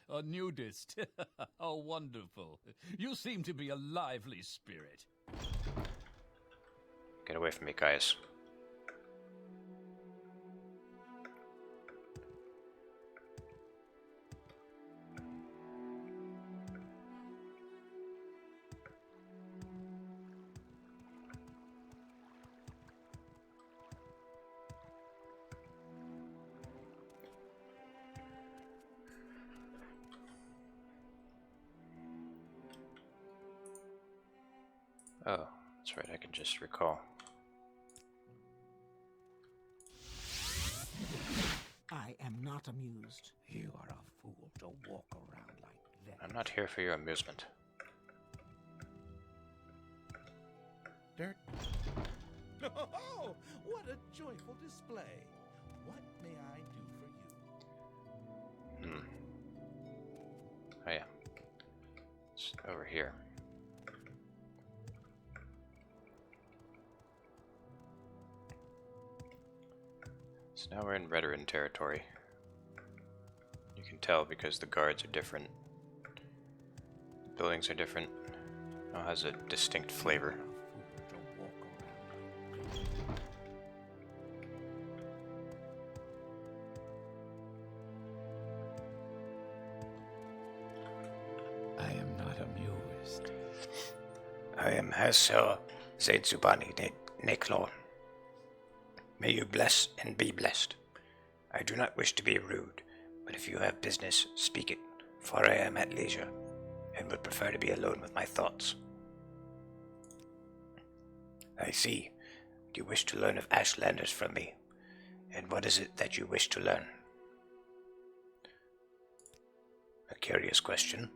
A nudist. How wonderful. You seem to be a lively spirit. Get away from me, Caius. Oh, that's right, I can just recall. I am not amused. You are a fool to walk around like that. I'm not here for your amusement. Dirt. Oh, what a joyful display. What may I do for you? Oh yeah. It's over here. So now we're in Redoran territory. You can tell because the guards are different. The buildings are different. It all has a distinct flavor. I am not amused. I am Hassel Zaidzubani Neklon. May you bless and be blessed. I do not wish to be rude, but if you have business, speak it, for I am at leisure, and would prefer to be alone with my thoughts. I see. You wish to learn of Ashlanders from me, and what is it that you wish to learn? A curious question.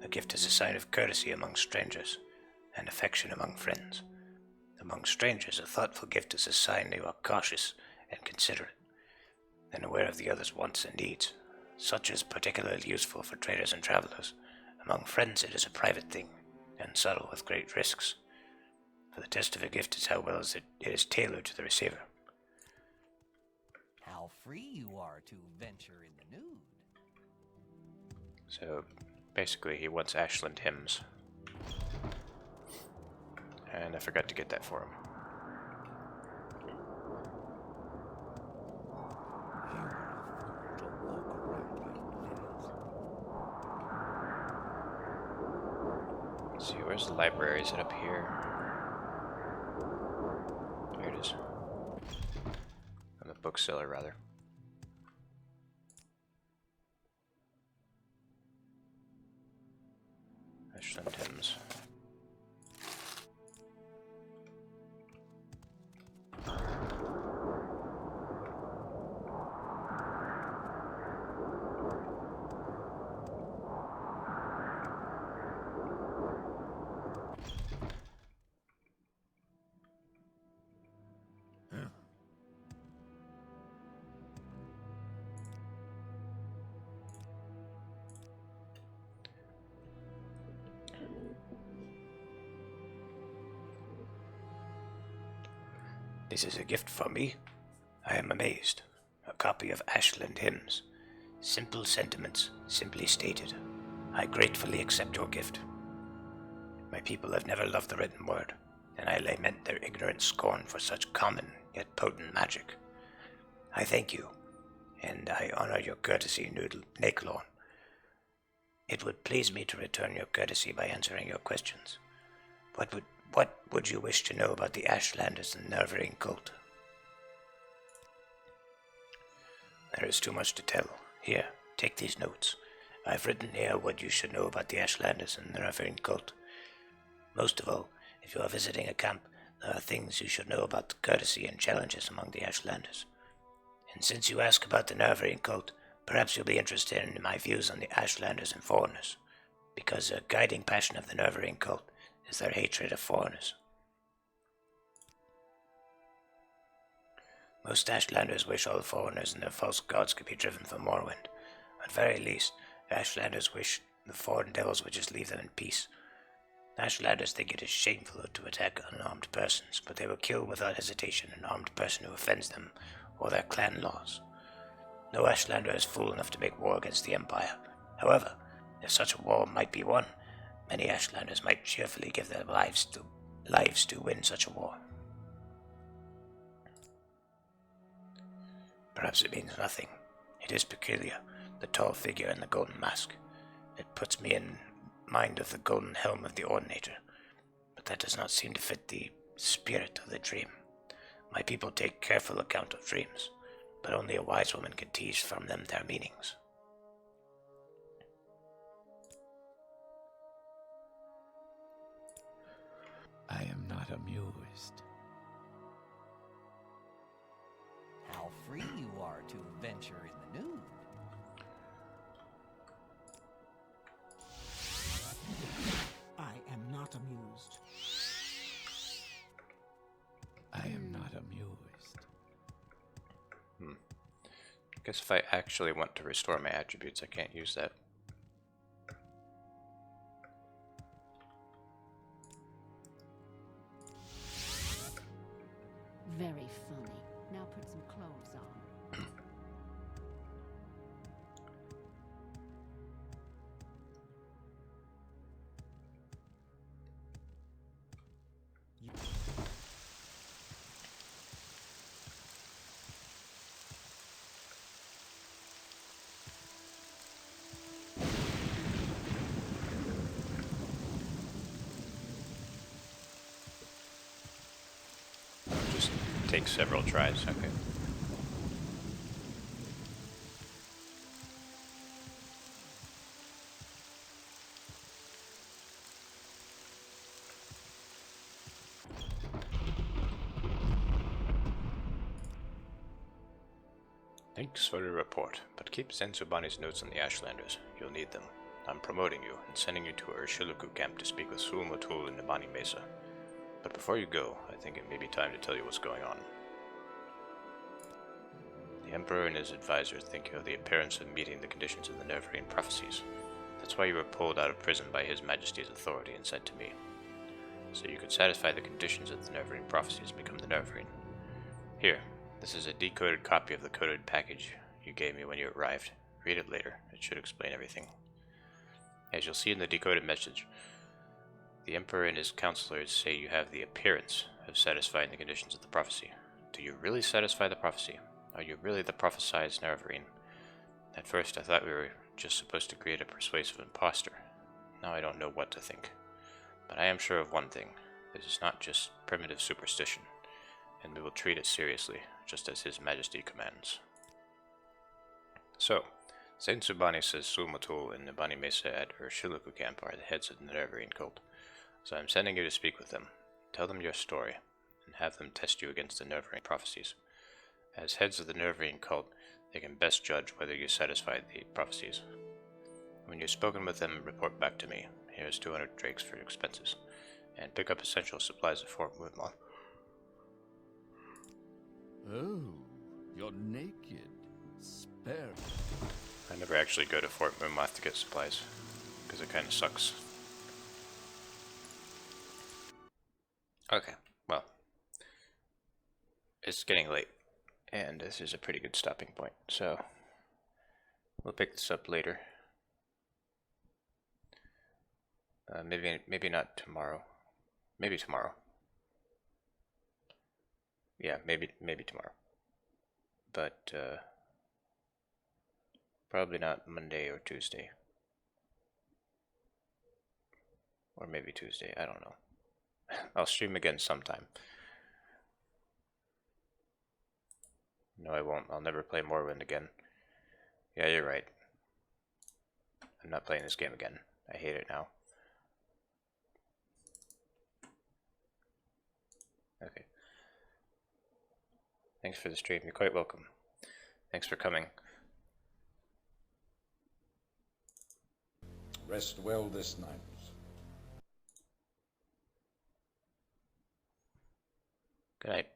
A gift is a sign of courtesy among strangers, and affection among friends. Among strangers, a thoughtful gift is a sign you are cautious and considerate, and aware of the other's wants and needs. Such is particularly useful for traders and travelers. Among friends, it is a private thing, and subtle with great risks. For the test of a gift is how well it is tailored to the receiver. How free you are to venture in the nude. So, basically, he wants Ashland hymns. And I forgot to get that for him. Let's see, where's the library? Is it up here? Here it is. Or the bookseller, rather. Ashland hymns. This is a gift for me. I am amazed. A copy of Ashland hymns. Simple sentiments, simply stated. I gratefully accept your gift. My people have never loved the written word, and I lament their ignorant scorn for such common yet potent magic. I thank you, and I honor your courtesy, Naklon. It would please me to return your courtesy by answering your questions. What would you wish to know about the Ashlanders and Nerevarine cult? There is too much to tell. Here, take these notes. I've written here what you should know about the Ashlanders and Nerevarine cult. Most of all, if you are visiting a camp, there are things you should know about the courtesy and challenges among the Ashlanders. And since you ask about the Nerevarine cult, perhaps you'll be interested in my views on the Ashlanders and foreigners, because a guiding passion of the Nerevarine cult is their hatred of foreigners. Most Ashlanders wish all foreigners and their false gods could be driven from Morrowind. At very least, Ashlanders wish the foreign devils would just leave them in peace. Ashlanders think it is shameful to attack unarmed persons, but they will kill without hesitation an armed person who offends them or their clan laws. No Ashlander is fool enough to make war against the Empire. However, if such a war might be won, many Ashlanders might cheerfully give their lives to win such a war. Perhaps it means nothing. It is peculiar, the tall figure in the golden mask. It puts me in mind of the golden helm of the Ordinator, but that does not seem to fit the spirit of the dream. My people take careful account of dreams, but only a wise woman can tease from them their meanings. I am not amused. How free you are to venture in the nude. I am not amused. I am not amused. Guess if I actually want to restore my attributes, I can't use that. Very funny. Now put some clothes on. Just take several tries, okay. Thanks for the report, but keep Sensubani's notes on the Ashlanders. You'll need them. I'm promoting you and sending you to Urshiluku camp to speak with Suum O'Toole in Nibani Mesa. But before you go, I think it may be time to tell you what's going on. The Emperor and his advisors think you have the appearance of meeting the conditions of the Nervarine prophecies. That's why you were pulled out of prison by His Majesty's authority and sent to me. So you could satisfy the conditions of the Nervarine prophecies and become the Nervarine. Here, this is a decoded copy of the coded package you gave me when you arrived. Read it later. It should explain everything. As you'll see in the decoded message, the Emperor and his counselors say you have the appearance of satisfying the conditions of the prophecy. Do you really satisfy the prophecy? Are you really the prophesied Nervarine? At first I thought we were just supposed to create a persuasive impostor. Now I don't know what to think. But I am sure of one thing. This is not just primitive superstition, and we will treat it seriously, just as His Majesty commands. So, Saint Subani says Suum O'Toole and Nibani Mesa at Urshiluku camp are the heads of the Nervarine cult. So I'm sending you to speak with them. Tell them your story, and have them test you against the Nervarine prophecies. As heads of the Nervarine cult, they can best judge whether you satisfy the prophecies. When you've spoken with them, report back to me. Here's 200 drakes for your expenses. And pick up essential supplies at Fort Woodmouth. Oh, you're naked. Spare. I never actually go to Fort Moonmoth to get supplies, because it kind of sucks. Okay, well, it's getting late, and this is a pretty good stopping point, so we'll pick this up later. Maybe not tomorrow. Maybe tomorrow. Yeah, maybe tomorrow. But probably not Monday or Tuesday. Or maybe Tuesday, I don't know. I'll stream again sometime. No, I won't. I'll never play Morrowind again. Yeah, you're right. I'm not playing this game again. I hate it now. Okay. Thanks for the stream. You're quite welcome. Thanks for coming. Rest well this night. Good night.